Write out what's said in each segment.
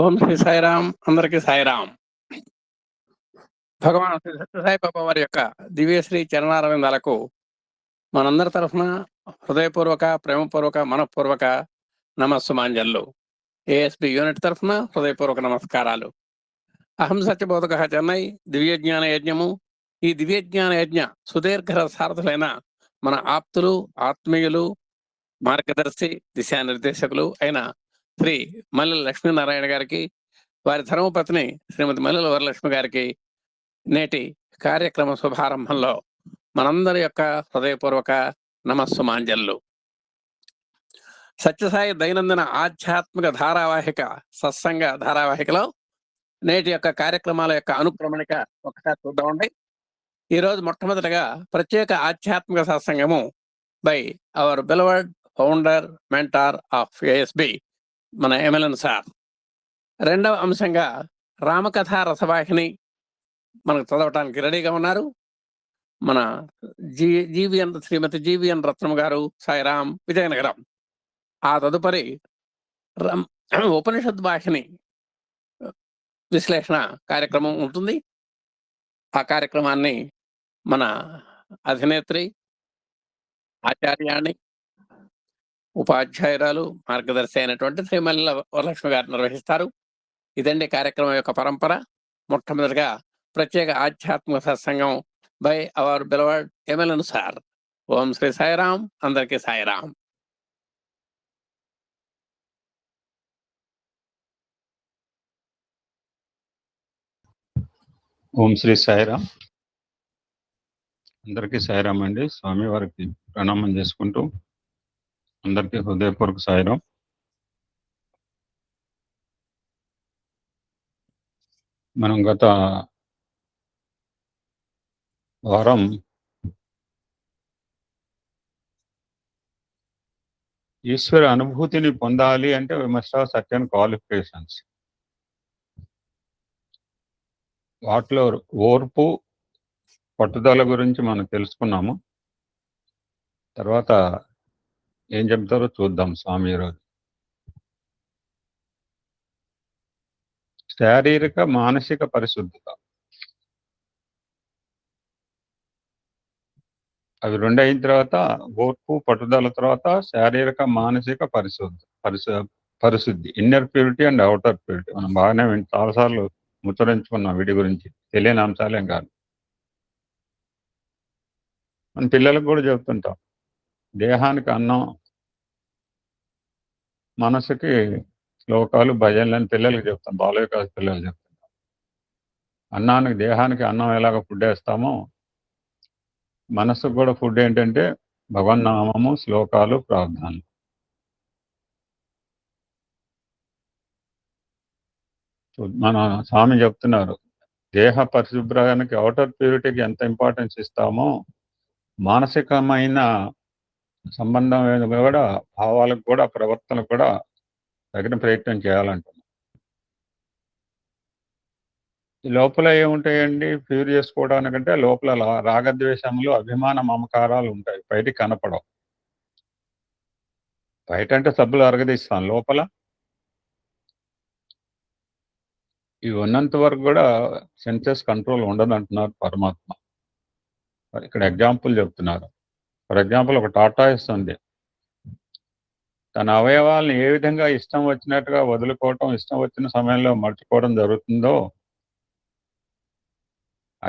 ఓం శ్రీ సాయిరామ్. అందరికీ సాయిరామ్. భగవాన్ శ్రీ సత్యసాయి బాబా వారి యొక్క దివ్యశ్రీ చరణారవిందాలకు మనందరి తరఫున హృదయపూర్వక, ప్రేమపూర్వక, మనఃపూర్వక నమస్సుమాంజల్లు. ఏఎస్బి యూనిట్ తరఫున హృదయపూర్వక నమస్కారాలు. అహం సత్యబోధక చెన్నై దివ్యజ్ఞాన యజ్ఞము. ఈ దివ్యజ్ఞాన యజ్ఞ సుదీర్ఘ సారథులైన మన ఆప్తులు, ఆత్మీయులు, మార్గదర్శి, దిశానిర్దేశకులు అయిన శ్రీ మల్లెల లక్ష్మీనారాయణ గారికి, వారి ధర్మపత్ని శ్రీమతి మల్లెల వరలక్ష్మి గారికి నేటి కార్యక్రమ శుభారంభంలో మనందరి యొక్క హృదయపూర్వక నమస్సుమాంజల్లు. సత్యసాయి దైనందిన ఆధ్యాత్మిక ధారావాహిక సత్సంగ ధారావాహికలో నేటి యొక్క కార్యక్రమాల యొక్క అనుక్రమణిక ఒకసారి చూద్దామండి. ఈరోజు మొట్టమొదటిగా ప్రత్యేక ఆధ్యాత్మిక సత్సంగము by our beloved founder, mentor of ASB మన ఎమ్మెల్యన్ సార్. రెండవ అంశంగా రామకథా రసవాహిని మనకు చదవటానికి రెడీగా ఉన్నారు మన శ్రీమతి జీవిఎన్ రత్నం గారు, సాయిరాం, విజయనగరం. ఆ తదుపరి ఉపనిషద్ వాహిని విశ్లేషణ కార్యక్రమం ఉంటుంది. ఆ కార్యక్రమాన్ని మన అధినేత్రి, ఆచార్యాణి, ఉపాధ్యాయురాలు, మార్గదర్శి అయినటువంటి శ్రీ మల్లెల వరలక్ష్మి గారు నిర్వహిస్తారు. ఇదండి కార్యక్రమం యొక్క పరంపర. మొట్టమొదటిగా ప్రత్యేక ఆధ్యాత్మిక సత్సంగం by our beloved MLN sir. Om Shri Sairam. అందరికీ సాయిరాం. ఓం శ్రీ సాయిరాం. అందరికీ సాయిరాం అండి. స్వామి వారికి ప్రణామం చేసుకుంటూ అందరికీ హృదయపూర్వక సాయిరాం. మనం గత వారం ఈశ్వర అనుభూతిని పొందాలి అంటే we must have certain qualifications. వాటిలో ఓర్పు, పట్టుదల గురించి మనం తెలుసుకున్నాము. తర్వాత ఏం చెప్తారో చూద్దాం స్వామి ఈరోజు. శారీరక, మానసిక పరిశుద్ధత, అవి రెండు అయిన తర్వాత ఓర్పు, పట్టుదల తర్వాత శారీరక, మానసిక పరిశుద్ధి, inner purity and outer purity. మనం బాగానే చాలాసార్లు ముచ్చరించుకున్నాం వీటి గురించి, తెలియని అంశాలేం కాదు. మన పిల్లలకు కూడా చెప్తుంటాం, దేహానికి అన్నం, మనసుకి శ్లోకాలు, భజనలు అని పిల్లలకి చెప్తాం, బాల వికాస్ పిల్లలు చెప్తుంటాం. అన్నానికి, దేహానికి అన్నం ఎలాగ ఫుడ్ వేస్తామో మనసుకు కూడా ఫుడ్ ఏంటంటే భగవన్నామము, శ్లోకాలు, ప్రార్థనలు. మన స్వామి చెప్తున్నారు, దేహ పరిశుభ్రానికి, అవుటర్ ప్యూరిటీకి ఎంత ఇంపార్టెన్స్ ఇస్తామో మానసికమైన సంబంధం కూడా, భావాలకు కూడా, ప్రవర్తనకు కూడా తగిన ప్రయత్నం చేయాలంటున్నాం. ఈ లోపల ఏముంటాయండి ప్యూర్ చేసుకోవడానికంటే? లోపల రాగద్వేషములు, అభిమాన మమకారాలు ఉంటాయి, బయటికి కనపడవు. బయట అంటే సబ్బులు అరగదీస్తాం, లోపల ఇవి ఉన్నంత వరకు కూడా సెన్సెస్ కంట్రోల్ ఉండదంటున్నారు పరమాత్మ. ఇక్కడ ఎగ్జాంపుల్ చెప్తున్నారు. ఫర్ ఎగ్జాంపుల్, ఒక టాటాయిస్ ఉంది. తన అవయవాలను ఏ విధంగా ఇష్టం వచ్చినట్టుగా వదులుకోవటం, ఇష్టం వచ్చిన సమయంలో మర్చిపోవడం జరుగుతుందో,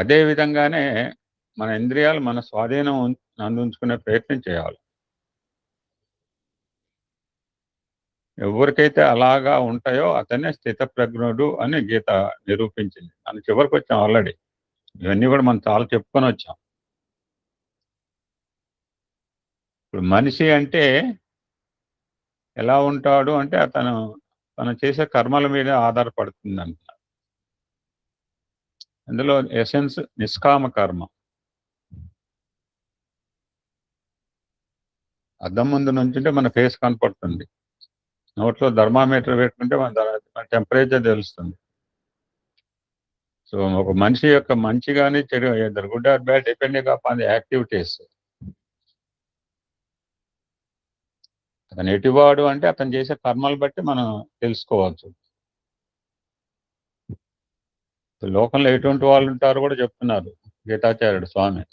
అదే విధంగానే మన ఇంద్రియాలు మన స్వాధీనం అందించుకునే ప్రయత్నం చేయాలి. ఎవరికైతే అలాగా ఉంటాయో అతనే స్థితప్రజ్ఞుడు అని గీత నిరూపించింది. మనం చివరికి వచ్చాం ఆల్రెడీ. ఇవన్నీ కూడా మనం చాలా చెప్పుకొని వచ్చాం. ఇప్పుడు మనిషి అంటే ఎలా ఉంటాడు అంటే తను చేసే కర్మల మీద ఆధారపడుతుంది అంట. అందులో ఎసెన్స్ నిష్కామ కర్మ. అద్దం ముందు నుంచుంటే మన ఫేస్ కనపడుతుంది, నోట్లో థర్మామీటర్ పెట్టుకుంటే మన టెంపరేచర్ తెలుస్తుంది. సో ఒక మనిషి యొక్క మంచి కానీ చెడు, either good or bad, depending upon the activities. అతను ఎటువాడు అంటే అతను చేసే కర్మలు బట్టి మనం తెలుసుకోవచ్చు. లోకంలో ఎటువంటి వాళ్ళు ఉంటారో కూడా చెప్తున్నారు గీతాచార్యుడు స్వామి.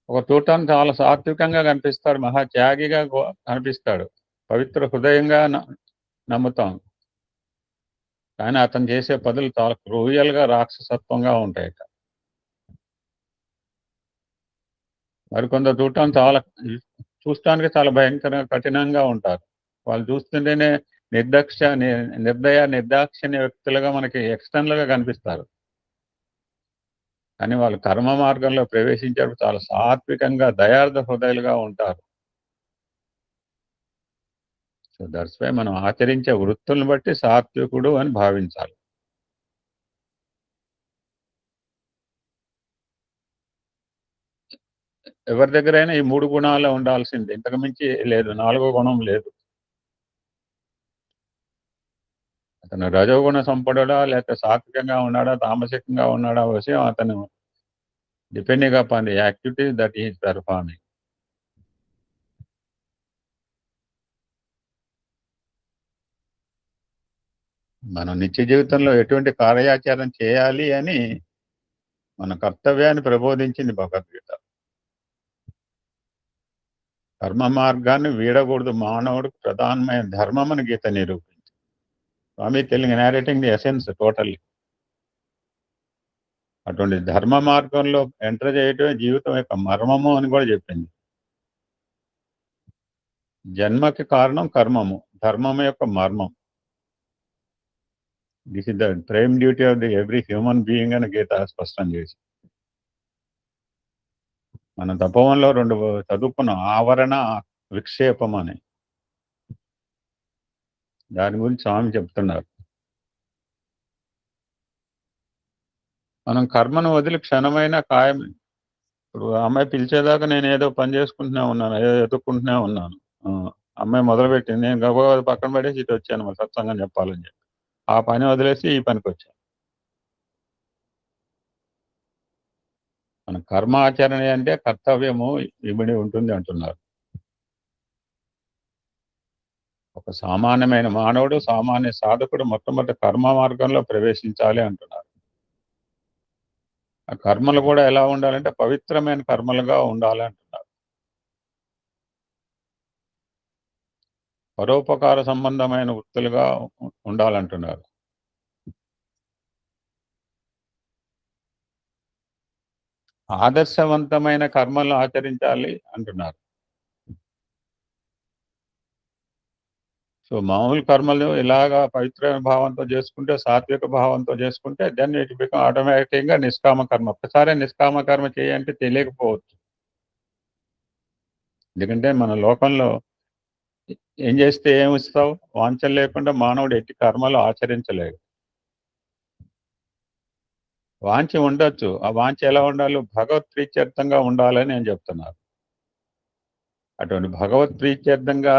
ఒక చూడటానికి చాలా సాత్వికంగా కనిపిస్తాడు, మహా త్యాగిగా కనిపిస్తాడు, పవిత్ర హృదయంగా నమ్ముతాం. కానీ అతను చేసే పనులు చాలా క్రూయల్గా రాక్షసత్వంగా ఉంటాయట. మరికొందరు చూడటానికి చాలా భయంకరంగా కఠినంగా ఉంటారు. వాళ్ళు చూస్తుంటేనే నిర్దయ నిర్దాక్షిణ్య వ్యక్తులుగా మనకి ఎక్స్టర్నల్ గా కనిపిస్తారు. కానీ వాళ్ళు కర్మ మార్గంలో ప్రవేశించేటప్పుడు చాలా సాత్వికంగా దయార్థ హృదయాలుగా ఉంటారు. సో దట్స్ వై మనం ఆచరించే వృత్తులను బట్టి సాత్వికుడు అని భావించాలి. ఎవరి దగ్గరైనా ఈ 3 గుణాలు ఉండాల్సిందే, ఇంతకు మించి లేదు, 4వ గుణం లేదు. అతను రజోగుణ సంపన్నుడా లేకపోతే సాత్వికంగా ఉన్నాడా తామసికంగా ఉన్నాడా విషయం అతను depending upon the activities that is performing. మనం నిత్య జీవితంలో ఎటువంటి కార్యాచరణ చేయాలి అని మన కర్తవ్యాన్ని ప్రబోధించింది భగవద్గీత. కర్మ మార్గాన్ని వీడకూడదు, మానవుడికి ప్రధానమైన ధర్మం అని గీత నిరూపించింది. Swami Telugu narrating the essence totally. అటువంటి ధర్మ మార్గంలో ఎంటర్ చేయటమే జీవితం యొక్క మర్మము అని కూడా చెప్పింది. జన్మకి కారణం కర్మము, ధర్మం యొక్క మర్మం. This is the prime duty of the every human being అని గీత స్పష్టం చేసి. మన తపోవనంలో 2 చదువుకున్నాం, ఆవరణ విక్షేపం అని. దాని గురించి స్వామి చెప్తున్నారు. మనం కర్మను వదిలి క్షణమైన ఖాయం. ఇప్పుడు అమ్మాయి పిలిచేదాకా నేను ఏదో పని చేసుకుంటూనే ఉన్నాను, ఏదో ఎదుక్కుంటూనే ఉన్నాను. అమ్మాయి మొదలుపెట్టింది, నేను గబగబా పక్కన పడేసి ఇటు వచ్చాను మరి సత్సంగం చెప్పాలని చెప్పి. ఆ పని వదిలేసి ఈ పనికి వచ్చాను. మన కర్మాచరణ అంటే కర్తవ్యము ఇమిడి ఉంటుంది అంటున్నారు. ఒక సామాన్యమైన మానవుడు, సామాన్య సాధకుడు మొట్టమొదటి కర్మ మార్గంలో ప్రవేశించాలి అంటున్నారు. ఆ కర్మలు కూడా ఎలా ఉండాలంటే పవిత్రమైన కర్మలుగా ఉండాలి అంటున్నారు. పరోపకార సంబంధమైన వృత్తులుగా ఉండాలంటున్నారు. ఆదర్శవంతమైన కర్మలు ఆచరించాలి అంటున్నారు. సో మామూలు కర్మలు ఇలాగా పవిత్రమైన భావంతో చేసుకుంటే, సాత్విక భావంతో చేసుకుంటే దెన్ ఇట్ బికమ్ ఆటోమేటిక్గా నిష్కామ కర్మ. ఒక్కసారి నిష్కామ కర్మ చేయంటే తెలియకపోవచ్చు. ఎందుకంటే మన లోకంలో ఏం చేస్తే ఏమిస్తావు, వాంఛలు లేకుండా మానవుడు ఎట్టి కర్మలు ఆచరించలేడు. వాంఛ ఉండొచ్చు, ఆ వాంఛ ఎలా ఉండాలి, భగవత్ ప్రీత్యర్థంగా ఉండాలని నేను చెప్తున్నాను. అటువంటి భగవత్ ప్రీత్యర్థంగా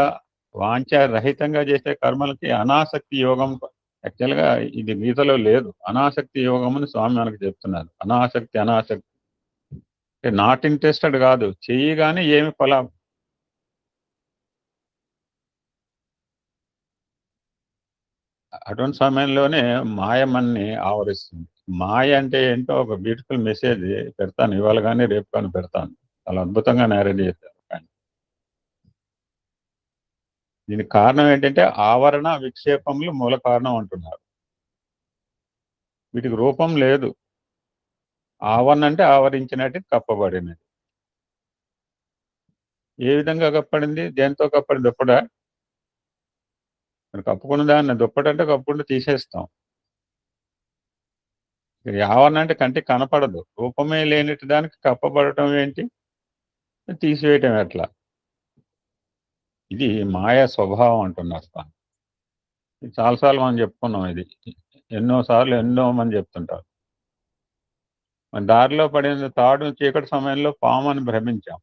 వాంఛ రహితంగా చేసే కర్మలకి అనాసక్తి యోగం. యాక్చువల్గా ఇది గీతలో లేదు. అనాసక్తి యోగం అని స్వామి మనకు చెప్తున్నారు. అనాసక్తి నాట్ ఇంట్రెస్టెడ్ కాదు, చెయ్యి కానీ ఏమి ఫలం. అటువంటి సమయంలోనే మాయ మనని ఆవరిస్తుంది. మాయ అంటే ఏంటో ఒక బ్యూటిఫుల్ మెసేజ్ పెడతాను, ఇవాళ కానీ రేపు కానీ పెడతాను. చాలా అద్భుతంగా నేరేట్ చేశారు. దీనికి కారణం ఏంటంటే ఆవరణ విక్షేపములు మూల కారణం అంటున్నారు. వీటికి రూపం లేదు. ఆవరణ అంటే ఆవరించినట్టు, కప్పబడినది. ఏ విధంగా కప్పడింది, దేంతో కప్పడి దుప్పట. మరి కప్పుకున్న దాన్ని దుప్పటంటే కప్పుకుంటూ తీసేస్తాం. ఆవరణ అంటే కంటికి కనపడదు, రూపమే లేనిటి దానికి కప్పబడటం ఏంటి, తీసివేయటం ఎట్లా. ఇది మాయా స్వభావం అంటున్నారు. చాలాసార్లు మనం చెప్పుకున్నాం ఇది, ఎన్నోసార్లు ఎన్నో మంది చెప్తుంటారు. మన దారిలో పడిన తాడు చీకటి సమయంలో పాము అని భ్రమించాం.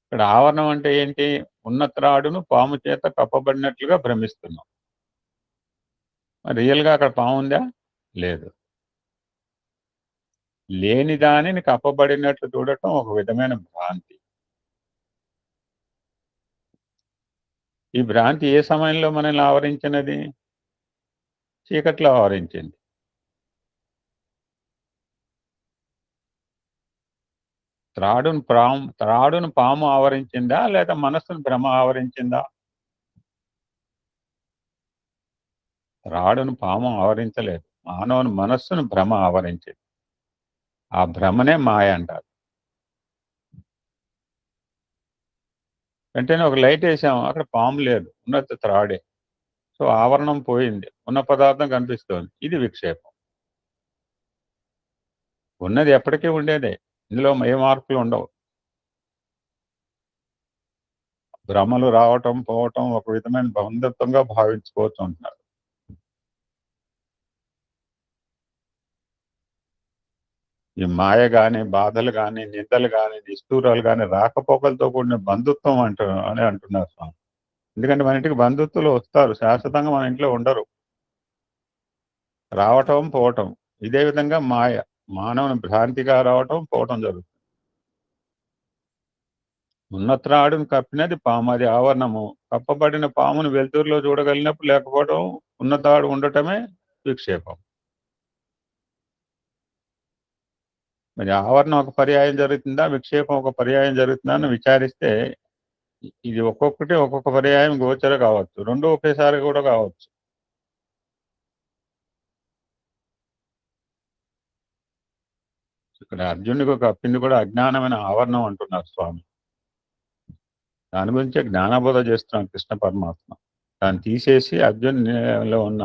ఇక్కడ ఆవరణం అంటే ఏంటి, ఉన్న త్రాడును పాము చేత కప్పబడినట్లుగా భ్రమిస్తున్నాం. రియల్గా అక్కడ పాము ఉందా, లేదు. లేని దానిని కప్పబడినట్లు చూడటం ఒక విధమైన భ్రాంతి. ఈ భ్రాంతి ఏ సమయంలో మనల్ని ఆవరించినది? చీకట్లో ఆవరించింది. త్రాడును పాము ఆవరించిందా? లేదా మనస్సును భ్రమ ఆవరించిందా? త్రాడును పాము ఆవరించలేదు. మానవుని మనస్సును భ్రమ ఆవరించింది. ఆ భ్రమనే మాయ అంటారు. వెంటనే ఒక లైట్ వేసాము, అక్కడ పాము లేదు, ఉన్నది త్రాడే. సో ఆవరణం పోయింది, ఉన్న పదార్థం కనిపిస్తోంది. ఇది విక్షేపం. ఉన్నది ఎప్పటికీ ఉండేదే, ఇందులో ఏ మార్పులు ఉండవు. భ్రమలు రావటం పోవటం ఒక విధమైన బంధత్వంగా భావించుకోవచ్చు అంటున్నారు. ఈ మాయ గాని, బాధలు గాని, నిందలు గాని, నిష్ఠూరాలు గాని రాకపోకలతో కూడిన బంధుత్వం అని అంటున్నారు స్వామి. ఎందుకంటే మన ఇంటికి బంధుత్వులు వస్తారు, శాశ్వతంగా మన ఇంట్లో ఉండరు. రావటం పోవటం ఇదే విధంగా మాయ మానవుని భ్రాంతిగా రావటం పోవటం జరుగుతుంది. ఉన్న త్రాడును కప్పినది పాము, అది ఆవరణము. కప్పబడిన పామును వెలుతురులో చూడగలిగినప్పుడు లేకపోవడం, ఉన్న తాడు ఉండటమే విక్షేపం. మరి ఆవరణ ఒక పర్యాయం జరుగుతుందా, విక్షేపం ఒక పర్యాయం జరుగుతుందా అని విచారిస్తే ఇది ఒక్కొక్కటి ఒక్కొక్క పర్యాయం గోచర కావచ్చు, రెండు ఒకేసారి కూడా కావచ్చు. ఇక్కడ అర్జునుడికి కప్పింది కూడా అజ్ఞానమైన ఆవరణం అంటున్నారు స్వామి. దాని గురించే జ్ఞానబోధ చేస్తున్నాను కృష్ణ పరమాత్మ. దాన్ని తీసేసి అర్జునులో ఉన్న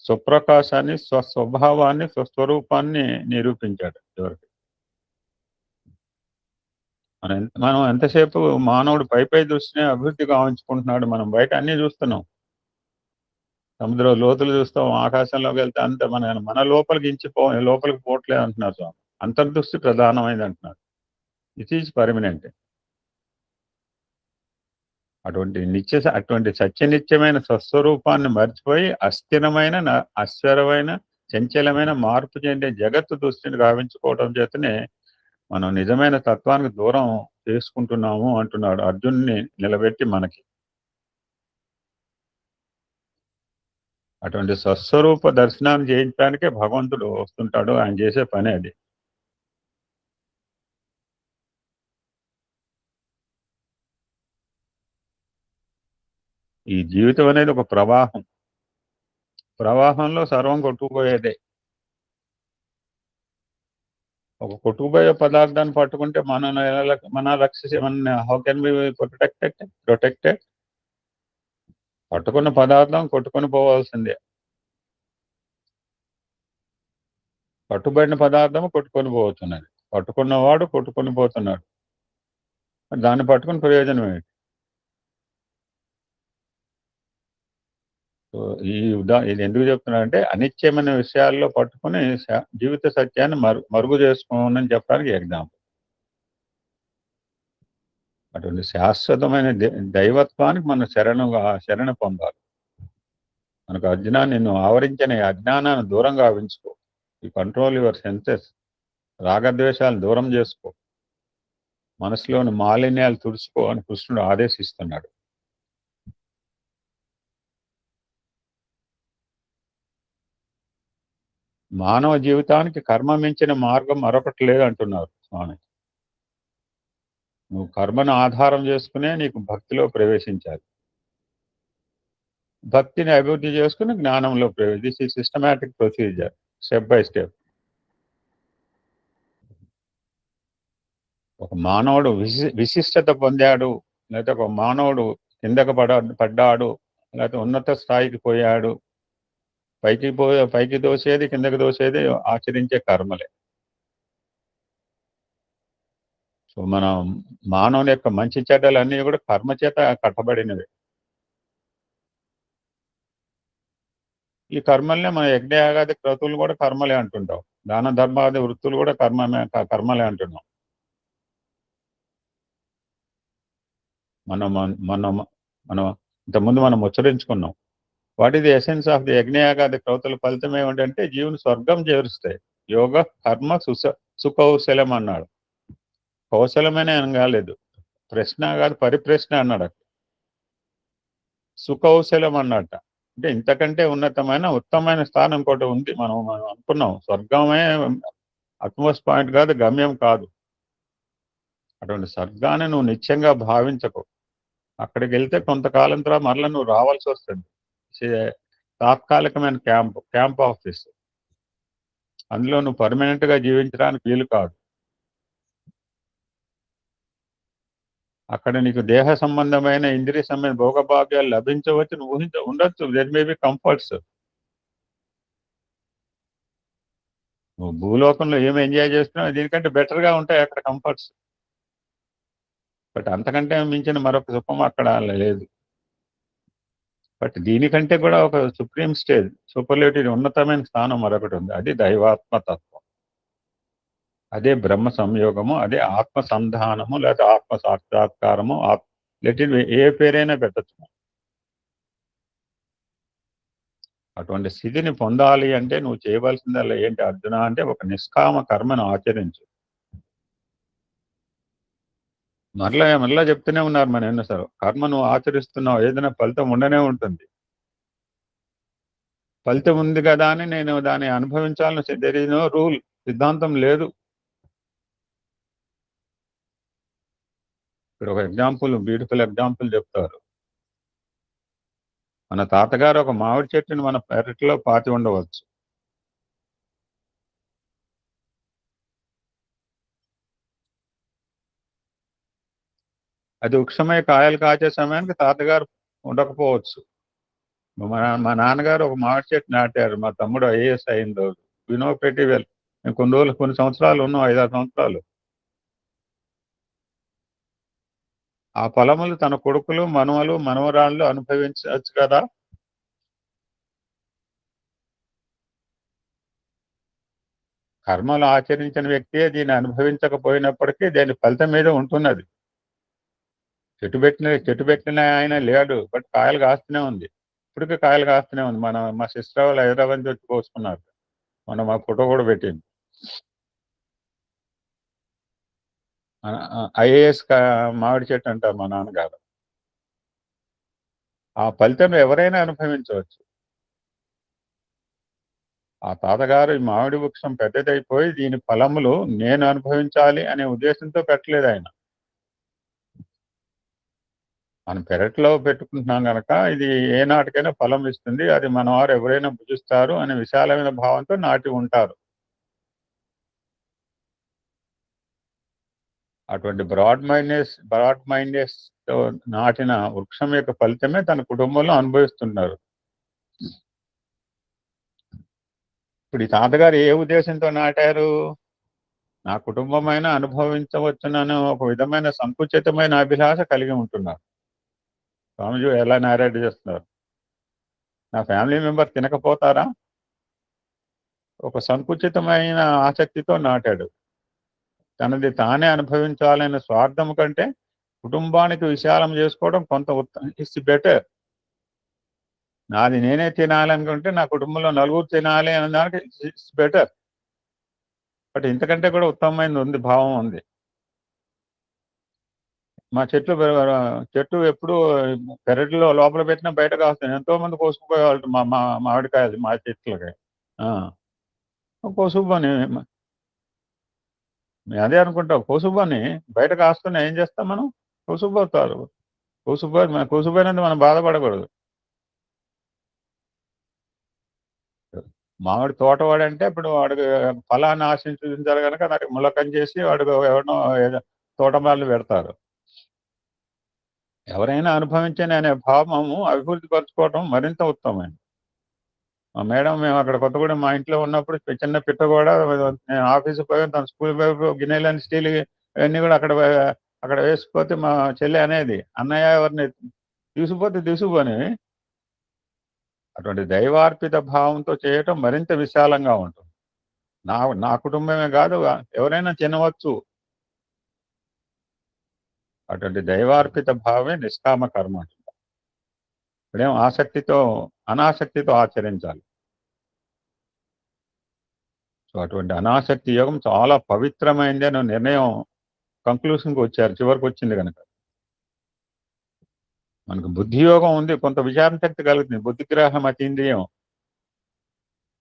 స్వప్రకాశాన్ని, స్వస్వభావాన్ని, స్వస్వరూపాన్ని నిరూపించాడు ఎవరికి. మనం ఎంతసేపు మానవుడు పై దృష్టినే అభివృద్ధి గావించుకుంటున్నాడు. మనం బయట అన్ని చూస్తున్నాం, సముద్రం లోతులు చూస్తాం, ఆకాశంలోకి వెళ్తే అంత మన లోపలికి లోపలికి పోవట్లేదు అంటున్నారు స్వామి. అంతర్దృష్టి ప్రధానమైంది అంటున్నారు. It is permanent. అటువంటి సత్యనిత్యమైన స్వస్వరూపాన్ని మర్చిపోయి అస్థిరమైన, అశ్వరమైన, చంచలమైన, మార్పు చెందే జగత్తు దృష్టిని గావించుకోవడం చేతనే మనం నిజమైన తత్వానికి దూరం చేసుకుంటున్నాము అంటున్నాడు అర్జున్ని నిలబెట్టి మనకి. అటువంటి స్వస్వరూప దర్శనాన్ని చేయించడానికే భగవంతుడు వస్తుంటాడు. ఆయన చేసే పని అది. ఈ జీవితం అనేది ఒక ప్రవాహం. ప్రవాహంలో సర్వం కొట్టుకుపోయేదే. ఒక కొట్టుకుపోయే పదార్థాన్ని పట్టుకుంటే హౌ కెన్ బి ప్రొటెక్టెడ్? పట్టుకున్న పదార్థం కొట్టుకొని పోవాల్సిందే. పట్టుబడిన పదార్థం కొట్టుకొని పోతున్నది, పట్టుకున్నవాడు కొట్టుకొని పోతున్నాడు. దాన్ని పట్టుకుని ప్రయోజనం ఏంటి? సో ఇది ఎందుకు చెప్తున్నానంటే, అనిత్యమైన విషయాల్లో పట్టుకుని జీవిత సత్యాన్ని మరుగు చేసుకోమని చెప్పడానికి ఎగ్జాంపుల్. అటువంటి శాశ్వతమైన దైవత్వానికి మనం శరణ పొందాలి. మనకు నిన్ను ఆవరించిన ఈ అజ్ఞానాన్ని దూరంగా గావించుకో. ఈ కంట్రోల్ యువర్ సెన్సెస్. రాగద్వేషాలను దూరం చేసుకో, మనసులోని మాలిన్యాలు తుడుచుకో అని కృష్ణుడు ఆదేశిస్తున్నాడు. మానవ జీవితానికి కర్మ మించిన మార్గం మరొకటి లేదంటున్నారు స్వామి. నువ్వు కర్మను ఆధారం చేసుకునే నీకు భక్తిలో ప్రవేశించాలి. భక్తిని అభివృద్ధి చేసుకుని జ్ఞానంలో దిస్ ఈ systematic procedure, step by step. ఒక మానవుడు విశిష్టత పొందాడు, లేకపోతే ఒక మానవుడు కిందకు పడ్డాడు, లేకపోతే ఉన్నత స్థాయికి పోయాడు, పైకి దోసేది కిందకి దోసేది ఆచరించే కర్మలే. సో మనం మానవుని యొక్క మంచి చెడ్డలన్నీ కూడా కర్మ చేత కట్టబడినవి. ఈ కర్మల్నే మన యజ్ఞయాగాది క్రతువులు కూడా కర్మలే అంటుంటాం. దాన ధర్మాది వృత్తులు కూడా కర్మలే అంటున్నాం. మనం ఇంతకుముందు మనం ఉచ్చరించుకున్నాం. What is the essence of the యజ్ఞయాగాది క్రతువుల ఫలితం ఏమిటంటే జీవుని స్వర్గం చేరుస్తాయి. యోగ కర్మ సుకౌశలం అన్నాడు. కౌశలమనే అని కాలేదు, ప్రశ్న కాదు పరిప్రశ్న అన్నాడు. సుకౌశలం అన్నట్ట. అంటే ఇంతకంటే ఉన్నతమైన ఉత్తమమైన స్థానం ఇంకోటి ఉంది. మనం అనుకున్నాం స్వర్గమే అట్మోస్ట్ పాయింట్ కాదు, గమ్యం కాదు. అటువంటి స్వర్గాన్ని నువ్వు నిత్యంగా భావించకు. అక్కడికి వెళ్తే కొంతకాలం తర్వాత మరలా నువ్వు రావాల్సి వస్తుంది. తాత్కాలికమైన క్యాంప్ ఆఫీస్. అందులో నువ్వు పర్మనెంట్ గా జీవించడానికి వీలు కాదు. అక్కడ నీకు దేహ సంబంధమైన ఇంద్రియ సంబంధమైన భోగభాగ్యాలు లభించవచ్చు, నువ్వు ఉండొచ్చు. There may be comforts. నువ్వు భూలోకంలో ఏమి ఎంజాయ్ చేస్తున్నావు దీనికంటే బెటర్ గా ఉంటాయి అక్కడ కంఫర్ట్స్. బట్ అంతకంటే మించిన మరొక సుఖం అక్కడ లేదు. బట్ దీనికంటే కూడా ఒక సుప్రీం స్టేజ్, సూపర్లేటివ్ ఉన్నతమైన స్థానం మరొకటి ఉంది. అది దైవాత్మతత్వం, అదే బ్రహ్మ సంయోగము, అదే ఆత్మ సంధానము, లేదా ఆత్మ సాక్షాత్కారము. ఏ పేరైనా పెట్టచ్చు. అటువంటి స్థితిని పొందాలి అంటే నువ్వు చేయవలసిందల్లా ఏంటి అర్జున అంటే ఒక నిష్కామ కర్మను ఆచరించు. మరలా చెప్తూనే ఉన్నారు మన ఎన్నోసార్లు, కర్మ నువ్వు ఆచరిస్తున్నావు, ఏదైనా ఫలితం ఉండనే ఉంటుంది. ఫలితం ఉంది కదా అని నేను దాన్ని అనుభవించాలని దెర్ ఇస్ నో రూల్, సిద్ధాంతం లేదు. ఇక్కడ ఒక ఎగ్జాంపుల్, బ్యూటిఫుల్ ఎగ్జాంపుల్ చెప్తారు. మన తాతగారు ఒక మామిడి చెట్టుని మన పెరట్లో పాతి ఉండవచ్చు. అది వృక్షమై కాయలు కాచే సమయానికి తాతగారు ఉండకపోవచ్చు. మా నాన్నగారు ఒక మామిడి చెట్టు నాటారు. మా తమ్ముడు ఐఏఎస్ అయిన రోజు వినో పెట్టి వెల్ మేము కొన్ని సంవత్సరాలు ఉన్నాం, 5-6 సంవత్సరాలు. ఆ పొలములు తన కొడుకులు, మనవలు, మనవరాళ్ళు అనుభవించవచ్చు కదా. కర్మలు ఆచరించిన వ్యక్తే దీన్ని అనుభవించకపోయినప్పటికీ దాని ఫలితం మీద ఉంటున్నది. చెట్టు పెట్టిన ఆయన లేడు, బట్ కాయలు కాస్తూనే ఉంది. ఇప్పటికీ కాయలు కాస్తూనే ఉంది. మా సిస్టర్ వాళ్ళు హైదరాబాద్ నుంచి వచ్చి కోసుకున్నారు. మనం మా ఫోటో కూడా పెట్టింది. ఐఏఎస్ మామిడి చెట్టు అంటారు మా నాన్నగారు. ఆ ఫలితం ఎవరైనా అనుభవించవచ్చు. ఆ తాతగారు ఈ మామిడి వృక్షం పెద్దదైపోయి దీని ఫలములు నేను అనుభవించాలి అనే ఉద్దేశంతో పెట్టలేదు ఆయన. మనం పెరట్లో పెట్టుకుంటున్నాం కనుక ఇది ఏనాటికైనా ఫలం ఇస్తుంది, అది మన వారు ఎవరైనా భుజిస్తారు అనే విశాలమైన భావంతో నాటి ఉంటారు. అటువంటి బ్రాడ్ మైండ్నెస్ తో నాటిన వృక్షం యొక్క ఫలితమే తన కుటుంబంలో అనుభవిస్తున్నారు. ఇప్పుడు ఈ తాతగారు ఏ ఉద్దేశంతో నాటారు? నా కుటుంబమైనా అనుభవించవచ్చునని ఒక విధమైన సంకుచితమైన అభిలాష కలిగి ఉంటున్నారు. స్వామిజీ ఎలా నారేట్ చేస్తున్నారు, నా ఫ్యామిలీ మెంబర్ తినకపోతారా? ఒక సంకుచితమైన ఆసక్తితో నాటాడు. తనది తానే అనుభవించాలనే స్వార్థం కంటే కుటుంబానికి విశాలం చేసుకోవడం కొంత ఇట్స్ బెటర్. నాది నేనే తినాలనుకుంటే నా కుటుంబంలో నలుగురు తినాలి అనే దానికి ఇట్స్ బెటర్. బట్ ఇంతకంటే కూడా ఉత్తమమైనది ఉంది, భావం ఉంది. మా చెట్టు ఎప్పుడు పెరట్లో లోపల పెట్టినా బయట కాస్తుంది. ఎంతో మంది కోసుకుపోయేవాళ్ళు మామిడికాయలు మా చెట్లకి. కోసుకుపోని అదే అనుకుంటాం, కోసుకుపోని బయట కాస్తున్నా ఏం చేస్తాం మనం? కోసుకుపోతారు. కోసుకుపోయినందుకు మనం బాధపడకూడదు. మామిడి తోటవాడంటే ఇప్పుడు వాడికి ఫలాన్ని ఆశించాలి కనుక నాకు ములకం చేసి వాడికి ఎవరినో తోటమాలు పెడతారు. ఎవరైనా అనుభవించని అనే భావము అభివృద్ధి పరచుకోవటం మరింత ఉత్తమమైనది. మా మేడం మేము అక్కడ కొత్తగూడెం మా ఇంట్లో ఉన్నప్పుడు చిన్న పిట్ట కూడా నేను ఆఫీసు పోయి తన స్కూల్ పోయి గిన్నెలని స్టీల్ అవన్నీ కూడా అక్కడ వేసుకుపోతే మా చెల్లి అనేది, అన్నయ్య ఎవరిని తీసుకుపోని. అటువంటి దైవార్పిత భావంతో చేయటం మరింత విశాలంగా ఉంటుంది. నా కుటుంబమే కాదు, ఎవరైనా తినవచ్చు. అటువంటి దైవార్పిత భావమే నిష్కామ కర్మ. ఇప్పుడేం అనాసక్తితో ఆచరించాలి. సో అటువంటి అనాసక్తి యోగం చాలా పవిత్రమైంది అనే నిర్ణయం కంక్లూషన్కి వచ్చారు, చివరికి వచ్చింది కనుక. మనకు బుద్ధి యోగం ఉంది, కొంత విచారణ శక్తి కలుగుతుంది, బుద్ధిగ్రాహం అతీంద్రియం.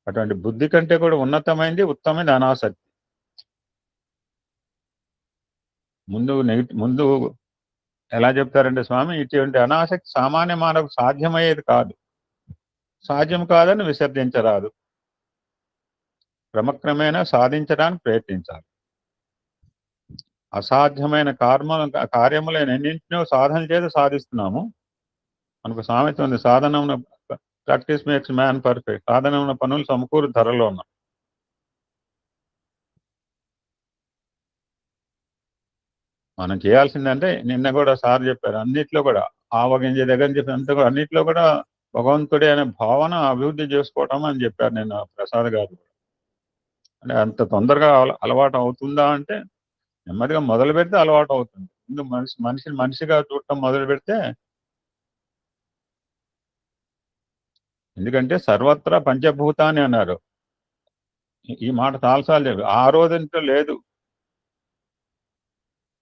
అటువంటి బుద్ధి కంటే కూడా ఉన్నతమైంది, ఉత్తమైంది అనాసక్తి. ముందు ఎలా చెప్తారంటే స్వామి, ఇటువంటి అనాసక్తి సామాన్య మానవుకు సాధ్యమయ్యేది కాదు, సాధ్యం కాదని విసర్జించరాదు, క్రమక్రమేణా సాధించడానికి ప్రయత్నించాలి. అసాధ్యమైన కార్యములైన ఎన్నింటినో సాధన చేసి సాధిస్తున్నాము. మనకు సామెత ఉంది, సాధన ప్రాక్టీస్ మేక్స్ మ్యాన్ పర్ఫెక్ట్. సాధన ఉన్న పనులు సమకూరు ధరలో ఉన్నాం. మనం చేయాల్సిందంటే నిన్న కూడా సార్ చెప్పారు, అన్నిట్లో కూడా ఆవగింజ దగ్గర చెప్పి అంత కూడా అన్నిట్లో కూడా భగవంతుడే అనే భావన అభివృద్ధి చేసుకోవటం అని చెప్పారు నిన్న ప్రసాద్ గారు. అంటే అంత తొందరగా అలవాటు అవుతుందా అంటే నెమ్మదిగా మొదలు పెడితే అలవాటు అవుతుంది. ముందు మనిషిగా చూడటం మొదలు పెడితే, ఎందుకంటే సర్వత్రా పంచభూతాన్ని అన్నారు. ఈ మాట చాలాసార్లు చెప్పి ఆ రోజంతా లేదు.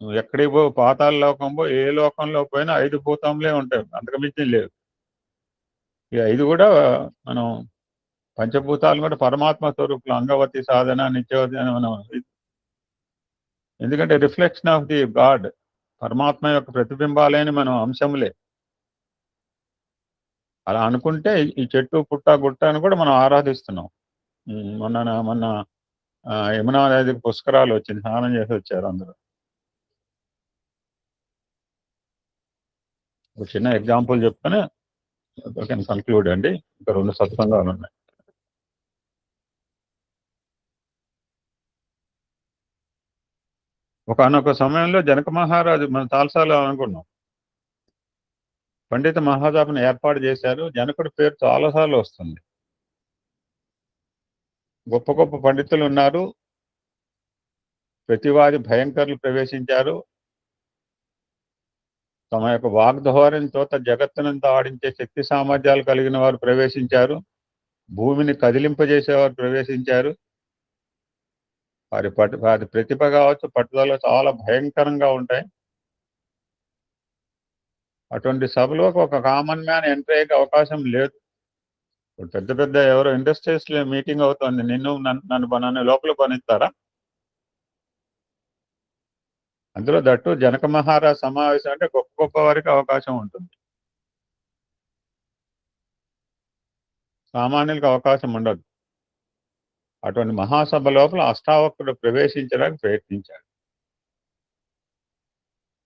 నువ్వు ఎక్కడికి పో, పాతాళ లోకం పో, ఏ లోకంలో పోయినా 5 భూతంలే ఉంటాయి, అంతకుమించి లేవు. ఈ 5 కూడా మనం పంచభూతాలు కూడా పరమాత్మ స్వరూపులు. అంగవతి సాధన, నిత్యవతి అని మనం, ఎందుకంటే రిఫ్లెక్షన్ ఆఫ్ ది గాడ్, పరమాత్మ యొక్క ప్రతిబింబాలేని మనం అంశములే. అలా అనుకుంటే ఈ చెట్టు పుట్ట గుట్ట అని కూడా మనం ఆరాధిస్తున్నాం. మొన్న యమునా నదికి పుష్కరాలు వచ్చింది, స్నానం చేసి వచ్చారు అందరూ. ఒక చిన్న ఎగ్జాంపుల్ చెప్తానే కన్క్లూడ్ అండి. ఇంకా 2 సత్సంగాలు ఉన్నాయి. ఒకనొక సమయంలో జనక మహారాజు, మనం చాలాసార్లు అనుకున్నాం, పండిత మహాసభను ఏర్పాటు చేశారు. జనకుడి పేరు చాలాసార్లు వస్తుంది. గొప్ప గొప్ప పండితులు ఉన్నారు, ప్రతివాది భయంకరులు ప్రవేశించారు. తమ యొక్క వాగ్ధోరణితో జగత్తునంతా ఆడించే శక్తి సామర్థ్యాలు కలిగిన వారు ప్రవేశించారు. భూమిని కదిలింపజేసేవారు ప్రవేశించారు. వారి ప్రతిభ కావచ్చు, పట్టుదల చాలా భయంకరంగా ఉంటాయి. అటువంటి సభలోకి ఒక కామన్ మ్యాన్ ఎంటర్ అయ్యే అవకాశం లేదు. పెద్ద పెద్ద ఎవరో ఇండస్ట్రీస్ లో మీటింగ్ అవుతుంది, నన్ను లోపల పనిస్తారా? అందులో దట్టు జనక మహారాజ్ సమావేశం అంటే గొప్ప గొప్ప వారికి అవకాశం ఉంటుంది, సామాన్యులకు అవకాశం ఉండదు. అటువంటి మహాసభ లోపల అష్టావక్రుడు ప్రవేశించడానికి ప్రయత్నించాడు.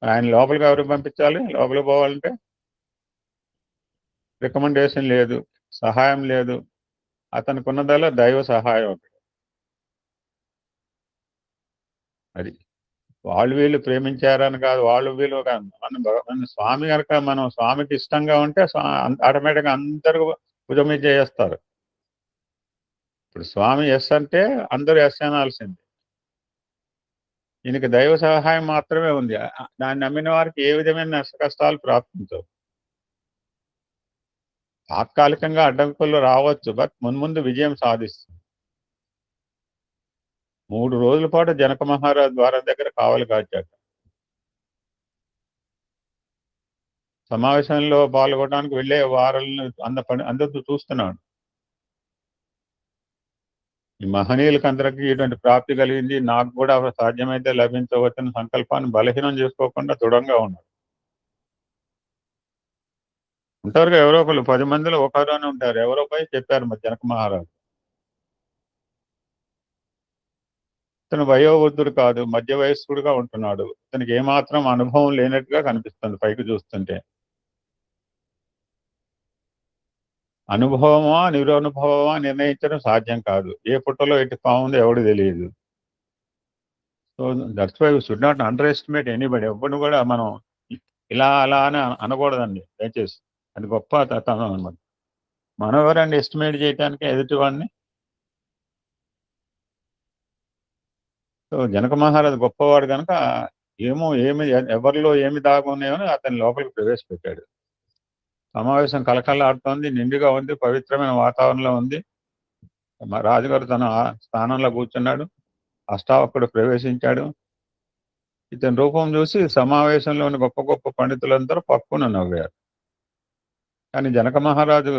ఆయన లోపలికి ఎవరు పంపించాలి? లోపలికి పోవాలంటే రికమెండేషన్ లేదు, సహాయం లేదు. అతనికి ఉన్నదల్లా దైవ సహాయం. అది వాళ్ళు వీళ్ళు ప్రేమించారని కాదు, వాళ్ళు వీళ్ళు కాదు. మన స్వామి కనుక మనం స్వామికి ఇష్టంగా ఉంటే ఆటోమేటిక్గా అందరూ భుజం మీద చేస్తారు. ఇప్పుడు స్వామి ఎస్ అంటే అందరూ ఎస్ అనాల్సింది. ఈయనకి దైవ సహాయం మాత్రమే ఉంది. దాన్ని నమ్మిన వారికి ఏ విధమైన నష్ట కష్టాలు ప్రాప్తించవు. తాత్కాలికంగా అడ్డంకులు రావచ్చు, బట్ మున్ముందు విజయం సాధిస్తుంది. 3 రోజుల పాటు జనక మహారాజ్ ద్వారం దగ్గర కావలి కాచాడు. సమావేశంలో పాల్గొనడానికి వెళ్లే వారలను అందరూ చూస్తున్నాడు. ఈ మహనీయులకు అందరికీ ఇటువంటి ప్రాప్తి కలిగింది, నాకు కూడా సాధ్యమైతే లభించవచ్చని సంకల్పాన్ని బలహీనం చేసుకోకుండా దృఢంగా ఉన్నాడు. ఉంటారు ఎవరో ఒకరు, 10 మందిలో ఒకరోనే ఉంటారు, ఎవరో పోయి చెప్పారు మరి జనక మహారాజు. ఇతను వయోవృద్ధుడు కాదు, మధ్య వయస్కుడుగా ఉంటున్నాడు. ఇతనికి ఏమాత్రం అనుభవం లేనట్టుగా కనిపిస్తుంది పైకి చూస్తుంటే. అనుభవమా నిరనుభవమా నిర్ణయించడం సాధ్యం కాదు. ఏ పుట్టలో ఎటు పాముందో ఎవడు తెలియదు. So that's why we should not underestimate anybody. ఎవరిని కూడా మనం ఇలా అలా అని అనకూడదండి దయచేసి. అది గొప్ప తత్వం అనమాట. మనం ఎవరండి ఎస్టిమేట్ చేయడానికి ఎదుటివాడిని? సో జనక మహారాజు గొప్పవాడు కనుక ఎవరిలో ఏమి దాగున్నాయో అతని లోపలికి ప్రవేశపెట్టాడు. సమావేశం కలకలాడుతోంది, నిండుగా ఉంది, పవిత్రమైన వాతావరణంలో ఉంది. రాజుగారు తన స్థానంలో కూర్చున్నాడు. అష్టావకుడు ప్రవేశించాడు. ఇతని రూపం చూసి సమావేశంలోని గొప్ప గొప్ప పండితులందరూ పక్కున నవ్వారు. కానీ జనక మహారాజు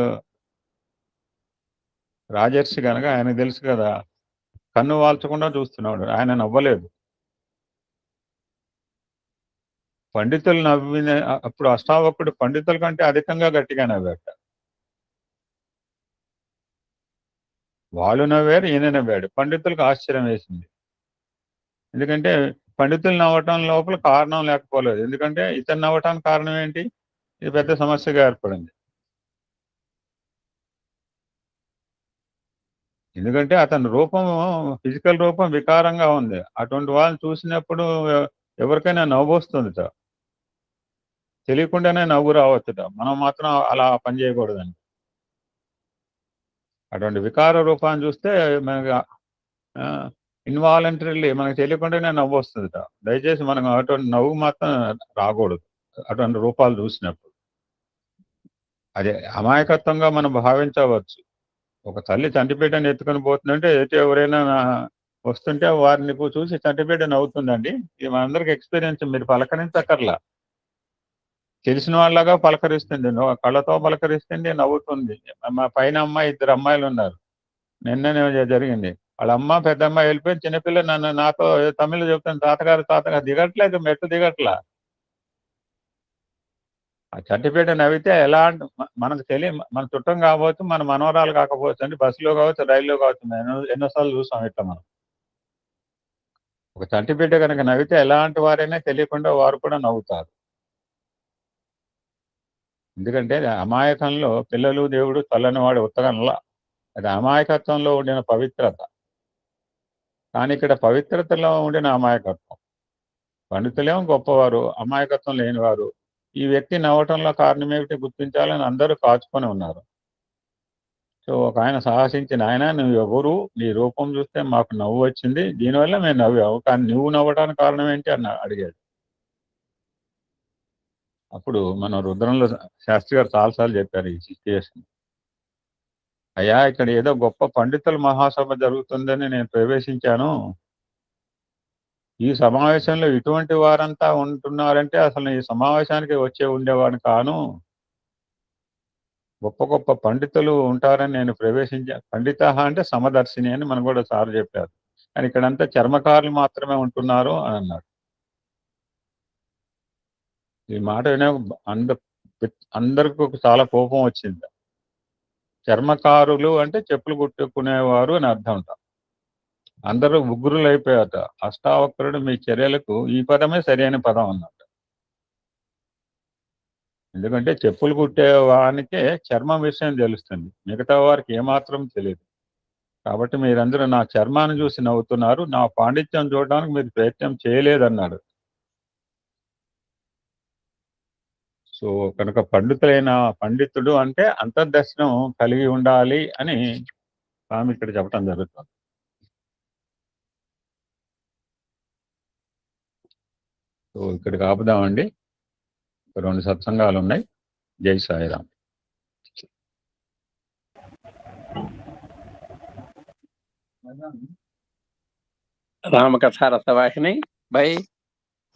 రాజర్షి కనుక ఆయనకు తెలుసు కదా, కన్ను వాల్చకుండా చూస్తున్నాడు, ఆయన నవ్వలేదు. పండితులు నవ్విన అప్పుడు అష్టావకుడు పండితుల కంటే అధికంగా గట్టిగా నవ్వాట. వాళ్ళు నవ్వారు, ఈయన నవ్వాడు. పండితులకు ఆశ్చర్యం వేసింది. ఎందుకంటే పండితులు నవ్వటం లోపల కారణం లేకపోలేదు. ఎందుకంటే ఇతను నవ్వటానికి కారణం ఏంటి? ఇది పెద్ద సమస్యగా ఏర్పడింది. ఎందుకంటే అతని రూపం, ఫిజికల్ రూపం వికారంగా ఉంది. అటువంటి వాళ్ళని చూసినప్పుడు ఎవరికైనా నవ్వు వస్తుందిట, తెలియకుండానే నవ్వు రావచ్చుట. మనం మాత్రం అలా పని చేయకూడదండి. అటువంటి వికార రూపాన్ని చూస్తే మనకి ఇన్వాలంటరీలీ మనకు తెలియకుండానే నవ్వు వస్తుందిట. దయచేసి మనం అటువంటి నవ్వు మాత్రం రాకూడదు అటువంటి రూపాలు చూసినప్పుడు. అదే అమాయకత్వంగా మనం భావించవచ్చు. ఒక తల్లి చంటిబిడ్డని ఎత్తుకొని పోతుందంటే ఎటు ఎవరైనా వస్తుంటే వారిని చూసి చంటిబిడ్డ నవ్వుతుందండి. ఇది మనందరికి ఎక్స్పీరియన్స్. మీరు పలకరించక్కర్లా, తెలిసిన వాళ్ళగా పలకరిస్తుంది, కళ్ళతో పలకరిస్తుంది, నవ్వుతుంది. మా పైన అమ్మాయి, 2 అమ్మాయిలు ఉన్నారు. నిన్ననే జరిగింది. వాళ్ళ అమ్మ పెద్ద అమ్మాయి వెళ్ళిపోయి, చిన్నపిల్ల నాతో తమిళ చెప్తాను, తాతగారు దిగట్లేదు, మెట్టు దిగట్లా. ఆ చంటిపేట నవ్వితే ఎలా మనకు మన చుట్టం కావచ్చు, మన మనవరాలు కాకపోవచ్చు అండి. బస్సులో కావచ్చు, రైల్లో కావచ్చు, ఎన్నోసార్లు చూసాం ఇట్లా మనం. ఒక చంటిపేట కనుక నవ్వితే ఎలాంటి వారైనా తెలియకుండా వారు కూడా నవ్వుతారు. ఎందుకంటే అమాయకంలో పిల్లలు దేవుడు చల్లని వాడు ఉత్తగనలా. అది అమాయకత్వంలో ఉండిన పవిత్రత. కానీ ఇక్కడ పవిత్రతలో ఉండిన అమాయకత్వం. పండితులేమో గొప్పవారు, అమాయకత్వం లేనివారు. ఈ వ్యక్తి నవ్వటంలో కారణం ఏమిటి గుర్తించాలని అందరూ కాచుకొని ఉన్నారు. సో ఒక ఆయన సాహసించిన, ఆయన నువ్వు ఎవరు, నీ రూపం చూస్తే మాకు నవ్వు వచ్చింది, దీనివల్ల మేము నవ్వావు, కానీ నువ్వు నవ్వడానికి కారణం ఏంటి అని అడిగాడు. అప్పుడు మన రుద్రంలో శాస్త్రి గారు చాలాసార్లు చెప్పారు ఈ సిచ్యుయేషన్. అయ్యా, ఇక్కడ ఏదో గొప్ప పండితుల మహాసభ జరుగుతుందని నేను ప్రవేశించాను. ఈ సమావేశంలో ఇటువంటి వారంతా ఉంటున్నారంటే అసలు ఈ సమావేశానికి ఉండేవాడిని కాను. గొప్ప గొప్ప పండితులు ఉంటారని నేను పండిత అంటే సమదర్శిని అని మనం కూడా సార్ చెప్పారు. కానీ ఇక్కడంతా చర్మకారులు మాత్రమే ఉంటున్నారు అని అన్నారు. ఈ మాట వినే అందరికి చాలా కోపం వచ్చింది. చర్మకారులు అంటే చెప్పులు కుట్టుకునేవారు అని అర్థం అంట. అందరూ ఉగ్రులు అయిపోయారట. అష్టావక్రుడు మీ చర్యలకు ఈ పదమే సరైన పదం అన్నట్టు. ఎందుకంటే చెప్పులు కుట్టే వానికే చర్మం విషయం తెలుస్తుంది, మిగతా వారికి ఏమాత్రం తెలియదు. కాబట్టి మీరందరూ నా చర్మాన్ని చూసి నవ్వుతున్నారు, నా పాండిత్యం చూడడానికి మీరు ప్రయత్నం చేయలేదన్నాడు. సో కనుక పండితుడు అంటే అంతర్దర్శనం కలిగి ఉండాలి అని స్వామి ఇక్కడ చెప్పడం జరుగుతుంది. సో ఇక్కడికి ఆపుదామండి. 2 సత్సంగాలు ఉన్నాయి. జై సాయిరాం. రామకథా రసవాహిని బై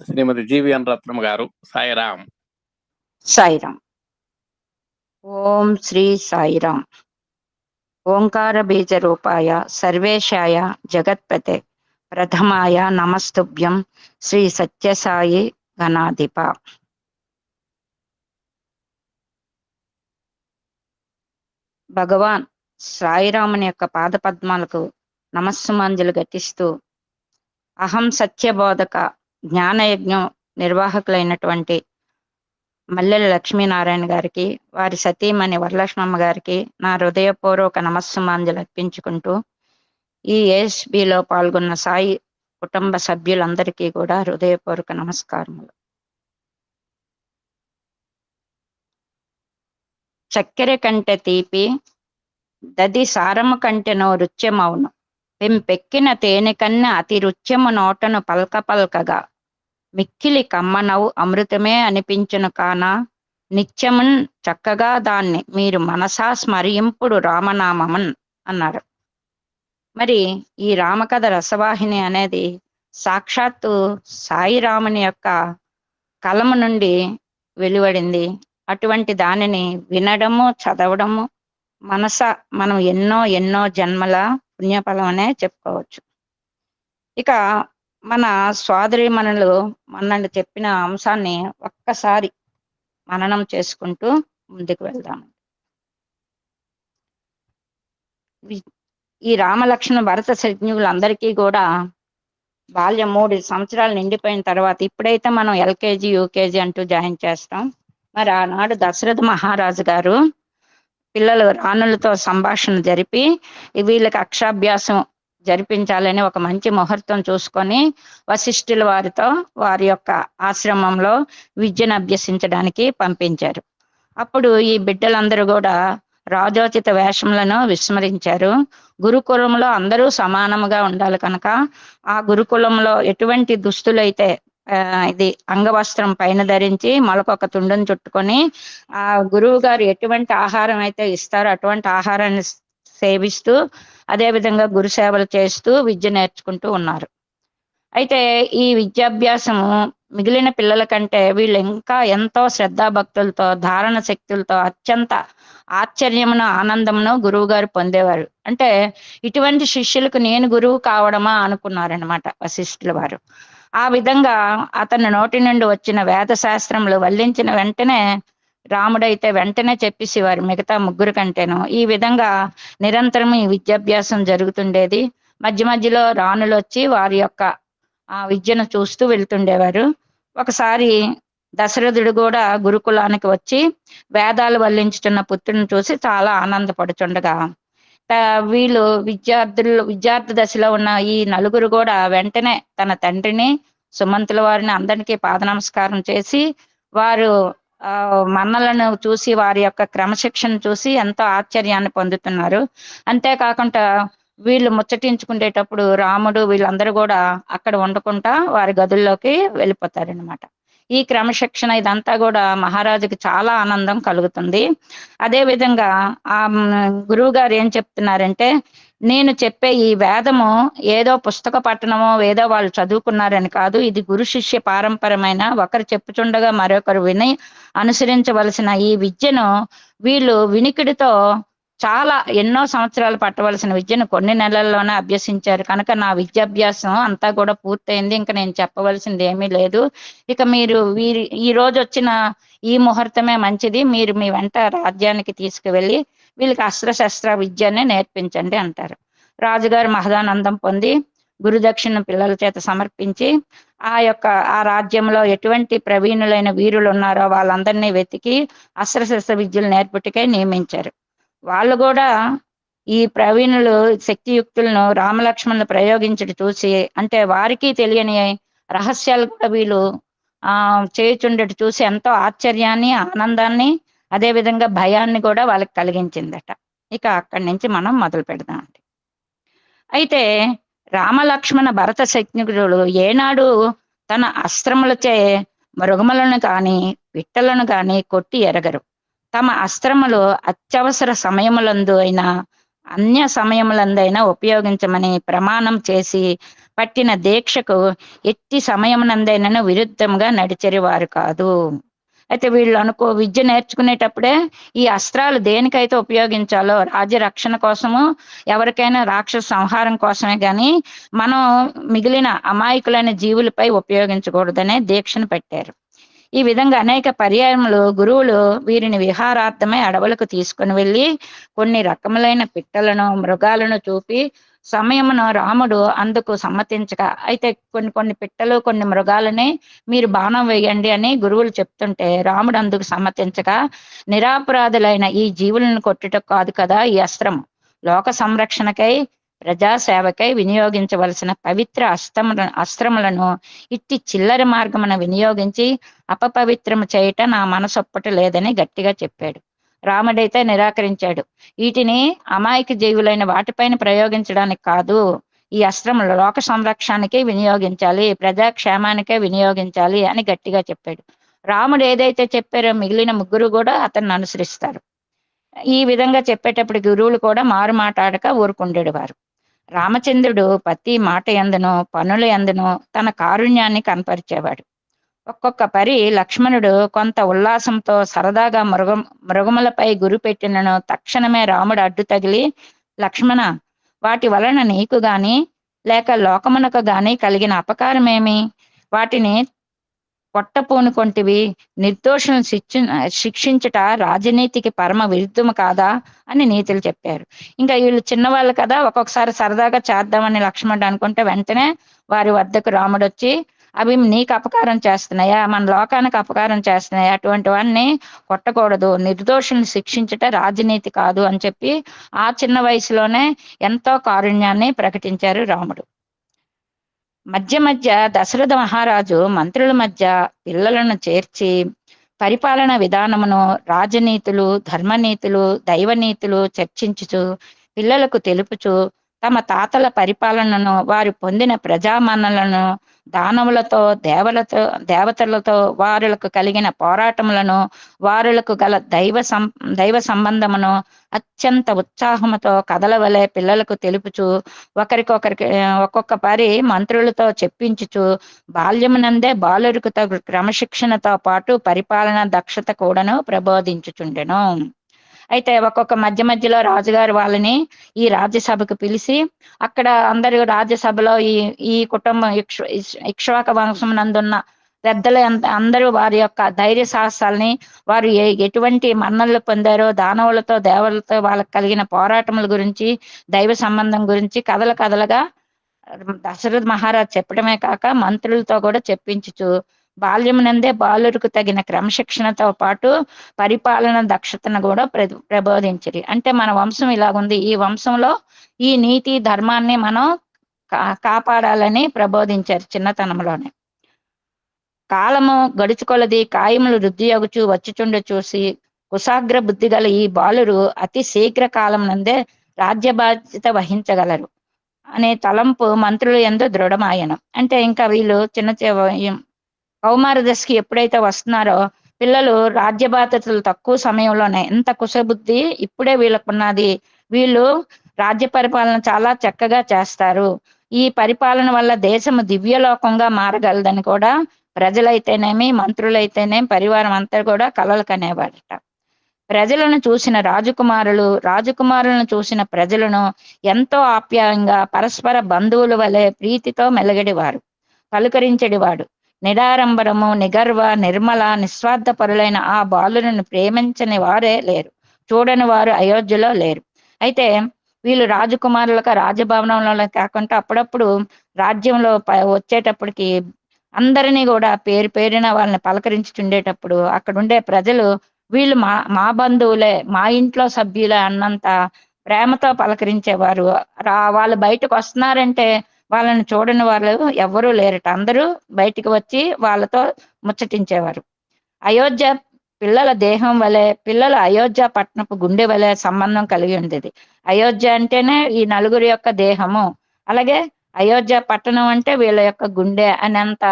శ్రీమతి జీవిఎన్ రత్నం గారు. సాయిరాం. సాయిరాం. ఓం శ్రీ సాయిరాం. ఓంకార బీజ రూపాయ సర్వేశాయ జగత్పతే ప్రథమాయ నమస్తుభ్యం శ్రీ సత్యసాయి గణాధిప. భగవాన్ సాయిరాముని యొక్క పాదపద్మాలకు నమస్సుమాంజలు ఘటిస్తూ అహం సత్యబోధక జ్ఞానయజ్ఞం నిర్వాహకులైనటువంటి మల్లెల లక్ష్మీనారాయణ గారికి, వారి సతీమణి వరలక్ష్మమ్మ గారికి నా హృదయపూర్వక నమస్సుమాంజలు అర్పించుకుంటూ ఈ ఏఎస్బిలో పాల్గొన్న సాయి కుటుంబ సభ్యులందరికీ కూడా హృదయపూర్వక నమస్కారములు. చక్కెర కంటే తీపి, దది సారము కంటెనో రుచ్యమౌను, పెంపెక్కిన తేనె కన్నా అతి రుచ్యము నోటను పల్క పల్కగా, మిక్కిలి కమ్మనవు అమృతమే అనిపించును కానా, నిత్యమున్ చక్కగా దాన్ని మీరు మనసా స్మరింపుడు రామనామమున్ అన్నారు. మరి ఈ రామకథ రసవాహిని అనేది సాక్షాత్తు సాయిరాముని యొక్క కలము నుండి వెలువడింది. అటువంటి దానిని వినడము, చదవడము మనం ఎన్నో ఎన్నో జన్మల పుణ్యఫలం అనే చెప్పుకోవచ్చు. ఇక మన సోదరీమణులు మనల్ని చెప్పిన అంశాన్ని ఒక్కసారి మననం చేసుకుంటూ ముందుకు వెళ్దాం. ఈ రామలక్ష్మణ భరత శత్రుఘ్నులందరికీ కూడా బాల్యం 3 సంవత్సరాలు నిండిపోయిన తర్వాత, ఇప్పుడైతే మనం ఎల్కేజీ యూకేజీ అంటూ జాయిన్ చేస్తాం, మరి ఆనాడు దశరథ మహారాజు గారు పిల్లలు రాణులతో సంభాషణ జరిపి వీళ్ళకి అక్షరాభ్యాసం జరిపించాలని ఒక మంచి ముహూర్తం చూసుకొని వశిష్ఠుల వారితో వారి యొక్క ఆశ్రమంలో విద్యను అభ్యసించడానికి పంపించారు. అప్పుడు ఈ బిడ్డలందరూ కూడా రాజోచిత వేషములను విస్మరించారు. గురుకులంలో అందరూ సమానముగా ఉండాలి కనుక ఆ గురుకులంలో ఎటువంటి దుస్తులైతే ఇది అంగవస్త్రం పైన ధరించి మొలకొక తుండును చుట్టుకొని ఆ గురువు గారు ఎటువంటి ఆహారం అయితే ఇస్తారో అటువంటి ఆహారాన్ని సేవిస్తూ అదేవిధంగా గురు సేవలు చేస్తూ విద్య నేర్చుకుంటూ ఉన్నారు. అయితే ఈ విద్యాభ్యాసము మిగిలిన పిల్లల కంటే వీళ్ళు ఇంకా ఎంతో శ్రద్ధాభక్తులతో ధారణ శక్తులతో అత్యంత ఆశ్చర్యమును ఆనందమును గురువు గారు పొందేవారు. అంటే ఇటువంటి శిష్యులకు నేను గురువు కావడమా అనుకున్నారనమాట వశిష్ఠుల వారు. ఆ విధంగా అతని నోటి నుండి వచ్చిన వేద శాస్త్రములు వల్లించిన వెంటనే రాముడైతే వెంటనే చెప్పేసేవారు మిగతా ముగ్గురు కంటేను. ఈ విధంగా నిరంతరం ఈ విద్యాభ్యాసం జరుగుతుండేది. మధ్య మధ్యలో రాణులు వచ్చి వారి యొక్క ఆ విద్యను చూస్తూ వెళ్తుండేవారు. ఒకసారి దశరథుడు కూడా గురుకులానికి వచ్చి వేదాలు వల్లించుతున్న పుత్రుని చూసి చాలా ఆనందపడుచుండగా వీళ్ళు విద్యార్థి దశలో ఉన్న ఈ నలుగురు కూడా వెంటనే తన తండ్రిని, సుమంతుల వారిని అందరికీ పాద నమస్కారం చేసి వారు మన్నలను చూసి వారి యొక్క క్రమశిక్షణ చూసి ఎంతో ఆశ్చర్యాన్ని పొందుతున్నారు. అంతేకాకుండా వీళ్ళు ముచ్చటించుకునేటప్పుడు రాముడు వీళ్ళందరూ కూడా అక్కడ ఉండకుండా వారి గదుల్లోకి వెళ్ళిపోతారనమాట. ఈ క్రమశిక్షణ ఇదంతా కూడా మహారాజుకి చాలా ఆనందం కలుగుతుంది. అదే విధంగా ఆ గురువు గారు ఏం చెప్తున్నారంటే, నేను చెప్పే ఈ వేదము ఏదో పుస్తక పఠనమో ఏదో వాళ్ళు చదువుకున్నారని కాదు, ఇది గురు శిష్య పారంపరమైన ఒకరు చెప్పుచుండగా మరొకరు విని అనుసరించవలసిన ఈ విద్యను వీళ్ళు వినికిడితో చాలా ఎన్నో సంవత్సరాలు పట్టవలసిన విద్యను కొన్ని నెలల్లోనే అభ్యసించారు కనుక నా విద్యాభ్యాసం అంతా కూడా పూర్తయింది. ఇంకా నేను చెప్పవలసింది ఏమీ లేదు. ఇక మీరు ఈ రోజు వచ్చిన ఈ ముహూర్తమే మంచిది. మీరు మీ వెంట రాజ్యానికి తీసుకువెళ్ళి వీళ్ళకి అస్త్రశస్త్ర విద్యనే నేర్పించండి అంటారు. రాజుగారు మహదానందం పొంది గురుదక్షిణ పిల్లల చేత సమర్పించి ఆ రాజ్యంలో ఎటువంటి ప్రవీణులైన వీరులు ఉన్నారో వాళ్ళందరినీ వెతికి అస్త్రశస్త్ర విద్యలు నేర్పుటికై నియమించారు. వాళ్ళు కూడా ఈ ప్రవీణులు శక్తియుక్తులను రామలక్ష్మణులు ప్రయోగించడం చూసి, అంటే వారికి తెలియని రహస్యాలు కూడా వీళ్ళు చేయుచుండేటి చూసి ఎంతో ఆశ్చర్యాన్ని, ఆనందాన్ని, అదేవిధంగా భయాన్ని కూడా వాళ్ళకి కలిగించిందట. ఇక అక్కడి నుంచి మనం మొదలు పెడదామండి. అయితే రామలక్ష్మణ భరత శత్రుఘ్నులు ఏనాడు తన అస్త్రములచే మృగములను కానీ పిట్టలను కానీ కొట్టి ఎరగరు. తమ అస్త్రములు అత్యవసర సమయములందు అయినా అన్య సమయములందైనా ఉపయోగించమని ప్రమాణం చేసి పట్టిన దీక్షకు ఎట్టి సమయమునందైనా విరుద్ధంగా నడిచేవారు కాదు. అయితే వీళ్ళు విద్య నేర్చుకునేటప్పుడే ఈ అస్త్రాలు దేనికైతే ఉపయోగించాలో రాజ్య రక్షణ కోసము, ఎవరికైనా రాక్షస సంహారం కోసమే కానీ మనం మిగిలిన అమాయకులైన జీవులపై ఉపయోగించకూడదనే దీక్షను పెట్టారు. ఈ విధంగా అనేక పర్యాయములు గురువులు వీరిని విహారార్థమై అడవులకు తీసుకుని వెళ్ళి కొన్ని రకములైన పిట్టలను, మృగాలను చూపి సమయమును రాముడు అందుకు సమ్మతించగా, అయితే కొన్ని పిట్టలు కొన్ని మృగాలని మీరు బాణం వేయండి అని గురువులు చెప్తుంటే రాముడు అందుకు సమ్మతించగా, నిరాపరాధులైన ఈ జీవులను కొట్టుట కాదు కదా ఈ అస్త్రం, లోక సంరక్షణకై ప్రజాసేవకై వినియోగించవలసిన పవిత్ర అస్త్రములను ఇట్టి చిల్లర మార్గమున వినియోగించి అపపవిత్రము చేయట నా మనసొప్పట లేదని గట్టిగా చెప్పాడు. రాముడైతే నిరాకరించాడు. వీటిని అమాయక జీవులైన వాటిపైన ప్రయోగించడానికి కాదు, ఈ అస్త్రములు లోక సంరక్షణకే వినియోగించాలి, ప్రజాక్షేమానికే వినియోగించాలి అని గట్టిగా చెప్పాడు. రాముడు ఏదైతే చెప్పారో మిగిలిన ముగ్గురు కూడా అతన్ని అనుసరిస్తారు. ఈ విధంగా చెప్పేటప్పుడు గురువులు కూడా మారు మాట్లాడక ఊరుకుండేవారు. రామచంద్రుడు ప్రతి మాట యందును పనుల యందును తన కారుణ్యాన్ని కనపరిచేవాడు. ఒక్కొక్క పరి లక్ష్మణుడు కొంత ఉల్లాసంతో సరదాగా మృగములపై గురి పెట్టినను తక్షణమే రాముడు అడ్డు తగిలి, లక్ష్మణ, వాటి వలన నీకు గాని లేక లోకమునకు గాని కలిగిన అపకారమేమి? వాటిని కొట్టపూనుకొంటివి. నిర్దోషులను శిక్షించుట రాజనీతికి పరమ విరుద్ధము కాదా అని నీతులు చెప్పారు. ఇంకా వీళ్ళు చిన్నవాళ్ళు కదా, ఒక్కొక్కసారి సరదాగా చేద్దామని లక్ష్మణుడు అనుకుంటే వెంటనే వారి వద్దకు రాముడు వచ్చి, అవి నీకు అపకారం చేస్తున్నాయా, మన లోకానికి అపకారం చేస్తున్నాయా, అటువంటి వాడిని కొట్టకూడదు, నిర్దోషులను శిక్షించుట రాజనీతి కాదు అని చెప్పి ఆ చిన్న వయసులోనే ఎంతో కారుణ్యాన్ని ప్రకటించారు రాముడు. మధ్య మధ్య దశరథ మహారాజు మంత్రుల మధ్య పిల్లలను చేర్చి పరిపాలన విధానమును, రాజనీతులు, ధర్మనీతులు, దైవనీతులు చర్చించుచు పిల్లలకు తెలుపుచు తమ తాతల పరిపాలనను, వారు పొందిన ప్రజామన్నలను, దానవులతో దేవతలతో వారులకు కలిగిన పోరాటములను, వారులకు గల దైవ సంబంధమును అత్యంత ఉత్సాహముతో కథల వలె పిల్లలకు తెలుపుచు ఒకరికొకరికి ఒక్కొక్క పరి మంత్రులతో చెప్పించుచు బాల్యమునందే బాలురకు తగు క్రమశిక్షణతో పాటు పరిపాలన దక్షత కూడాను ప్రబోధించుచుండెను. అయితే ఒక్కొక్క మధ్య మధ్యలో రాజుగారు వాళ్ళని ఈ రాజ్యసభకు పిలిచి, అక్కడ అందరూ రాజ్యసభలో ఈ కుటుంబం ఇక్ష్వాక వంశం నందున్న పెద్దలు అందరూ వారి యొక్క ధైర్య సాహసాలని, వారు ఎటువంటి మన్ననలు పొందారో, దానవులతో దేవతలతో వాళ్ళకి కలిగిన పోరాటముల గురించి, దైవ సంబంధం గురించి కథలుగా దశరథ మహారాజు చెప్పడమే కాక మంత్రులతో కూడా చెప్పించుచు బాల్యమునందే బాలురకు తగిన క్రమశిక్షణతో పాటు పరిపాలన దక్షతను కూడా ప్రబోధించరు. అంటే మన వంశం ఇలాగుంది, ఈ వంశంలో ఈ నీతి ధర్మాన్ని మనం కాపాడాలని ప్రబోధించారు చిన్నతనంలోనే. కాలము గడుచుకొలది కాయములు వృద్ధి అగుచు వచ్చుచుండ చూసి కుశాగ్ర బుద్ధి గల ఈ బాలురు అతి శీఘ్ర కాలం నందే రాజ్య బాధ్యత వహించగలరు అనే తలంపు మంత్రులు యందు దృఢమాయను. అంటే ఇంకా వీళ్ళు కౌమార దశకి ఎప్పుడైతే వస్తున్నారో పిల్లలు రాజ్య బాధ్యతలు తక్కువ సమయంలోనే, ఎంత కుశబుద్ధి ఇప్పుడే వీళ్ళకున్నది, వీళ్ళు రాజ్య పరిపాలన చాలా చక్కగా చేస్తారు, ఈ పరిపాలన వల్ల దేశము దివ్యలోకంగా మారగలదని కూడా ప్రజలైతేనేమి, మంత్రులైతేనేమి, పరివారం అంతా కూడా కలలు కనేవాడట. ప్రజలను చూసిన రాజకుమారులను చూసిన ప్రజలను ఎంతో ఆప్యాయంగా పరస్పర బంధువుల వలె ప్రీతితో మెలగడివారు, పలుకరించడివాడు. నిడారంబరము, నిగర్వ, నిర్మల, నిస్వార్థపరులైన ఆ బాలులను ప్రేమించని వారే లేరు, చూడని వారు అయోధ్యలో లేరు. అయితే వీళ్ళు రాజకుమారులకు రాజభవనంలో కాకుండా అప్పుడప్పుడు రాజ్యంలో వచ్చేటప్పటికి అందరినీ కూడా పేరు పేరున వాళ్ళని పలకరించుండేటప్పుడు అక్కడ ఉండే ప్రజలు వీళ్ళు మా బంధువులే, మా ఇంట్లో సభ్యులే అన్నంత ప్రేమతో పలకరించేవారు. వాళ్ళు బయటకు వస్తున్నారంటే వాళ్ళని చూడని వాళ్ళు ఎవ్వరూ లేరట, అందరూ బయటికి వచ్చి వాళ్ళతో ముచ్చటించేవారు. అయోధ్య పిల్లల దేహం వలె, పిల్లల అయోధ్య పట్టణపు గుండె వలె సంబంధం కలిగి ఉండేది. అయోధ్య అంటేనే ఈ నలుగురి యొక్క దేహము, అలాగే అయోధ్య పట్టణం అంటే వీళ్ళ యొక్క గుండె అనేంత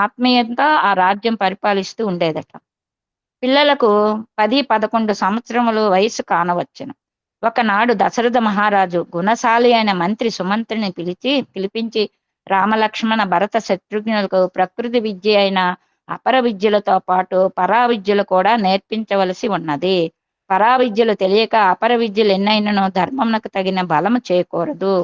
ఆత్మీయంతో ఆ రాజ్యం పరిపాలిస్తూ ఉండేదట. పిల్లలకు 10-11 సంవత్సరములు వయసు కానవచ్చును. ఒకనాడు దశరథ మహారాజు గుణశాలి అయిన మంత్రి సుమంత్రిని పిలిపించి రామలక్ష్మణ భరత శత్రుఘ్నులకు ప్రకృతి విద్య అయిన అపర విద్యలతో పాటు పరా విద్యలు కూడా నేర్పించవలసి ఉన్నది. పరా విద్యలు తెలియక అపర విద్యలు ఎన్నైనను ధర్మమునకు తగిన బలము చేయకూడదు.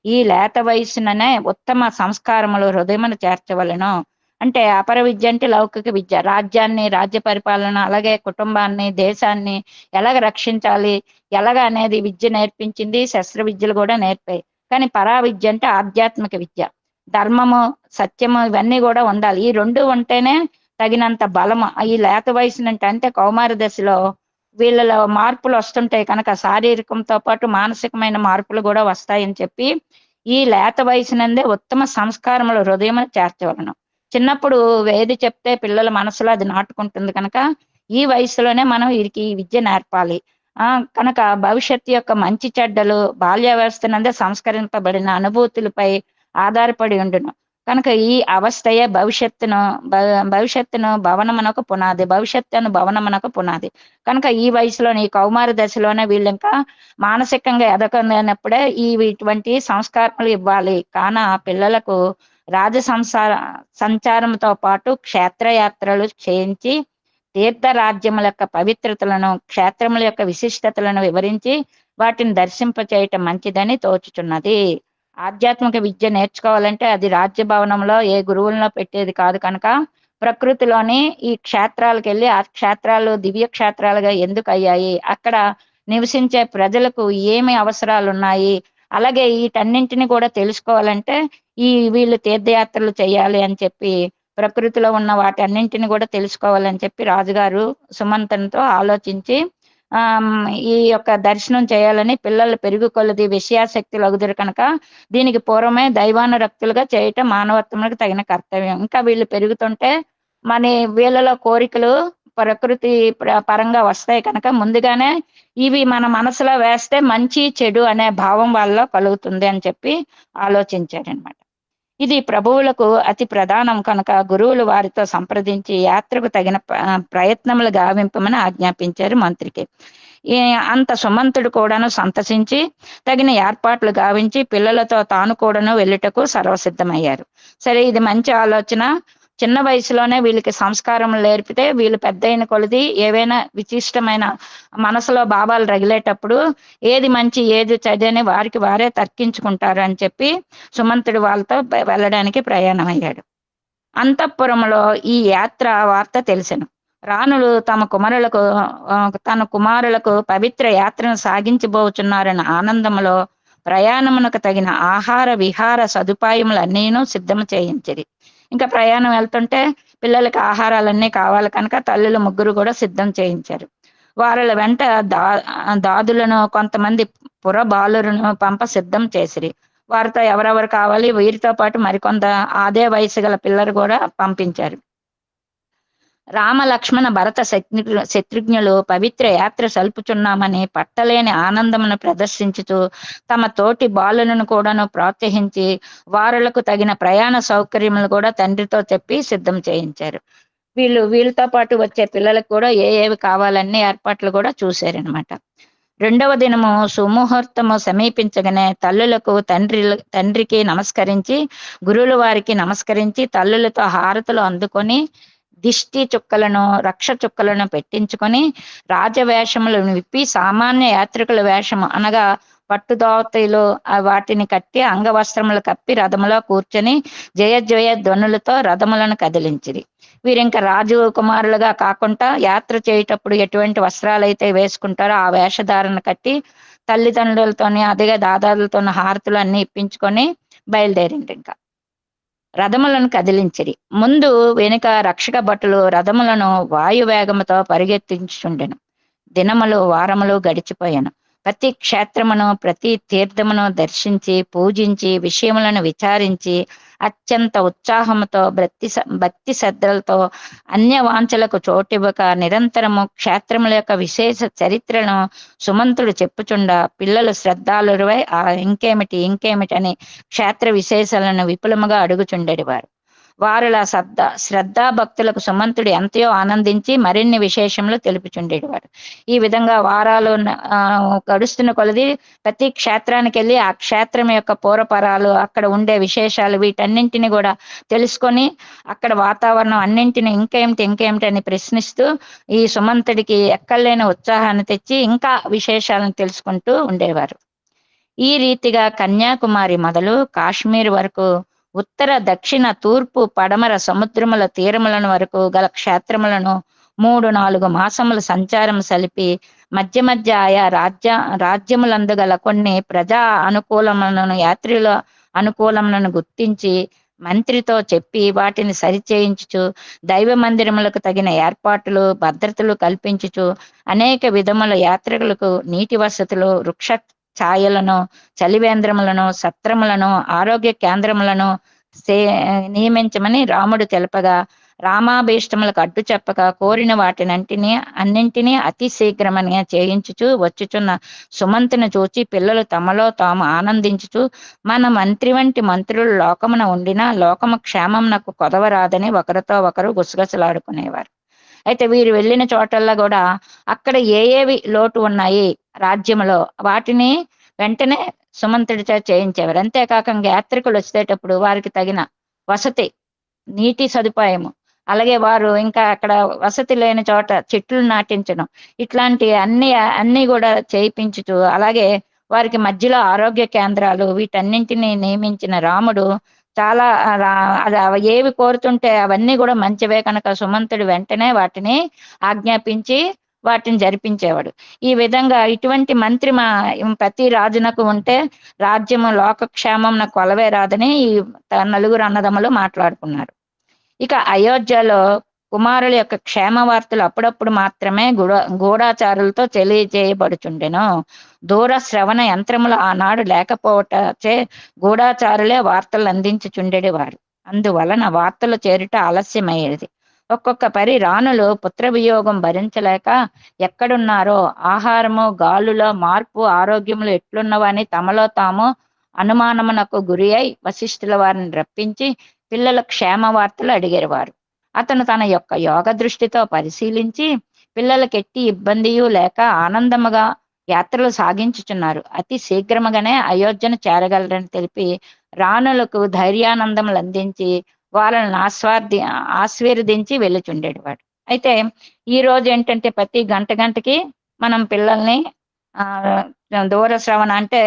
ఈ లేత వయసుననే ఉత్తమ సంస్కారములు హృదయమును చేర్చవలను. అంటే అపర విద్య అంటే లౌకిక విద్య, రాజ్యాన్ని, రాజ్య పరిపాలన, అలాగే కుటుంబాన్ని, దేశాన్ని ఎలాగ రక్షించాలి, ఎలాగ అనేది విద్య నేర్పించింది. శస్త్ర విద్యలు కూడా నేర్పాయి. కానీ పరా విద్య అంటే ఆధ్యాత్మిక విద్య, ధర్మము, సత్యము ఇవన్నీ కూడా ఉండాలి. ఈ రెండు ఉంటేనే తగినంత బలము. ఈ లేత వయసునంటే అంటే కౌమార దశలో వీళ్ళలో మార్పులు వస్తుంటాయి కనుక శారీరకంతో పాటు మానసికమైన మార్పులు కూడా వస్తాయని చెప్పి ఈ లేత వయసునందే ఉత్తమ సంస్కారములు హృదయమును చేర్చవలను. చిన్నప్పుడు ఏది చెప్తే పిల్లల మనసులో అది నాటుకుంటుంది కనుక ఈ వయసులోనే మనం వీరికి ఈ విద్య నేర్పాలి. కనుక భవిష్యత్తు యొక్క మంచి చెడ్డలు బాల్య వ్యవస్థనందే సంస్కరింపబడిన అనుభూతులపై ఆధారపడి ఉండును. కనుక ఈ అవస్థయే భవిష్యత్తును భవనమునకు పునాది, భవిష్యత్తును భవనమునకు పునాది. కనుక ఈ వయసులోనే, ఈ కౌమార దశలోనే వీళ్ళు ఇంకా మానసికంగా ఎదగనప్పుడే ఇటువంటి సంస్కారాలు ఇవ్వాలి. కాన పిల్లలకు సంచారంతో పాటు క్షేత్రయాత్రలు చేయించి తీర్థరాజ్యముల యొక్క పవిత్రతలను, క్షేత్రముల యొక్క విశిష్టతలను వివరించి వాటిని దర్శింపచేయటం మంచిదని తోచుచున్నది. ఆధ్యాత్మిక విద్య నేర్చుకోవాలంటే అది రాజ్య భవనంలో ఏ గురువుల్లో పెట్టేది కాదు కనుక ప్రకృతిలోని ఈ క్షేత్రాలకు వెళ్ళి ఆ క్షేత్రాలు దివ్య క్షేత్రాలుగా ఎందుకు అయ్యాయి, అక్కడ నివసించే ప్రజలకు ఏమి అవసరాలు ఉన్నాయి, అలాగే వీటన్నింటిని కూడా తెలుసుకోవాలంటే వీళ్ళు తీర్థయాత్రలు చేయాలి అని చెప్పి ప్రకృతిలో ఉన్న వాటి అన్నింటిని కూడా తెలుసుకోవాలని చెప్పి రాజుగారు సుమంతునితో ఆలోచించి ఈ యొక్క దర్శనం చేయాలని పిల్లలు పెరుగు కొలది విషయాశక్తులు అగుదురు కనుక దీనికి పూర్వమే దైవానురక్తులుగా చేయటం మానవత్వములకు తగిన కర్తవ్యం. ఇంకా వీళ్ళు పెరుగుతుంటే వీళ్ళలో కోరికలు ప్రకృతి పరంగా వస్తాయి కనుక ముందుగానే ఇవి మన మనసులో వేస్తే మంచి చెడు అనే భావం వాళ్ళలో కలుగుతుంది అని చెప్పి ఆలోచించారనమాట. ఇది ప్రభువులకు అతి ప్రధానం కనుక గురువులు వారితో సంప్రదించి యాత్రకు తగిన ప్రయత్నములు గావింపమని ఆజ్ఞాపించారు మంత్రికి. అంత సుమంతుడు కూడాను సంతసించి తగిన ఏర్పాట్లు గావించి పిల్లలతో తాను కూడాను వెళ్ళుటకు సర్వసిద్ధమయ్యారు. సరే, ఇది మంచి ఆలోచన. చిన్న వయసులోనే వీళ్ళకి సంస్కారం నేర్పితే వీళ్ళు పెద్ద అయిన కొలది ఏవైనా విశిష్టమైన మనసులో భావాలు రగిలేటప్పుడు ఏది మంచి ఏది చెడు అని వారికి వారే తర్కించుకుంటారు అని చెప్పి సుమంతుడు వాళ్ళతో వెళ్ళడానికి ప్రయాణం అయ్యాడు. అంతఃపురంలో ఈ యాత్ర వార్త తెలిసెను. రాణులు తన కుమారులకు పవిత్ర యాత్రను సాగించబోచున్నారన్న ఆనందములో ప్రయాణమునకు తగిన ఆహార విహార సదుపాయములన్నీను సిద్ధం చేయించిరి. ఇంకా ప్రయాణం వెళ్తుంటే పిల్లలకి ఆహారాలన్నీ కావాలి కనుక తల్లులు ముగ్గురు కూడా సిద్ధం చేయించారు. వారిల వెంట దాదులను కొంతమంది పురబాలులను పంప సిద్ధం చేసిరి. వారితో ఎవరెవరు కావాలి వీరితో పాటు మరికొంత అదే వయసు గల పిల్లలు కూడా పంపించారు. రామ లక్ష్మణ భరత శత్రుఘ్నులు పవిత్ర యాత్ర సల్పుచున్నామని పట్టలేని ఆనందమును ప్రదర్శించుతూ తమ తోటి బాలులను కూడాను ప్రోత్సహించి వారులకు తగిన ప్రయాణ సౌకర్యములు కూడా తండ్రితో చెప్పి సిద్ధం చేయించారు. వీళ్ళతో పాటు వచ్చే పిల్లలకు కూడా ఏవి కావాలన్నీ ఏర్పాట్లు కూడా చూశారనమాట. రెండవ దినము సుముహూర్తము సమీపించగానే తల్లులకు తండ్రికి నమస్కరించి గురువుల వారికి నమస్కరించి తల్లులతో హారతులు అందుకొని దిష్టి చుక్కలను రక్ష చుక్కలను పెట్టించుకొని రాజవేషములను విప్పి సామాన్య యాత్రికుల వేషము అనగా పట్టుదోతలు వాటిని కట్టి అంగవస్త్రములు కప్పి రథములో కూర్చొని జయ ధ్వనులతో రథములను కదిలించిరి. వీరింక రాజు కుమారులుగా కాకుండా యాత్ర చేయేటప్పుడు ఎటువంటి వస్త్రాలు అయితే వేసుకుంటారో ఆ వేషధారణ కట్టి తల్లిదండ్రులతోని అదిగా దాదాలతో హారతులు అన్ని ఇప్పించుకొని బయలుదేరింది. ఇంకా రథములను కదిలించిరి. ముందు వెనుక రక్షక భటులు రథములను వాయువేగముతో పరిగెత్తించుండెను. దినములు వారములు గడిచిపోయాను. ప్రతి క్షేత్రమును ప్రతి తీర్థమును దర్శించి పూజించి విషయములను విచారించి అత్యంత ఉత్సాహముతో భక్తి శ్రద్ధలతో అన్య వాంఛలకు చోటివ్వక నిరంతరము క్షేత్రముల యొక్క విశేష చరిత్రను సుమంతుడు చెప్పుచుండ పిల్లలు శ్రద్ధాలువై ఇంకేమిటి అని క్షేత్ర విశేషాలను విపులముగా అడుగుచుండేవారు. వారుల శ్రద్ధా భక్తులకు సుమంతుడు ఎంతయో ఆనందించి మరిన్ని విశేషములు తెలుపుచుండేవారు. ఈ విధంగా వారాలు గడుస్తున్న కొలది ప్రతి క్షేత్రానికి వెళ్ళి ఆ క్షేత్రం యొక్క పూర్వపరాలు అక్కడ ఉండే విశేషాలు వీటన్నింటిని కూడా తెలుసుకొని అక్కడ వాతావరణం అన్నింటిని ఇంకేమిటి అని ప్రశ్నిస్తూ ఈ సుమంతుడికి ఎక్కడలేని ఉత్సాహాన్ని తెచ్చి ఇంకా విశేషాలను తెలుసుకుంటూ ఉండేవారు. ఈ రీతిగా కన్యాకుమారి మొదలు కాశ్మీర్ వరకు ఉత్తర దక్షిణ తూర్పు పడమర సముద్రముల తీరములను వరకు గల క్షేత్రములను 3-4 మాసములు సంచారం సలిపి మధ్య ఆయా రాజ్యములందు గల కొన్ని ప్రజా అనుకూలములను యాత్రిల అనుకూలములను గుర్తించి మంత్రితో చెప్పి వాటిని సరిచేయించుచు దైవ మందిరములకు తగిన ఏర్పాట్లు భద్రతలు కల్పించుచు అనేక విధముల యాత్రికులకు నీటి వసతులు వృక్ష ఛాయలను చలివేంద్రములను సత్రములను ఆరోగ్య కేంద్రములను నియమించమని రాముడు తెలపగా రామాభీష్టములకు అడ్డు చెప్పక కోరిన అన్నింటినీ అతి శీఘ్రమని చేయించుచు వచ్చుచున్న సుమంతుని చూచి పిల్లలు తమలో తాము ఆనందించుచు మన మంత్రి వంటి మంత్రులు లోకమున ఉండినా లోకము క్షేమమునకు కొదవరాదని ఒకరితో ఒకరు గుసగుసలాడుకునేవారు. అయితే వీరు వెళ్ళిన చోటల్లో కూడా అక్కడ ఏవి లోటు ఉన్నాయి రాజ్యములో వాటిని వెంటనే సుమంతుడితో చేయించేవారు. అంతేకాక యాత్రికులు వచ్చేటప్పుడు వారికి తగిన వసతి, నీటి సదుపాయము, అలాగే వారు ఇంకా అక్కడ వసతి లేని చోట చెట్లు నాటించడం, ఇట్లాంటి అన్ని కూడా చేయించుతూ, అలాగే వారికి మధ్యలో ఆరోగ్య కేంద్రాలు వీటన్నింటినీ నియమించిన రాముడు చాలా ఏవి కోరుతుంటే అవన్నీ కూడా మంచివే కనుక సుమంతుడు వెంటనే వాటిని ఆజ్ఞాపించి వాటిని జరిపించేవాడు. ఈ విధంగా ఇటువంటి మంత్రి ప్రతి రాజునకు ఉంటే రాజ్యము లోకక్షేమం కొలవే రాదని ఈ నలుగురు అన్నదమ్ములు మాట్లాడుకున్నారు. ఇక అయోధ్యలో కుమారుల యొక్క క్షేమ వార్తలు అప్పుడప్పుడు మాత్రమే గూఢాచారులతో తెలియజేయబడుచుండెను. దూర శ్రవణ యంత్రములు ఆనాడు లేకపోవటచే గూఢాచారులే వార్తలు అందించుచుండెడివారు. అందువలన వార్తలు చేరుట ఆలస్యమయ్యేది. ఒక్కొక్క పరి రాణులు పుత్రవియోగం భరించలేక ఎక్కడున్నారో, ఆహారము గాలులో మార్పు ఆరోగ్యములు ఎట్లున్నవని తమలో తాము అనుమానమునకు గురి అయి వశిష్ఠుల వారిని రప్పించి పిల్లల క్షేమ వార్తలు అడిగేవారు. అతను తన యొక్క యోగ దృష్టితో పరిశీలించి పిల్లలకి ఎట్టి ఇబ్బందియూ లేక ఆనందముగా యాత్రలు సాగించుచున్నారు, అతి శీఘ్రముగానే అయోధ్యను చేరగలరని తెలిపి రాణులకు ధైర్యానందములు అందించి వాళ్ళని ఆశీర్వదించి వెళ్ళుచుండేవాడు. అయితే ఈ రోజు ఏంటంటే ప్రతి గంటకి మనం పిల్లల్ని దూర శ్రవణ అంటే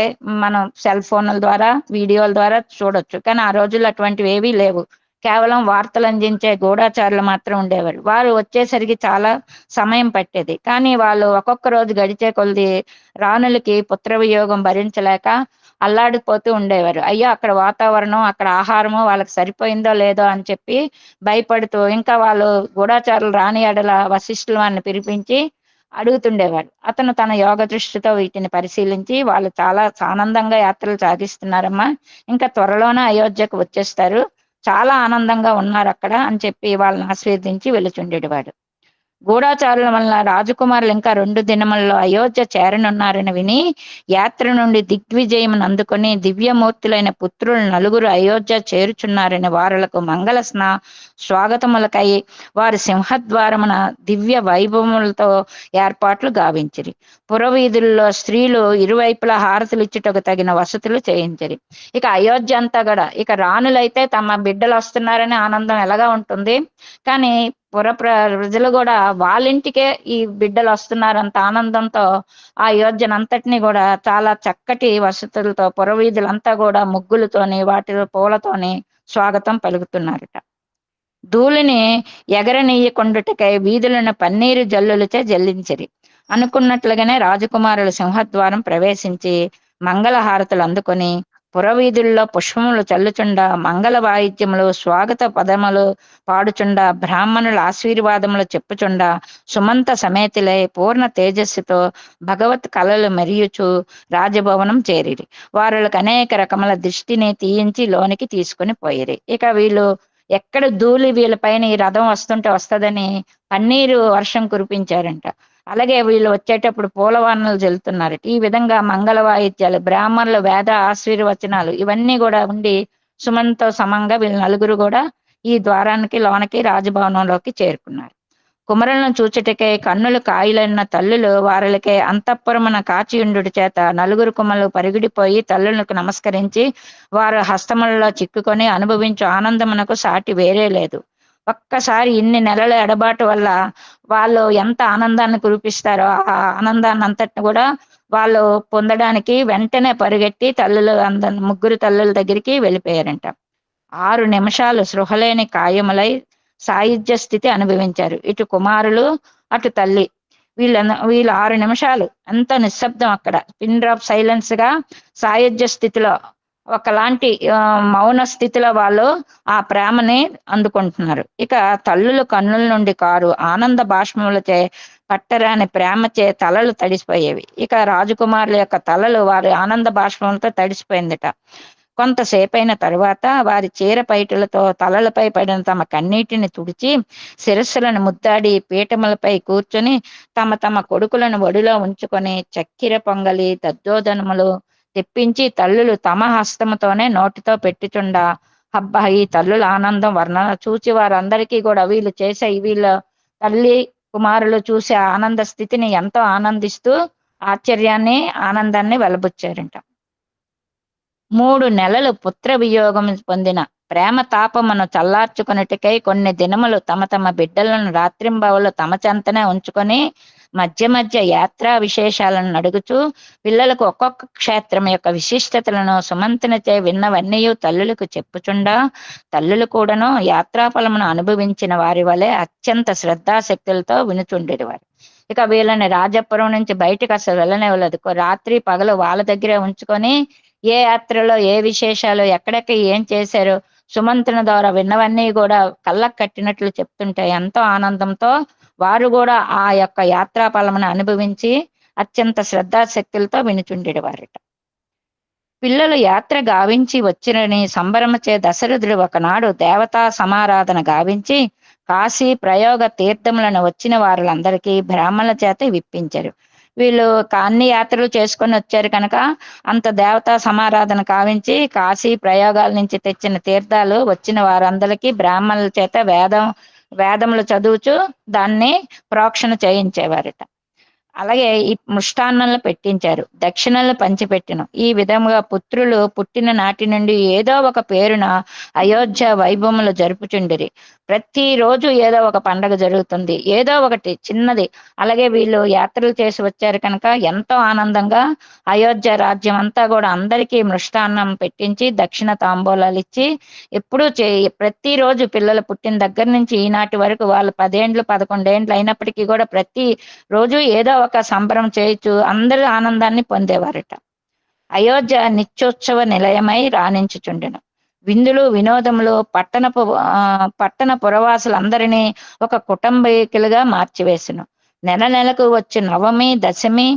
మనం సెల్ ఫోన్ల ద్వారా వీడియోల ద్వారా చూడొచ్చు, కానీ ఆ రోజుల్లో అటువంటివి ఏవీ లేవు. కేవలం వార్తలు అందించే గూఢాచారులు మాత్రం ఉండేవారు. వారు వచ్చేసరికి చాలా సమయం పట్టేది, కానీ వాళ్ళు ఒక్కొక్క రోజు గడిచే కొలది రాణులకి పుత్రవియోగం భరించలేక అల్లాడిపోతూ ఉండేవారు. అయ్యో అక్కడ వాతావరణం, అక్కడ ఆహారము వాళ్ళకి సరిపోయిందో లేదో అని చెప్పి భయపడుతూ, ఇంకా వాళ్ళు గూఢాచారులు రాని ఎడల వశిష్ఠుల వారిని పిలిపించి అడుగుతుండేవారు. అతను తన యోగ దృష్టితో వీటిని పరిశీలించి వాళ్ళు చాలా ఆనందంగా యాత్రలు సాగిస్తున్నారమ్మా, ఇంకా త్వరలోనే అయోధ్యకు వచ్చేస్తారు, చాలా ఆనందంగా ఉన్నారు అక్కడ అని చెప్పి వాళ్ళని ఆశీర్వదించి వెళుచుండేవాడు. గూఢాచారుల వలన రాజకుమారులు ఇంకా 2 దినములలో అయోధ్య చేరనున్నారని విని యాత్ర నుండి దిగ్విజయం అందుకొని దివ్యమూర్తులైన పుత్రులు 4 అయోధ్య చేరుచున్నారని వారులకు మంగళ స్వాగతములకై వారి సింహద్వారమున దివ్య వైభవములతో ఏర్పాట్లు గావించిరి. పురవీధుల్లో స్త్రీలు ఇరువైపులా హారతులు ఇచ్చుటకు తగిన వసతులు చేయించిరి. ఇక అయోధ్య అంతా కూడా ఇక రాణులైతే తమ బిడ్డలు వస్తున్నారని ఆనందం ఎలాగా ఉంటుంది, కానీ ప్రజలు కూడా వాళ్ళింటికే ఈ బిడ్డలు వస్తున్నారంత ఆనందంతో ఆ అయోధ్యనంతటిని కూడా చాలా చక్కటి వసతులతో పురవీధులంతా కూడా ముగ్గులతోని వాటిలో పూలతోని స్వాగతం పలుకుతున్నారట. ధూళిని ఎగరనీయకుండుటకై వీధులను పన్నీరు జల్లులచే జల్లించిరి. అనుకున్నట్లుగానే రాజకుమారులు సింహద్వారం ప్రవేశించి మంగళహారతులు అందుకొని పురవీధుల్లో పుష్పములు చల్లుచుండ మంగళ వాయిద్యములు స్వాగత పదములు పాడుచుండ బ్రాహ్మణుల ఆశీర్వాదములు చెప్పుచుండ సుమంత సమేతులై పూర్ణ తేజస్సుతో భగవత్ కళలు మెరియుచు రాజభవనం చేరిరి. వారులకు అనేక రకముల దృష్టిని తీయించి లోనికి తీసుకుని పోయిరి. ఇక వీళ్ళు ఎక్కడ ధూళి వీళ్ళపైన ఈ రథం వస్తుంటే వస్తుందని పన్నీరు వర్షం కురిపించారంట. అలాగే వీళ్ళు వచ్చేటప్పుడు పూలవానలు జల్లుతున్నారు. ఈ విధంగా మంగళ వాయిద్యాలు, బ్రాహ్మణుల వేద ఆశీర్వచనాలు ఇవన్నీ కూడా ఉండి సుమంతో సమంగా వీళ్ళు 4 కూడా ఈ ద్వారానికి లోనకి రాజభవనంలోకి చేరుకున్నారు. కుమరులను చూచుటకే కన్నులు కాయలన్న తల్లులు వారికే అంతఃపురమున కాచియుండుట చేత 4 కుమరులు పరిగిడిపోయి తల్లులకు నమస్కరించి వారు హస్తములలో చిక్కుకొని అనుభవించు ఆనందమునకు సాటి వేరే లేదు. ఒక్కసారి ఇన్ని నెలల ఎడబాటు వల్ల వాళ్ళు ఎంత ఆనందాన్ని కురిపిస్తారో ఆ ఆనందాన్ని అంతటిని కూడా వాళ్ళు పొందడానికి వెంటనే పరిగెట్టి ముగ్గురు తల్లుల దగ్గరికి వెళ్ళిపోయారంట. 6 నిమిషాలు సృహలేని కాయములై సాయుధ్య స్థితి అనుభవించారు. ఇటు కుమారులు అటు తల్లి వీళ్ళు 6 నిమిషాలు ఎంత నిశ్శబ్దం, అక్కడ పిన్ డ్రాప్ సైలెన్స్ గా సాయుధ్య స్థితిలో ఒకలాంటి మౌన స్థితిలో వాళ్ళు ఆ ప్రేమని అందుకుంటున్నారు. ఇక తల్లులు కన్నుల నుండి కారు ఆనంద బాష్పములచే పట్టరాని ప్రేమచే తలలు తడిసిపోయేవి. ఇక రాజకుమారుల యొక్క తలలు వారి ఆనంద బాష్పములతో తడిసిపోయిందట. కొంతసేపైన తరువాత వారి చీర పైటలతో తలలపై పడిన తమ కన్నీటిని తుడిచి శిరస్సులను ముద్దాడి పీఠములపై కూర్చొని తమ కొడుకులను ఒడిలో ఉంచుకొని చక్కెర పొంగలి దద్దోదనములు తెప్పించి తల్లులు తమ హస్తముతోనే నోటితో పెట్టుచుండా హబ్బా ఈ తల్లుల ఆనందం వర్ణన చూచి వారందరికీ కూడా వీళ్ళ తల్లి కుమారులు చూసే ఆనంద స్థితిని ఎంతో ఆనందిస్తూ ఆశ్చర్యాన్ని ఆనందాన్ని వెలబుచ్చారంట. 3 నెలలు పుత్ర వియోగం పొందిన ప్రేమ తాపమును చల్లార్చుకొనుటకై కొన్ని దినములు తమ తమ బిడ్డలను రాత్రింబవళ్ళు తమ చెంతనే ఉంచుకొని మధ్య మధ్య యాత్రా విశేషాలను అడుగుచూ పిల్లలకు ఒక్కొక్క క్షేత్రం యొక్క విశిష్టతలను సుమంతునిచే విన్నవన్నీ తల్లులకు చెప్పుచుండా తల్లులు కూడాను యాత్రాఫలమును అనుభవించిన వారి వలె అత్యంత శ్రద్ధాశక్తులతో వినుచుండేవారు. ఇక వీళ్ళని రాజపురం నుంచి బయటకు అసలు వెళ్ళనివ్వలేదు. రాత్రి పగలు వాళ్ళ దగ్గరే ఉంచుకొని ఏ యాత్రలో ఏ విశేషాలు ఎక్కడెక్కడ ఏం చేశారు సుమంతుని ద్వారా విన్నవన్నీ కూడా కళ్ళకు కట్టినట్లు చెప్తుంటే ఎంతో ఆనందంతో వారు కూడా ఆ యొక్క యాత్రా ఫలమును అనుభవించి అత్యంత శ్రద్ధాశక్తులతో వినుచుండేవారట. పిల్లలు యాత్ర గావించి వచ్చిరని సంబరమచే దశరథుడు ఒకనాడు దేవతా సమారాధన గావించి కాశీ ప్రయోగ తీర్థములను వచ్చిన వారులందరికీ బ్రాహ్మణుల చేత విప్పించారు. వీళ్ళు అన్ని యాత్రలు చేసుకొని వచ్చారు కనుక అంత దేవతా సమారాధన కావించి కాశీ ప్రయోగాల నుంచి తెచ్చిన తీర్థాలు వచ్చిన వారందరికీ బ్రాహ్మణుల చేత వేదములు చదువుచు దాన్ని ప్రోక్షణ చేయించేవారట. అలాగే ఈ మృష్టాన్నలు పెట్టించారు, దక్షిణలు పంచిపెట్టిన. ఈ విధముగా పుత్రులు పుట్టిన నాటి నుండి ఏదో ఒక పేరున అయోధ్య వైభవములు జరుపుచుండిరి. ప్రతిరోజు ఏదో ఒక పండగ జరుగుతుంది, ఏదో ఒకటి చిన్నది. అలాగే వీళ్ళు యాత్రలు చేసి వచ్చారు కనుక ఎంతో ఆనందంగా అయోధ్య రాజ్యం అంతా కూడా అందరికీ మృష్టాన్నం పెట్టించి దక్షిణ తాంబూలాలు ఇచ్చి ఎప్పుడూ ప్రతిరోజు పిల్లలు పుట్టిన దగ్గర నుంచి ఈనాటి వరకు వాళ్ళు 10 ఏండ్లు 11 ఏండ్లు అయినప్పటికీ కూడా ప్రతి రోజు ఏదో ఒక సంబరం చేయొచ్చు అందరూ ఆనందాన్ని పొందేవారట. అయోధ్య నిత్యోత్సవ నిలయమై రాణించుచుండెను. విందులు వినోదములు పట్టణ పురవాసులందరినీ ఒక కుటుంబీకులుగా మార్చివేసెను. నెల నెలకు వచ్చి నవమి దశమి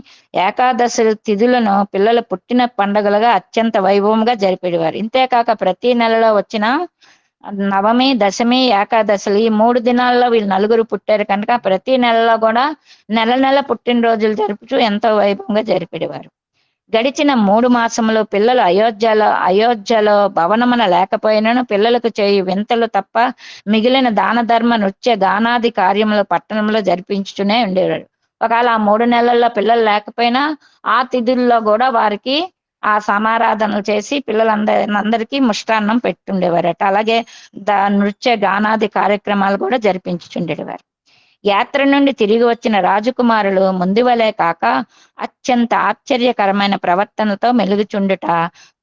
ఏకాదశి తిథులను పిల్లలు పుట్టిన పండుగలుగా అత్యంత వైభవంగా జరిపేవారు. ఇంతేకాక ప్రతి నెలలో వచ్చిన నవమి దశమి ఏకాదశులు ఈ 3 దినాల్లో వీళ్ళు నలుగురు పుట్టారు కనుక ప్రతి నెలలో కూడా నెల పుట్టినరోజులు జరుపుచూ ఎంతో వైభవంగా జరిపేవారు. గడిచిన 3 మాసములు పిల్లలు అయోధ్యలో భవనమున లేకపోయినను పిల్లలకు చేయు వింతలు తప్ప మిగిలిన దాన ధర్మ నృత్య గానాది కార్యములు పట్టణంలో జరిపించుతూనే ఉండేవారు. ఒకవేళ ఆ 3 నెలల్లో పిల్లలు లేకపోయినా ఆ తిథుల్లో కూడా వారికి ఆ సమారాధనలు చేసి పిల్లలందరికీ ముష్టాన్నం పెట్టుండేవారట. అలాగే నృత్య గానాది కార్యక్రమాలు కూడా జరిపించుచుండేవారు. యాత్ర నుండి తిరిగి వచ్చిన రాజకుమారులు ముందు వలే కాక అత్యంత ఆశ్చర్యకరమైన ప్రవర్తనతో మెలుగుచుండుట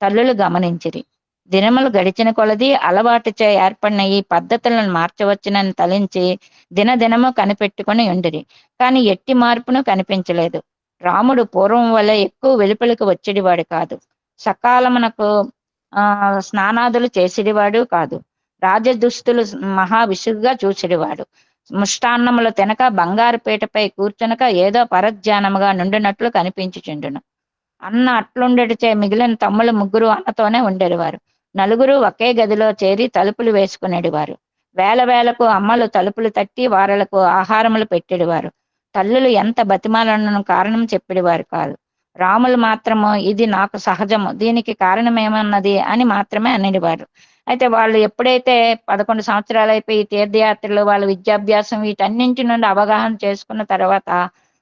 తల్లులు గమనించిరి. దినములు గడిచిన కొలది అలవాటుచే ఏర్పడిన ఈ పద్ధతులను మార్చవచ్చునని తలించి దినదినము కనిపెట్టుకుని ఉండిరి. కానీ ఎట్టి మార్పును కనిపించలేదు. రాముడు పూర్వం వల్ల ఎక్కువ వెలుపలికి వచ్చేటివాడు కాదు. సకాలమునకు స్నానాదులు చేసేటివాడు కాదు. రాజదుస్తులు మహా విసుగుగా చూసేటివాడు. ముష్టాన్నములు తినక బంగారు పీటపై కూర్చునక ఏదో పరధ్యానముగా నుండినట్లు కనిపించుచుండును. అన్న అట్లుండెడిచే మిగిలిన తమ్ముళ్ళు 3 అన్నతోనే ఉండేవారు. 4 ఒకే గదిలో చేరి తలుపులు వేసుకునేవారు. వేలకు అమ్మలు తలుపులు తట్టి వారలకు ఆహారములు పెట్టేవారు. తల్లులు ఎంత బతిమాలను కారణం చెప్పేవారు కాదు. రాములు మాత్రము ఇది నాకు సహజము, దీనికి కారణమేమన్నది అని మాత్రమే అనేవారు. అయితే వాళ్ళు ఎప్పుడైతే 11 సంవత్సరాలు అయిపోయి తీర్థయాత్రలు వాళ్ళ విద్యాభ్యాసం వీటన్నింటి నుండి అవగాహన చేసుకున్న తర్వాత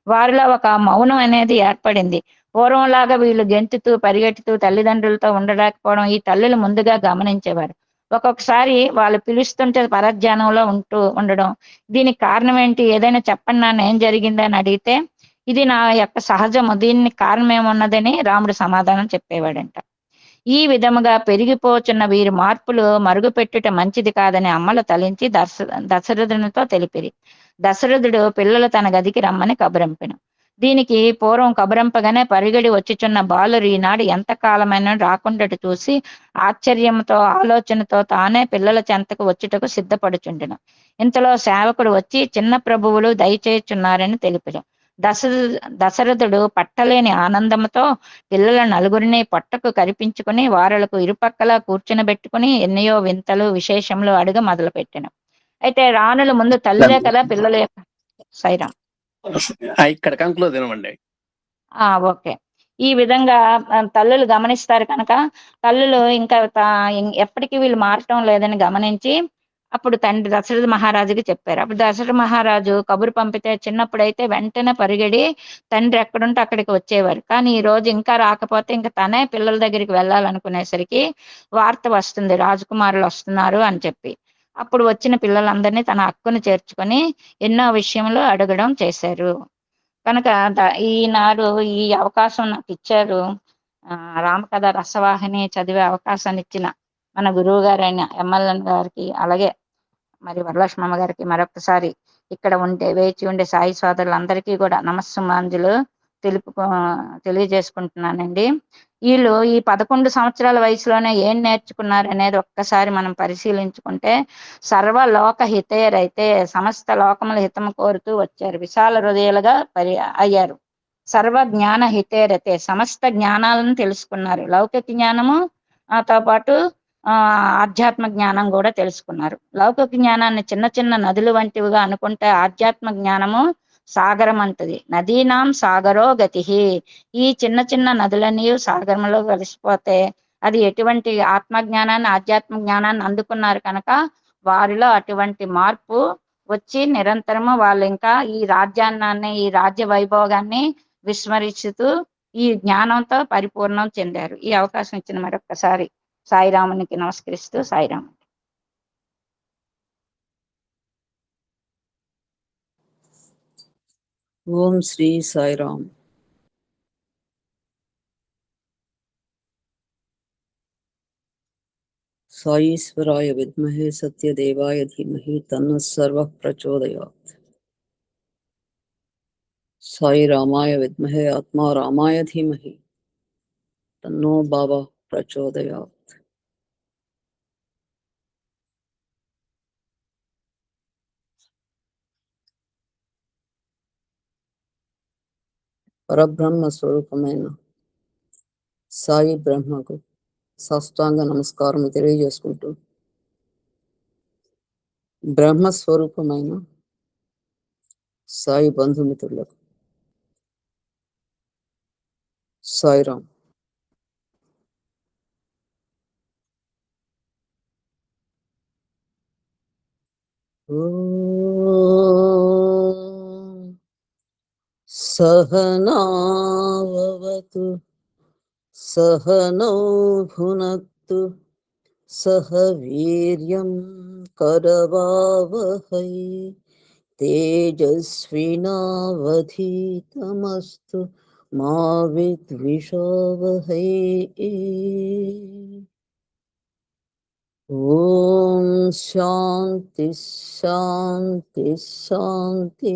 వారిలో ఒక మౌనం అనేది ఏర్పడింది. పూర్వంలాగా వీళ్ళు గెంతుతూ పరిగెట్టుతూ తల్లిదండ్రులతో ఉండలేకపోవడం ఈ తల్లులు ముందుగా గమనించేవారు. ఒక్కొక్కసారి వాళ్ళు పిలుస్తుంటే పరధ్యానంలో ఉండడం. దీనికి కారణం ఏంటి, ఏదైనా చెప్పండి నాన్న ఏం జరిగిందని అడిగితే ఇది నా యొక్క సహజము, దీనికి కారణం ఏమున్నదని రాముడు సమాధానం చెప్పేవాడంట. ఈ విధముగా పెరిగిపోచున్న వీరి మార్పులు మరుగుపెట్టుట మంచిది కాదని అమ్మలు తలించి దశరథునితో తెలిపిరి. దశరథుడు పిల్లలు తన గదికి రమ్మని కబురంపెను. దీనికి పూర్వం కబురంపగానే పరిగడి వచ్చుచున్న బాలురు ఈనాడు ఎంత కాలమైన రాకుండాటు చూసి ఆశ్చర్యంతో ఆలోచనతో తానే పిల్లల చెంతకు వచ్చుటకు సిద్ధపడుచుండెను. ఇంతలో సేవకుడు వచ్చి చిన్న ప్రభువులు దయచేయుచున్నారని తెలిపారు. దశరథుడు పట్టలేని ఆనందంతో పిల్లల 4 పొట్టకు కరిపించుకుని వారలకు ఇరుపక్కల కూర్చునబెట్టుకుని ఎన్నయో వింతలు విశేషములు అడుగ మొదలుపెట్టాను. అయితే రాణుల ముందు తల్లులే కదా పిల్లల యొక్క సైరాం ఇక్కడ కంక్లూజ్ ఇవ్వండి. ఓకే. ఈ విధంగా తల్లులు గమనిస్తారు కనుక తల్లులు ఇంకా ఎప్పటికీ వీళ్ళు మారటం లేదని గమనించి అప్పుడు తండ్రి దశరథ మహారాజుకి చెప్పారు. అప్పుడు దశరథ మహారాజు కబురు పంపితే చిన్నప్పుడైతే వెంటనే పరిగెడి తండ్రి ఎక్కడుంటే అక్కడికి వచ్చేవారు. కానీ ఈ రోజు ఇంకా రాకపోతే ఇంకా తనే పిల్లల దగ్గరికి వెళ్ళాలనుకునేసరికి వార్త వస్తుంది, రాజకుమారులు వస్తున్నారు అని చెప్పి. అప్పుడు వచ్చిన పిల్లలందరినీ తన హక్కును చేర్చుకొని ఎన్నో విషయంలో అడగడం చేశారు. కనుక ఈనాడు ఈ అవకాశం నాకు ఇచ్చారు. రామకథ రసవాహిని చదివే అవకాశాన్ని ఇచ్చిన మన గురువు గారైన ఎమ్మెల్యన్ గారికి, అలాగే మరి వరలక్ష్మమ్మ గారికి మరొకసారి ఇక్కడ వేచి ఉండే సాయి సోదరులందరికీ కూడా నమస్సుమాంజులు తెలియజేసుకుంటున్నానండి. వీళ్ళు ఈ 11 సంవత్సరాల వయసులోనే ఏం నేర్చుకున్నారు అనేది ఒక్కసారి మనం పరిశీలించుకుంటే, సర్వలోక హితేరైతే సమస్త లోకముల హితము కోరుతూ వచ్చారు, విశాల హృదయాలుగా అయ్యారు. సర్వ జ్ఞాన హితేరతే సమస్త జ్ఞానాలను తెలుసుకున్నారు. లౌకిక జ్ఞానము తో పాటు ఆధ్యాత్మ జ్ఞానం కూడా తెలుసుకున్నారు. లౌకిక జ్ఞానాన్ని చిన్న చిన్న నదులు వంటివిగా అనుకుంటే, ఆధ్యాత్మ జ్ఞానము సాగరం అంటది. నదీనాం సాగరో గతి. ఈ చిన్న చిన్న నదులన్నీ సాగరంలో కలిసిపోతే అది ఎటువంటి ఆత్మజ్ఞానాన్ని ఆధ్యాత్మ జ్ఞానాన్ని అందుకున్నారు కనుక వారిలో అటువంటి మార్పు వచ్చి నిరంతరము వాళ్ళు ఇంకా ఈ రాజ్యాన్నాన్ని ఈ రాజ్య వైభోగాన్ని విస్మరిస్తూ ఈ జ్ఞానంతో పరిపూర్ణం చెందారు. ఈ అవకాశం ఇచ్చిన మరొక్కసారి సాయిరామునికి నమస్కరిస్తూ సాయిరాము. ఓం శ్రీ సాయిరామ్. సాయీశ్వరాయ విద్మహే సత్యదేవాయ ధీమహి తన్నః సర్వః ప్రచోదయాత్. సాయి రామాయ విద్మహే ఆత్మా రామాయ ధీమహి తన్నో బాబా ప్రచోదయాత్. పరబ్రహ్మ స్వరూపమైన సాయి బ్రహ్మకు సాష్టాంగ నమస్కారం తెలియజేసుకుంటూ, బ్రహ్మస్వరూపమైన సాయి బంధుమిత్రులకు సాయిరామ్. సహనావతు సహనౌ భునక్తు సహ వీర్యం కరవావహై తేజస్వినావధీతమస్తు మా విద్విషావహై. ఓం శాంతి శాంతి శాంతి.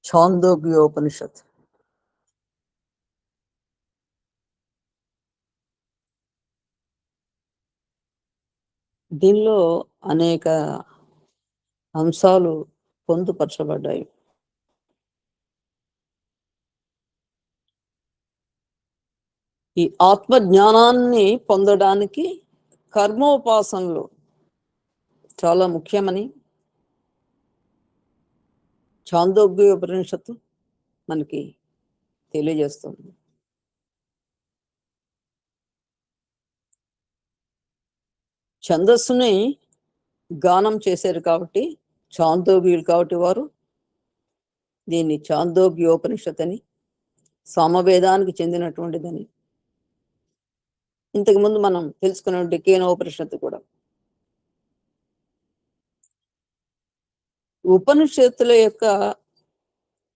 ఛాందోగ్యోపనిషత్. దీనిలో అనేక అంశాలు పొందుపరచబడ్డాయి. ఈ ఆత్మ జ్ఞానాన్ని పొందడానికి కర్మోపాసనలు చాలా ముఖ్యమని ఛాందోగ్య ఉపనిషత్తు మనకి తెలియజేస్తుంది. ఛందస్సుని గానం చేశారు కాబట్టి ఛాందోగ్యులు కాబట్టి వారు దీన్ని ఛాందోగ్యోపనిషత్ అని, సామవేదానికి చెందినటువంటిదని ఇంతకుముందు మనం తెలుసుకున్నటువంటి కేనోపనిషత్తు కూడా. ఉపనిషత్తుల యొక్క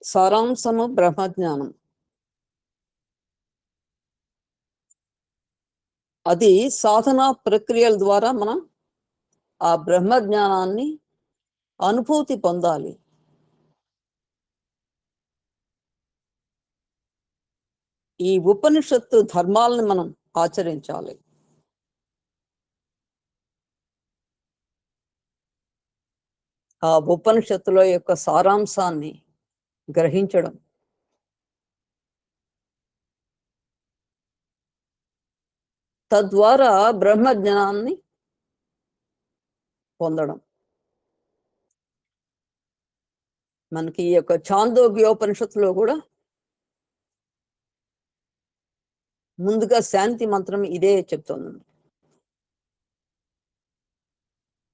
సారాంశము బ్రహ్మజ్ఞానం. అది సాధనా ప్రక్రియల ద్వారా మనం ఆ బ్రహ్మజ్ఞానాన్ని అనుభూతి పొందాలి. ఈ ఉపనిషత్తు ధర్మాలను మనం ఆచరించాలి. ఆ ఉపనిషత్తుల యొక్క సారాంశాన్ని గ్రహించడం, తద్వారా బ్రహ్మజ్ఞానాన్ని పొందడం. మనకి ఈ యొక్క ఛాందోగ్యోపనిషత్తులో కూడా ముందుగా శాంతి మంత్రం ఇదే చెప్తుంది.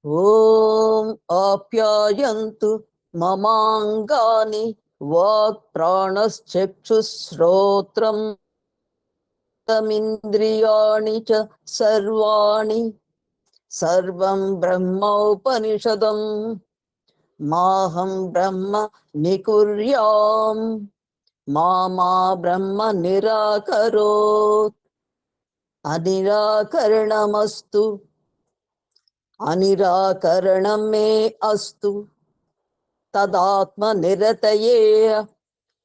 ఓం ఆప్యాయంతు మమాంగాని వాక్ ప్రాణశ్చక్షుశ్రోత్రం తమింద్రియాణి చ సర్వాణి సర్వం బ్రహ్మోపనిషదం మాహం బ్రహ్మ నికుర్యాం మా బ్రహ్మ నిరాకరోత్. అనిరాకరణమస్తు అనిరాకరణం మే అస్తు తదాత్మ నిరతయే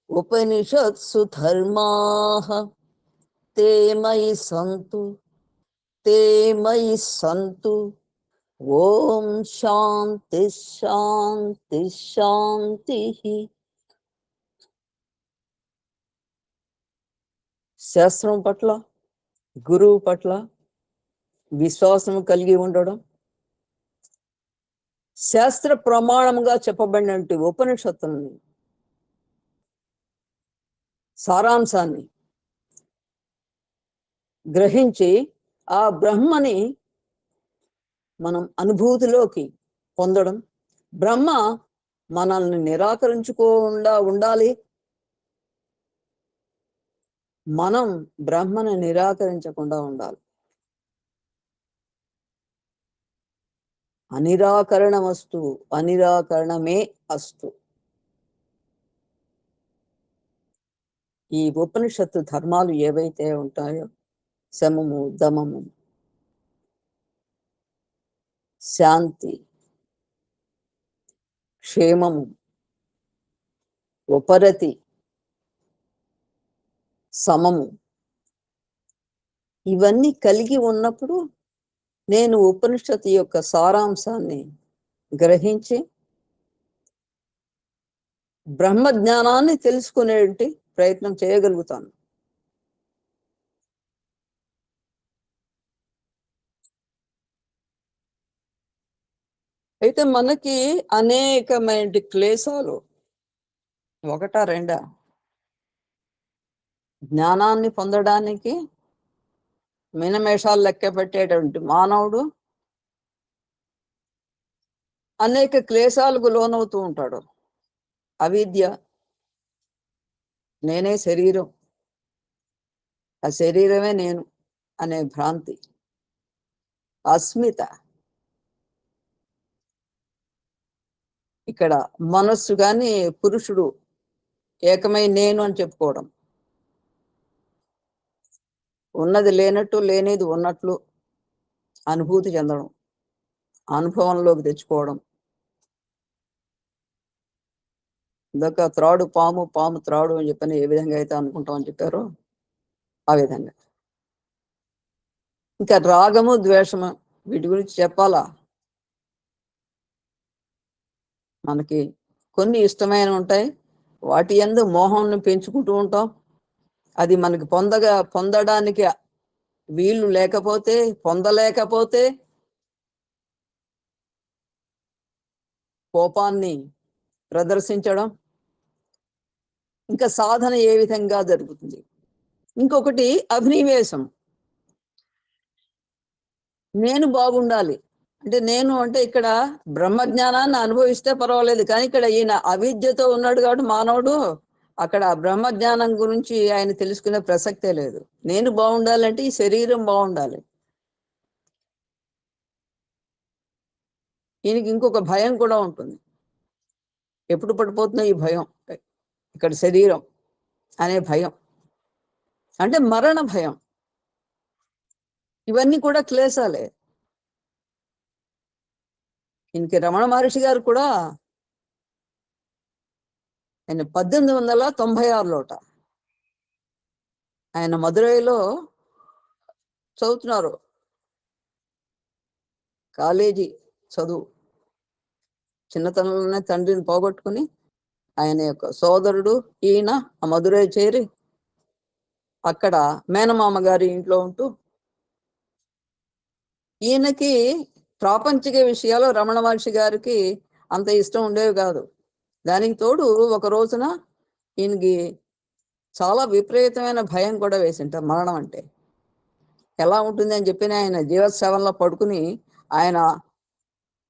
ఉపనిషత్సు ధర్మాః తే మయి సంతు తే మయి సంతు. ఓం శాంతి శాంతి శాంతి. శాస్త్రం పట్ల, గురువు పట్ల విశ్వాసం కలిగి ఉండడం, శాస్త్ర ప్రమాణంగా చెప్పబడినటువంటి ఉపనిషత్తులని సారాంశాన్ని గ్రహించి ఆ బ్రహ్మని మనం అనుభూతిలోకి పొందడం, బ్రహ్మ మనల్ని నిరాకరించుకోకుండా ఉండాలి, మనం బ్రహ్మను నిరాకరించకుండా ఉండాలి. అనిరాకరణమస్తు అనిరాకరణమే అస్తు. ఈ ఉపనిషత్తు ధర్మాలు ఏవైతే ఉంటాయో, శమము, దమము, శాంతి, క్షేమము, ఉపరతి, సమము, ఇవన్నీ కలిగి ఉన్నప్పుడు నేను ఉపనిషత్తు యొక్క సారాంశాన్ని గ్రహించి బ్రహ్మ జ్ఞానాన్ని తెలుసుకునేటి ప్రయత్నం చేయగలుగుతాను. అయితే మనకి అనేకమైన క్లేశాలు, ఒకటా రెండా, జ్ఞానాన్ని పొందడానికి మినమేషాలు లెక్క పెట్టేటువంటి మానవుడు అనేక క్లేశాలకు లోనవుతూ ఉంటాడు. అవిద్య, నేనే శరీరం, ఆ శరీరమే నేను అనే భ్రాంతి, అస్మిత, ఇక్కడ మనస్సు కానీ పురుషుడు ఏకమై నేను అని చెప్పుకోవడం, ఉన్నది లేనట్టు లేనిది ఉన్నట్లు అనుభూతి చెందడం, అనుభవంలోకి తెచ్చుకోవడం, ఇందాక త్రాడు పాము, పాము త్రాడు అని చెప్పని ఏ విధంగా అయితే అనుకుంటామని చెప్పారో ఆ విధంగా. ఇంకా రాగము, ద్వేషము, వీటి గురించి చెప్పాలా? మనకి కొన్ని ఇష్టమైన ఉంటాయి, వాటి యందు మోహాన్ని పెంచుకుంటూ ఉంటాం. అది మనకి పొందడానికి వీలు లేకపోతే, పొందలేకపోతే కోపాన్ని ప్రదర్శించడం. ఇంకా సాధన ఏ విధంగా జరుగుతుంది? ఇంకొకటి అభినివేశం. నేను బాగుండాలి అంటే, నేను అంటే ఇక్కడ బ్రహ్మజ్ఞానాన్ని అనుభవిస్తే పర్వాలేదు, కానీ ఇక్కడ ఈయన అవిద్యతో ఉన్నాడు కాబట్టి మానవుడు అక్కడ బ్రహ్మజ్ఞానం గురించి ఆయన తెలుసుకునే ప్రసక్తే లేదు. నేను బాగుండాలంటే ఈ శరీరం బాగుండాలి. ఈయనకి ఇంకొక భయం కూడా ఉంటుంది. ఎప్పుడు పడిపోతుందో ఈ భయం, ఇక్కడ శరీరం అనే భయం, అంటే మరణ భయం. ఇవన్నీ కూడా క్లేశాలే. ఈయనకి రమణ మహర్షి గారు కూడా ఆయన 1896లోట ఆయన మదురైలో చదువుతున్నారు, కాలేజీ చదువు. చిన్నతనంలోనే తండ్రిని పోగొట్టుకుని ఆయన యొక్క సోదరుడు ఈయన ఆ మదురై చేరి అక్కడ మేనమామ గారి ఇంట్లో ఉంటూ, ఈయనకి ప్రాపంచిక విషయాలు రమణ మహర్షి గారికి అంత ఇష్టం ఉండేవి కాదు. దానికి తోడు ఒక రోజున ఈయనకి చాలా విపరీతమైన భయం కూడా వేసింటారు మరణం అంటే ఎలా ఉంటుంది అని చెప్పి ఆయన జీవత్సేవల్లో పడుకుని ఆయన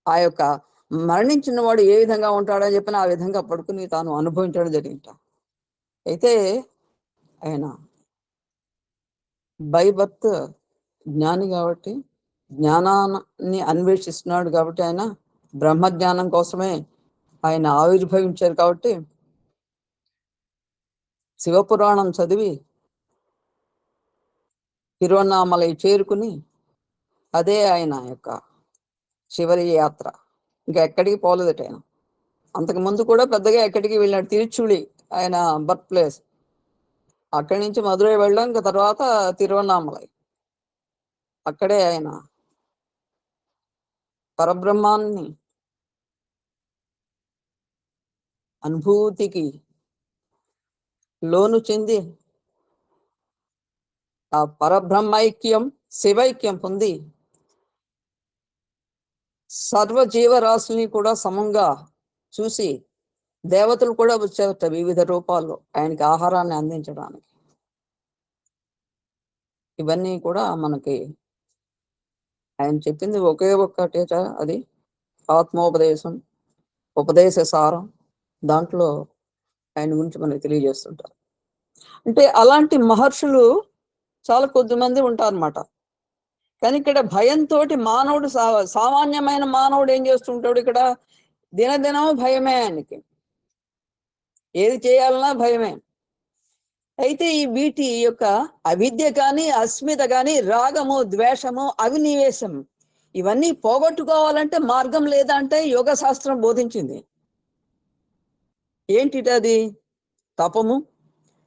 ఆ యొక్క మరణించిన వాడు ఏ విధంగా ఉంటాడని చెప్పిన ఆ విధంగా పడుకుని తాను అనుభవించడం జరిగింట. అయితే ఆయన బై బర్త్ జ్ఞాని కాబట్టి జ్ఞానాన్ని అన్వేషిస్తున్నాడు కాబట్టి ఆయన బ్రహ్మజ్ఞానం కోసమే ఆయన ఆవిర్భవించారు కాబట్టి శివపురాణం చదివి తిరువన్నామలై చేరుకుని అదే ఆయన యొక్క చివరి యాత్ర. ఇంకా ఎక్కడికి పోలేదట ఆయన. అంతకు ముందు కూడా పెద్దగా ఎక్కడికి వెళ్ళాడు. తిరుచుళి ఆయన బర్త్ ప్లేస్. అక్కడి నుంచి మధురై వెళ్ళాం. ఇంకా తర్వాత తిరువన్నామలై. అక్కడే ఆయన పరబ్రహ్మాన్ని అనుభూతికి లోను చెంది ఆ పరబ్రహ్మైక్యం శివైక్యం పొంది సర్వజీవరాశుల్ని కూడా సమంగా చూసి దేవతలు కూడా వచ్చారట వివిధ రూపాల్లో ఆయనకి ఆహారాన్ని అందించడానికి. ఇవన్నీ కూడా మనకి ఆయన చెప్పింది ఒకే ఒక్కటేట, అది ఆత్మోపదేశం, ఉపదేశ సారం. దాంట్లో ఆయన గురించి మనకి తెలియజేస్తుంటారు. అంటే అలాంటి మహర్షులు చాలా కొద్ది మంది ఉంటారన్నమాట. కానీ ఇక్కడ భయంతో మానవుడు సామాన్యమైన మానవుడు ఏం చేస్తుంటాడు? ఇక్కడ దినదినం భయమే ఆయనకి. ఏది చేయాలన్నా భయమే. అయితే ఈ వీటి యొక్క అవిద్య కానీ, అస్మిత కానీ, రాగము, ద్వేషము, అవినివేశం ఇవన్నీ పోగొట్టుకోవాలంటే మార్గం లేదా అంటే యోగ శాస్త్రం బోధించింది. ఏంటిటది? తపము,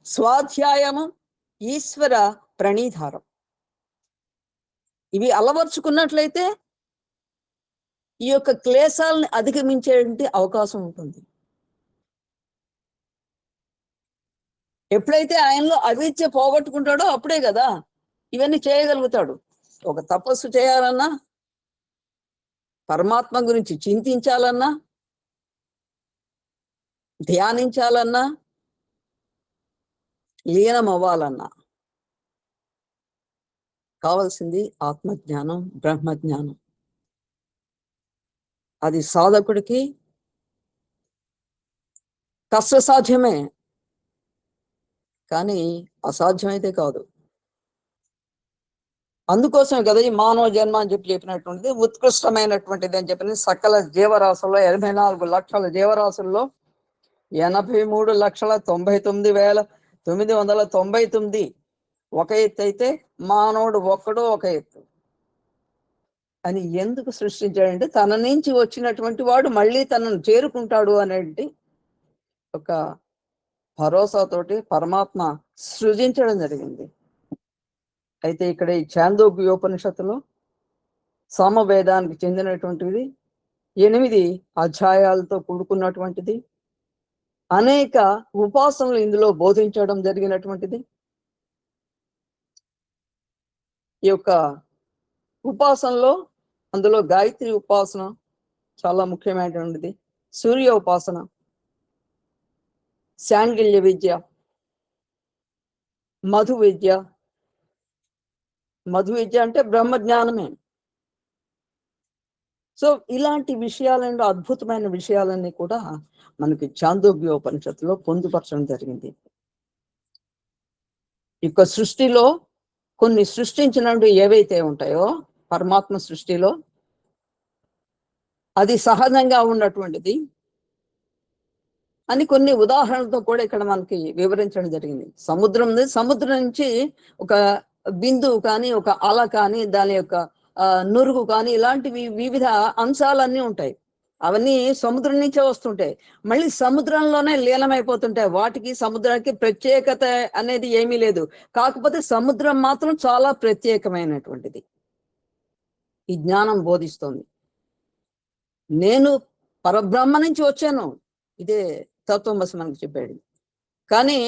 స్వాధ్యాయము, ఈశ్వర ప్రణీధారం. ఇవి అలవర్చుకున్నట్లయితే ఈ యొక్క క్లేశాలని అధిగమించేటువంటి అవకాశం ఉంటుంది. ఎప్పుడైతే ఆయనలో అవిద్య పోగొట్టుకుంటాడో అప్పుడే కదా ఇవన్నీ చేయగలుగుతాడు. ఒక తపస్సు చేయాలన్నా, పరమాత్మ గురించి చింతించాలన్నా, ధ్యానించాలన్నా, లీనం అవ్వాలన్నా కావాల్సింది ఆత్మజ్ఞానం, బ్రహ్మజ్ఞానం. అది సాధకుడికి కష్టసాధ్యమే, కానీ అసాధ్యమైతే కాదు. అందుకోసమే కదా ఈ మానవ జన్మ అని చెప్పినటువంటిది ఉత్కృష్టమైనటువంటిది అని చెప్పిన సకల జీవరాశుల్లో 84 లక్షల జీవరాశుల్లో 83,99,999 ఒక ఎత్తు అయితే మానవుడు ఒక్కడో ఒక ఎత్తు అని ఎందుకు సృష్టించాడంటే తన నుంచి వచ్చినటువంటి వాడు మళ్ళీ తనను చేరుకుంటాడు అనేది ఒక భరోసాతోటి పరమాత్మ సృజించడం జరిగింది. అయితే ఇక్కడ ఈ ఛాందోగ్యోపనిషత్తులో సామవేదానికి చెందినటువంటిది 8 అధ్యాయాలతో కూడుకున్నటువంటిది. అనేక ఉపాసనలు ఇందులో బోధించడం జరిగినటువంటిది. ఈ యొక్క ఉపాసనలో అందులో గాయత్రి ఉపాసన చాలా ముఖ్యమైనటువంటిది. సూర్య ఉపాసన, శాండిల్య విద్య, మధు విద్య. మధు విద్య అంటే బ్రహ్మజ్ఞానమే. సో ఇలాంటి విషయాలలో అద్భుతమైన విషయాలన్నీ కూడా మనకి ఛాందోగ్యోపనిషత్తులో పొందుపరచడం జరిగింది. ఇక సృష్టిలో కొన్ని సృష్టించినట్టు ఏవైతే ఉంటాయో పరమాత్మ సృష్టిలో అది సహజంగా ఉన్నటువంటిది అని కొన్ని ఉదాహరణలతో కూడా ఇక్కడ మనకి వివరించడం జరిగింది. సముద్రం నుంచి ఒక బిందువు కానీ, ఒక అల కానీ, దాని యొక్క నురుగు కానీ, ఇలాంటివి వివిధ అంశాలన్నీ ఉంటాయి. అవన్నీ సముద్రం నుంచే వస్తుంటాయి, మళ్ళీ సముద్రంలోనే లీనమైపోతుంటాయి. వాటికి సముద్రానికి ప్రత్యేకత అనేది ఏమీ లేదు. కాకపోతే సముద్రం మాత్రం చాలా ప్రత్యేకమైనటువంటిది. ఈ జ్ఞానం బోధిస్తోంది. నేను పరబ్రహ్మ నుంచి వచ్చాను, ఇదే తత్వమసి మనకు చెప్పాడు. కానీ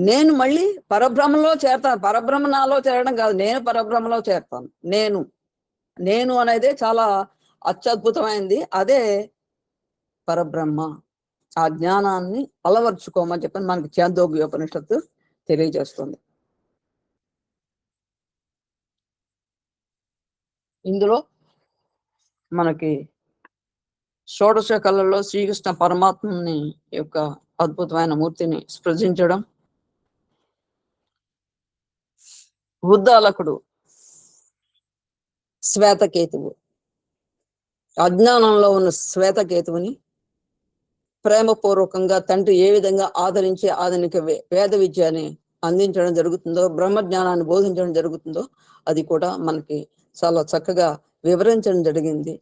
నేను మళ్ళీ పరబ్రహ్మలో చేరతాను. పరబ్రహ్మ నాలో చేరడం కాదు, నేను పరబ్రహ్మలో చేరతాను. నేను అనేది చాలా అత్యద్భుతమైనది. అదే పరబ్రహ్మ. ఆ జ్ఞానాన్ని అలవర్చుకోమని చెప్పని మనకి ఛాందోగ్యోపనిషత్తు తెలియజేస్తుంది. ఇందులో మనకి షోడశ కళల్లో శ్రీకృష్ణ పరమాత్మని యొక్క అద్భుతమైన మూర్తిని స్పృశించడం, ఉద్దాలకుడు శ్వేతకేతువు, అజ్ఞానంలో ఉన్న శ్వేతకేతువుని ప్రేమపూర్వకంగా తండ్రి ఏ విధంగా ఆదరించి ఆధునిక వేద విద్యని అందించడం జరుగుతుందో, బ్రహ్మజ్ఞానాన్ని బోధించడం జరుగుతుందో అది కూడా మనకి చాలా చక్కగా వివరించడం జరిగింది.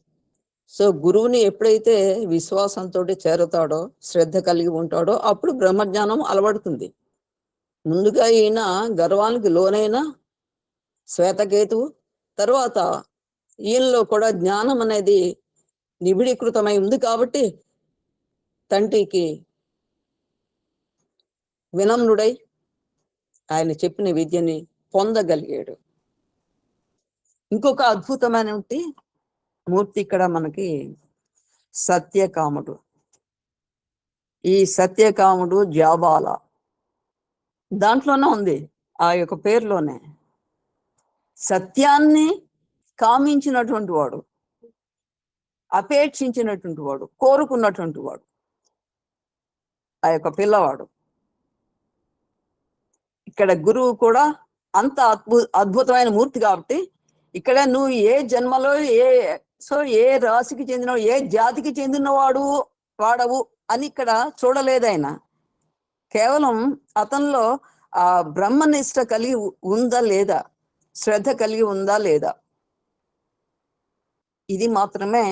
సో గురువుని ఎప్పుడైతే విశ్వాసంతో చేరుతాడో, శ్రద్ధ కలిగి ఉంటాడో అప్పుడు బ్రహ్మజ్ఞానం అలవడుతుంది. ముందుగా ఈయన గర్వానికి లోనైన శ్వేతకేతువు, తర్వాత ఈయనలో కూడా జ్ఞానం అనేది నిబిడీకృతమై ఉంది కాబట్టి తండ్రికి వినమ్రుడై ఆయన చెప్పిన విద్యని పొందగలిగాడు. ఇంకొక అద్భుతమైన మూర్తి ఇక్కడ మనకి సత్యకాముడు. ఈ సత్యకాముడు జాబాల దాంట్లోనే ఉంది, ఆ యొక్క పేరులోనే. సత్యాన్ని కామించినటువంటి వాడు, అపేక్షించినటువంటి వాడు, కోరుకున్నటువంటి వాడు ఆ యొక్క పిల్లవాడు. ఇక్కడ గురువు కూడా అంత అద్భుతమైన మూర్తి కాబట్టి ఇక్కడ నువ్వు ఏ జన్మలో ఏ రాశికి చెందిన, ఏ జాతికి చెందినవాడు వాడవు అని ఇక్కడ చూడలేదైన. కేవలం అతనిలో ఆ బ్రహ్మనిష్ట కలిగి ఉందా లేదా, శ్రద్ధ కలిగి ఉందా లేదా, ఇది మాత్రమే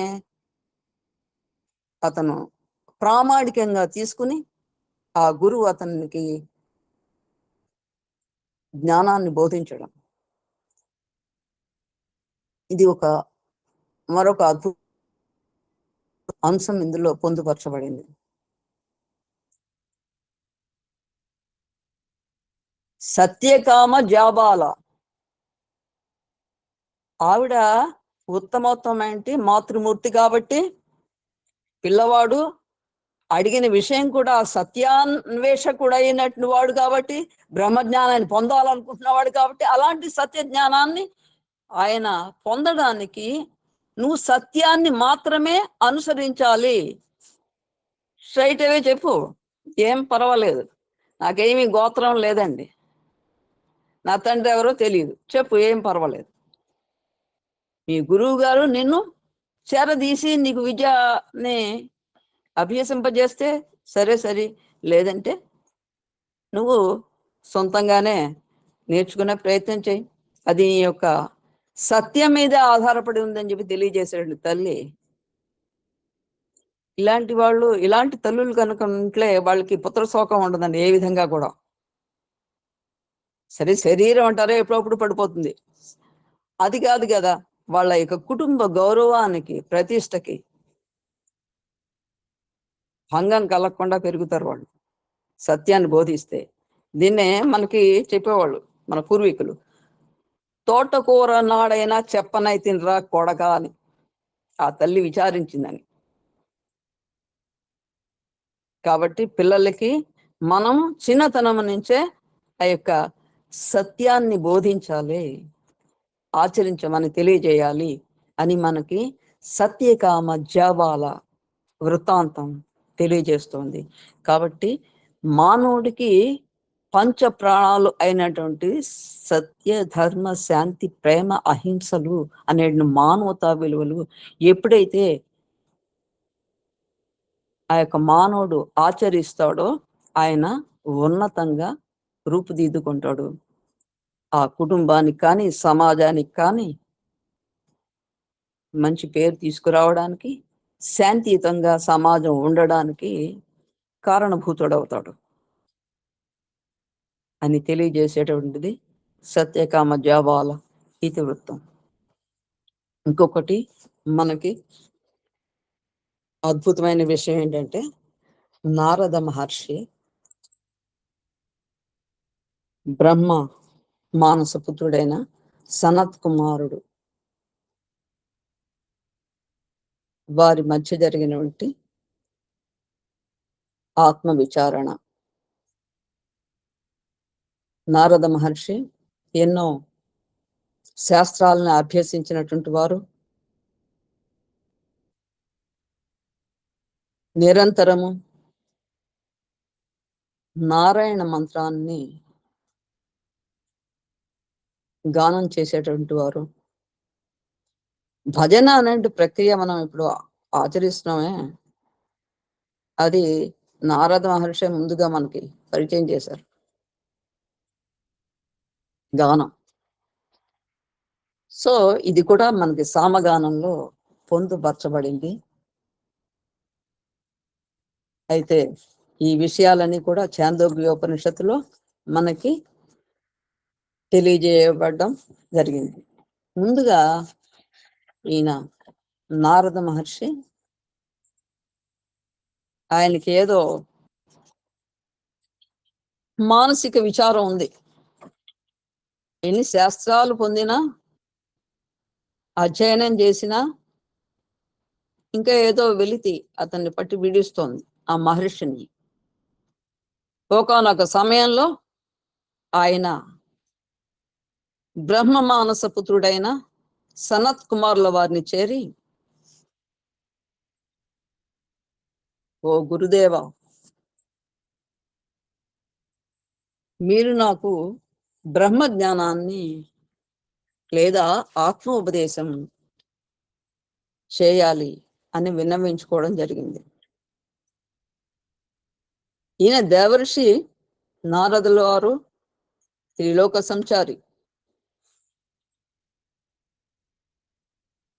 అతను ప్రామాణికంగా తీసుకుని ఆ గురువు అతనికి జ్ఞానాన్ని బోధించడం. ఇది మరొక అద్భుత అంశం ఇందులో పొందుపరచబడింది. సత్యకామ జాబాల ఆవిడ ఉత్తమోత్తమైంటి మాతృమూర్తి కాబట్టి పిల్లవాడు అడిగిన విషయం కూడా సత్యాన్వేషకుడు అయినట్టు వాడు కాబట్టి, బ్రహ్మజ్ఞానాన్ని పొందాలనుకుంటున్నవాడు కాబట్టి అలాంటి సత్య జ్ఞానాన్ని ఆయన పొందడానికి నువ్వు సత్యాన్ని మాత్రమే అనుసరించాలి. స్ట్రైట్ అవే చెప్పు, ఏం పర్వాలేదు, నాకేమీ గోత్రం లేదండి, నా తండ్రి ఎవరో తెలియదు, చెప్పు, ఏం పర్వాలేదు. మీ గురువు గారు నిన్ను చేరదీసి నీకు విద్యని అభ్యసింపజేస్తే సరే, లేదంటే నువ్వు సొంతంగానే నేర్చుకునే ప్రయత్నం చేయి, అది నీ యొక్క సత్యం మీద ఆధారపడి ఉందని చెప్పి తెలియజేశాడు తల్లి. ఇలాంటి తల్లులు కనుక ఉంటే వాళ్ళకి పుత్రశోకం ఉండదండి ఏ విధంగా కూడా. సరే శరీరం అంటారే ఎప్పుడప్పుడు పడిపోతుంది, అది కాదు కదా, వాళ్ళ యొక్క కుటుంబ గౌరవానికి ప్రతిష్టకి భంగం కలగకుండా పెరుగుతారు వాళ్ళు సత్యాన్ని బోధిస్తే. దీన్నే మనకి చెప్పేవాళ్ళు మన పూర్వీకులు, తోటకూర నాడైనా చెప్పనై తినరా కొడక అని ఆ తల్లి విచారించిందని. కాబట్టి పిల్లలకి మనం చిన్నతనం నుంచే ఆ యొక్క సత్యాన్ని బోధించాలి, ఆచరించమని తెలియజేయాలి అని మనకి సత్యకామ జాబాల వృత్తాంతం తెలియజేస్తుంది. కాబట్టి మానవుడికి పంచ ప్రాణాలు అయినటువంటి సత్య, ధర్మ, శాంతి, ప్రేమ, అహింసలు అనే మానవతా విలువలు ఎప్పుడైతే ఆ యొక్క మానవుడు ఆచరిస్తాడో ఆయన ఉన్నతంగా రూపుదిద్దుకుంటాడు. ఆ కుటుంబానికి కానీ సమాజానికి కానీ మంచి పేరు తీసుకురావడానికి, శాంతియుతంగా సమాజం ఉండడానికి కారణభూతుడవుతాడు అని తెలియజేసేటువంటిది సత్యకామ జాబాల ఇతివృత్తం. ఇంకొకటి మనకి అద్భుతమైన విషయం ఏంటంటే, నారద మహర్షి బ్రహ్మ మానసపుత్రుడైన సనత్ కుమారుడు వారి మధ్య జరిగినటువంటి ఆత్మ విచారణ, నారద మహర్షి ఎన్నో శాస్త్రాలను అభ్యసించినటువంటి వారు. నిరంతరము నారాయణ మంత్రాన్ని గానం చేసేటువంటి వారు. భజన అనే ప్రక్రియ మనం ఇప్పుడు ఆచరిస్తున్నామే, అది నారద మహర్షి ముందుగా మనకి పరిచయం చేశారు. గానం. సో ఇది కూడా మనకి సామగానంలో పొందుపరచబడింది. అయితే ఈ విషయాలన్నీ కూడా ఛాందోగ్యోపనిషత్తులో మనకి తెలియజేయబడడం జరిగింది. ముందుగా ఈయన నారద మహర్షి ఆయనకి ఏదో మానసిక విచారం ఉంది. ఎన్ని శాస్త్రాలు పొందినా, అధ్యయనం చేసినా ఇంకా ఏదో వెలితి అతన్ని పట్టి విడిస్తోంది ఆ మహర్షిని. ఒకానొక సమయంలో ఆయన బ్రహ్మ మానస పుత్రుడైన సనత్ కుమారుల వారిని చేరి, ఓ గురుదేవ, మీరు నాకు బ్రహ్మ జ్ఞానాన్ని లేదా ఆత్మోపదేశం చేయాలి అని విన్నవించుకోవడం జరిగింది. ఈయన దేవర్షి నారదుల వారు, త్రిలోక సంచారి.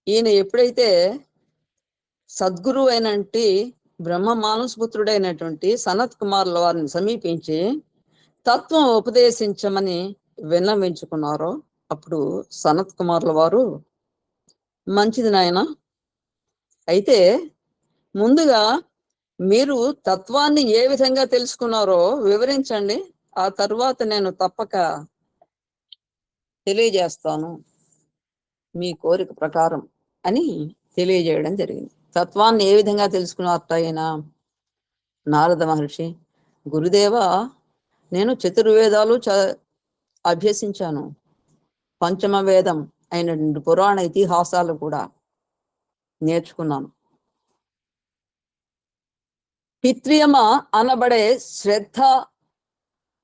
ఈయన ఎప్పుడైతే సద్గురు అయినటువంటి బ్రహ్మ మానసపుత్రుడైనటువంటి సనత్ కుమారుల వారిని సమీపించి తత్వం ఉపదేశించమని విన్నవించుకున్నారో, అప్పుడు సనత్ కుమారుల వారు, మంచిది నాయన, అయితే ముందుగా మీరు తత్వాన్ని ఏ విధంగా తెలుసుకున్నారో వివరించండి, ఆ తర్వాత నేను తప్పక తెలియజేస్తాను మీ కోరిక ప్రకారం అని తెలియజేయడం జరిగింది. తత్వాన్ని ఏ విధంగా తెలుసుకున్నారట ఆయన నారద మహర్షి? గురుదేవ, నేను చతుర్వేదాలు అభ్యసించాను, పంచమ వేదం అయినటువంటి పురాణ ఇతిహాసాలు కూడా నేర్చుకున్నాను, పిత్రియమ అనబడే శ్రద్ధ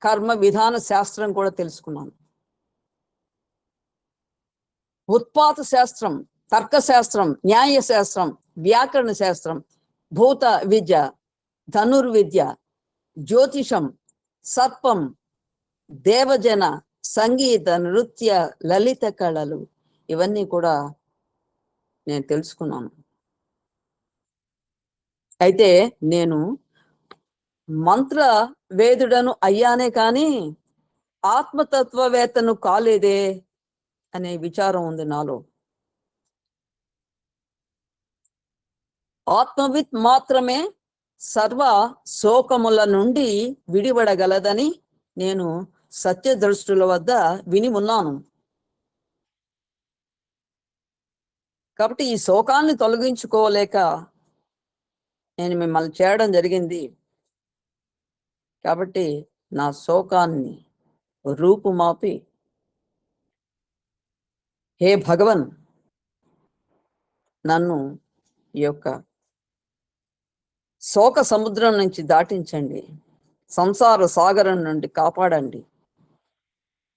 కర్మ విధాన శాస్త్రం కూడా తెలుసుకున్నాను, ఉత్పాత శాస్త్రం, తర్కశాస్త్రం, న్యాయ శాస్త్రం, వ్యాకరణ శాస్త్రం, భూత విద్య, ధనుర్విద్య, జ్యోతిషం, సర్పం, దేవజన, సంగీత, నృత్య, లలిత కళలు, ఇవన్నీ కూడా నేను తెలుసుకున్నాను. అయితే నేను మంత్ర వేదుడను అయ్యానే కానీ ఆత్మతత్వవేత్తను కాలేదే అనే విచారం ఉంది నాలో. ఆత్మవిత్ మాత్రమే సర్వ శోకముల నుండి విడిపడగలదని నేను సత్యదృష్టుల వద్ద విని ఉన్నాను. కాబట్టి ఈ శోకాన్ని తొలగించుకోలేక నేను మిమ్మల్ని చేయడం జరిగింది. కాబట్టి నా శోకాన్ని రూపుమాపి, హే భగవన్, నన్ను ఈ యొక్క శోక సముద్రం నుంచి దాటించండి, సంసార సాగరం నుండి కాపాడండి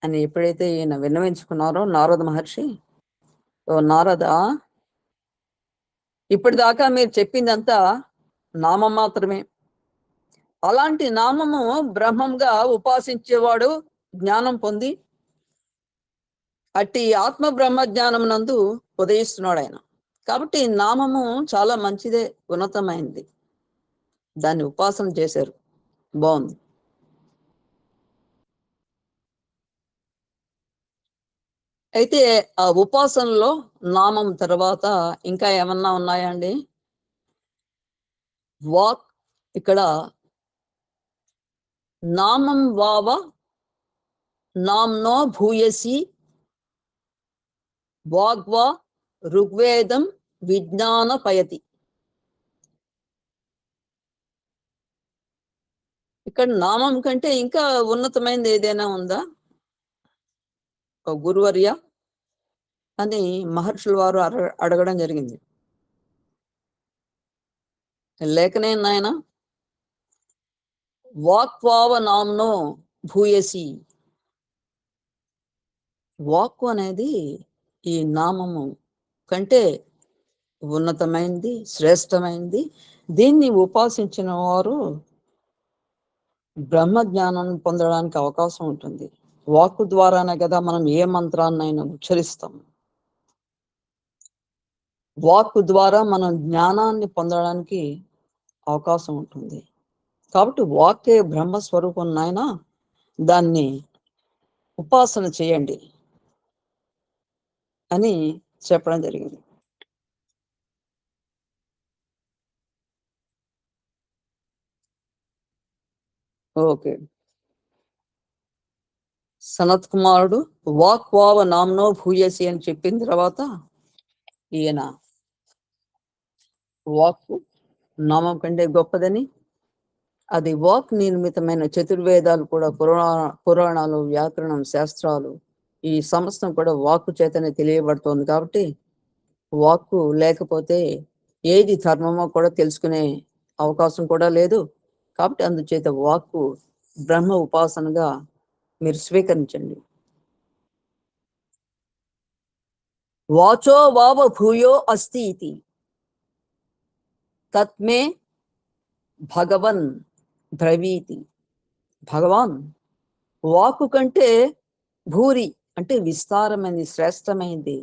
అని ఎప్పుడైతే ఈయన విన్నవించుకున్నారో నారద మహర్షి, ఓ నారద, ఇప్పటిదాకా మీరు చెప్పిందంతా నామం మాత్రమే. అలాంటి నామము బ్రహ్మంగా ఉపాసించేవాడు జ్ఞానం పొంది అట్టి ఆత్మ బ్రహ్మ జ్ఞానం నందు ఉదయిస్తున్నాడు ఆయన. కాబట్టి నామము చాలా మంచిదే, ఉన్నతమైంది, దాన్ని ఉపాసన చేశారు, బాగుంది. అయితే ఆ ఉపాసనలో నామం తర్వాత ఇంకా ఏమన్నా ఉన్నాయండి? వాక్, ఇక్కడ నామం వావ నామ్నో భూయసి వాగ్వా ఋగ్వేదం విజ్ఞాన పయతి. ఇక్కడ నామం కంటే ఇంకా ఉన్నతమైనది ఏదైనా ఉందా? ఓ గురువర్య అని మహర్షుల వారు అడగడం జరిగింది. లేఖనే నాయన వాక్వావ నామ్నో భూయసి. వాక్కు అనేది ఈ నామము కంటే ఉన్నతమైంది, శ్రేష్టమైంది. దీన్ని ఉపాసించిన వారు బ్రహ్మ జ్ఞానాన్ని పొందడానికి అవకాశం ఉంటుంది. వాక్కు ద్వారానే కదా మనం ఏ మంత్రాన్నైనా ఉచ్చరిస్తాం. వాక్కు ద్వారా మనం జ్ఞానాన్ని పొందడానికి అవకాశం ఉంటుంది. కాబట్టి వాక్కే బ్రహ్మస్వరూపం నాయన, దాన్ని ఉపాసన చేయండి అని చెప్పడం జరిగింది. ఓకే. సనత్ కుమారుడు వాక్వావ నామ్నో భూయసి అని చెప్పిన తర్వాత ఈయన వాక్కు నామం కంటే గొప్పదని, అది వాక్ నిర్మితమైన చతుర్వేదాలు కూడా, పురాణాలు, వ్యాకరణం, శాస్త్రాలు, ఈ సమస్తం కూడా వాక్కు చేతనే తెలియబడుతోంది. కాబట్టి వాక్కు లేకపోతే ఏది ధర్మమో కూడా తెలుసుకునే అవకాశం కూడా లేదు. కాబట్టి అందుచేత వాక్కు బ్రహ్మ ఉపాసనగా మీరు స్వీకరించండి. వాచో వావ భూయో అస్తి ఇతి తత్మే భగవన్ బ్రవీతి. భగవాన్ వాక్కు కంటే భూరి అంటే విస్తారమైనది, శ్రేష్టమైనది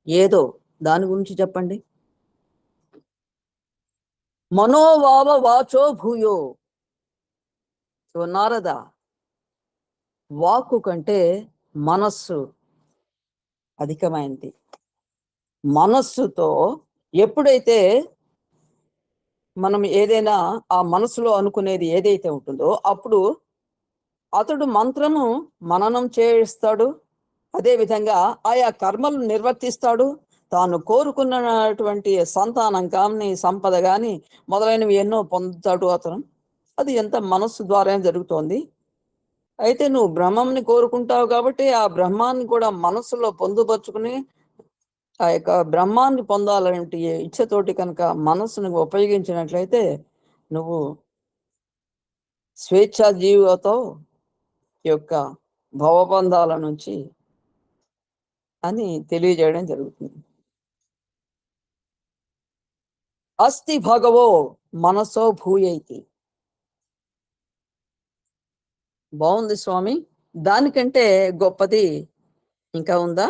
ఏదో దాని గురించి చెప్పండి. మనోవావ వాచో భూయో. నారద, వాక్కు కంటే మనస్సు అధికమైంది. మనస్సుతో ఎప్పుడైతే మనం ఏదైనా ఆ మనసులో అనుకునేది ఏదైతే ఉంటుందో అప్పుడు అతడు మంత్రము మననం చేయిస్తాడు. అదేవిధంగా ఆయా కర్మలు నిర్వర్తిస్తాడు. తాను కోరుకున్నటువంటి సంతానం కానీ, సంపద కానీ మొదలైనవి ఎన్నో పొందుతాడు అతను. అది ఎంత మనస్సు ద్వారా జరుగుతోంది. అయితే నువ్వు బ్రహ్మంని కోరుకుంటావు కాబట్టి ఆ బ్రహ్మాన్ని కూడా మనస్సులో పొందుపరుచుకుని ఆ యొక్క బ్రహ్మాన్ని పొందాలంటే ఇచ్చతోటి కనుక మనస్సును ఉపయోగించినట్లయితే నువ్వు స్వేచ్ఛా జీవితో యొక్క భవబంధాల నుంచి అని తెలియజేయడం జరుగుతుంది. అస్తి భగవో మనసో భూయైతి. బాగుంది స్వామి, దానికంటే గొప్పది ఇంకా ఉందా?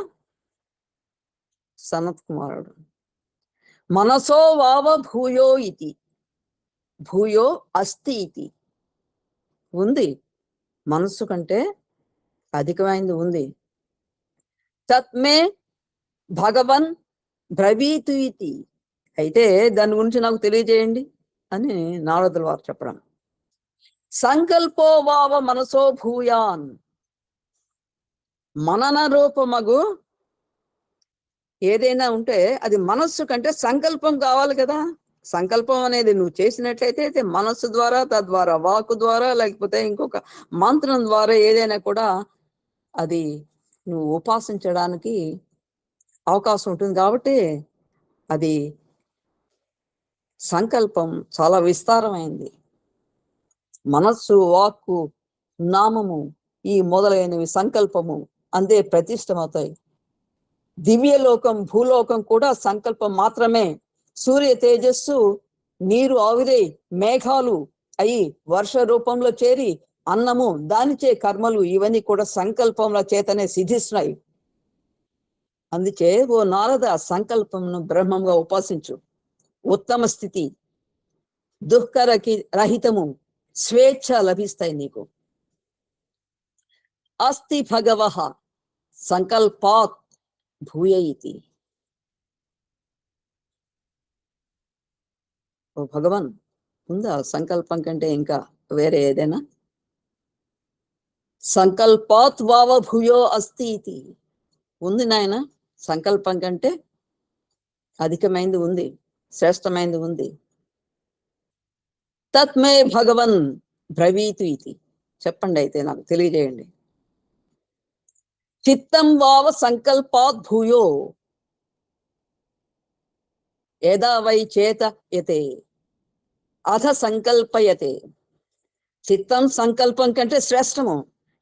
సనత్ కుమారుడు మనసో వావ భూయో ఇతి భూయో అస్తి ఇతి. ఉంది, మనస్సు కంటే అధికమైంది ఉంది. తత్మే భగవన్ బ్రవీతు ఇతి. అయితే దాని గురించి నాకు తెలియజేయండి అని నారదుల వారు చెప్పడం. సంకల్పో వావ మనసో భూయాన్. మనన రూపమగు ఏదైనా ఉంటే అది మనస్సు కంటే సంకల్పం కావాలి కదా. సంకల్పం అనేది నువ్వు చేసినట్లయితే అయితే మనస్సు ద్వారా, తద్వారా వాక్కు ద్వారా, లేకపోతే ఇంకొక మంత్రం ద్వారా ఏదైనా కూడా అది నువ్వు ఉపాసించడానికి అవకాశం ఉంటుంది. కాబట్టి అది సంకల్పం చాలా విస్తారమైంది. మనస్సు, వాక్కు, నామము ఈ మొదలైనవి సంకల్పము అందే ప్రతిష్టమవుతాయి. దివ్యలోకం, భూలోకం కూడా సంకల్పం మాత్రమే. సూర్య తేజస్సు నీరు ఆవిరై మేఘాలు అయి వర్ష రూపంలో చేరి అన్నము, దానిచే కర్మలు, ఇవన్నీ కూడా సంకల్పంల చేతనే సిద్ధిస్తున్నాయి. అందుచే ఓ నారద, సంకల్పంను బ్రహ్మంగా ఉపాసించు. ఉత్తమ స్థితి, దుఃఖరకి రహితము, స్వేచ్ఛ లభిస్తాయి నీకు. అస్తి భగవః సంకల్పాత్ భూయ ఇతి. ఓ భగవాన్, ఉందా సంకల్పం కంటే ఇంకా వేరే ఏదైనా? సంకల్పాత్ వావ భూయో అస్తి ఇతి. ఉంది నాయన, సంకల్పం కంటే అధికమైంది ఉంది, శ్రేష్టమైంది ఉంది. తత్మే భగవన్ బ్రవీతు ఇతి. చెప్పండి, అయితే నాకు తెలియజేయండి. చిత్తం వావ సంకల్పాత్ భూయో యదా వై చేత యతే అథ సంకల్పయతే. చిత్తం సంకల్పం కంటే శ్రేష్టము.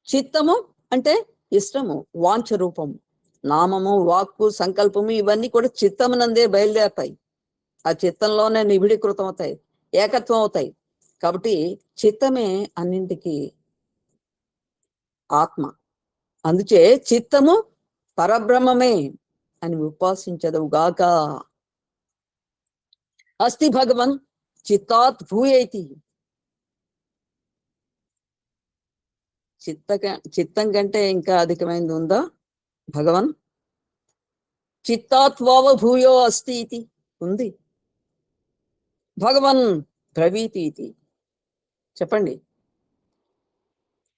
చిత్తము అంటే ఇష్టము, వాంఛ రూపము. నామము, వాక్కు, సంకల్పము ఇవన్నీ కూడా చిత్తమునందే బయలుదేరతాయి. ఆ చిత్తంలోనే నిబిడీకృతం అవుతాయి, ఏకత్వం అవుతాయి. కాబట్టి చిత్తమే అన్నింటికి ఆత్మ. అందుచే చిత్తము పరబ్రహ్మమే అని ఉపాసించదవుగాక. అస్తి భగవన్ చిత్తాత్ భూయైతి. చిత్తం కంటే ఇంకా అధికమైనది ఉందా? భగవన్ చిత్తాత్వావ భూయో అస్తి ఇది ఉంది. భగవన్ బ్రవీతి ఇది. చెప్పండి,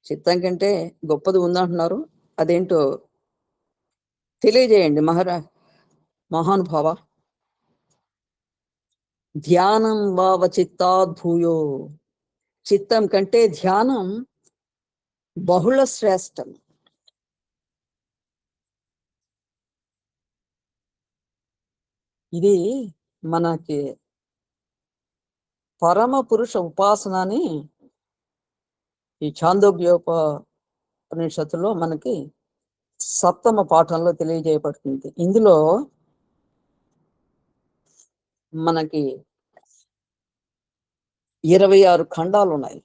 చిత్తం కంటే గొప్పది ఉందంటున్నారు, అదేంటో తెలియజేయండి మహానుభావ. ధ్యానం వావ చిత్తాత్ భూయో. చిత్తం కంటే ధ్యానం బహుళ శ్రేష్టం. ఇది మనకి పరమ పురుష ఉపాసనని ఈ ఛాందోగ్యోపనిషత్తులో మనకి 7వ పాఠంలో తెలియజేయబడుతుంది. ఇందులో మనకి 26 ఖండాలు ఉన్నాయి.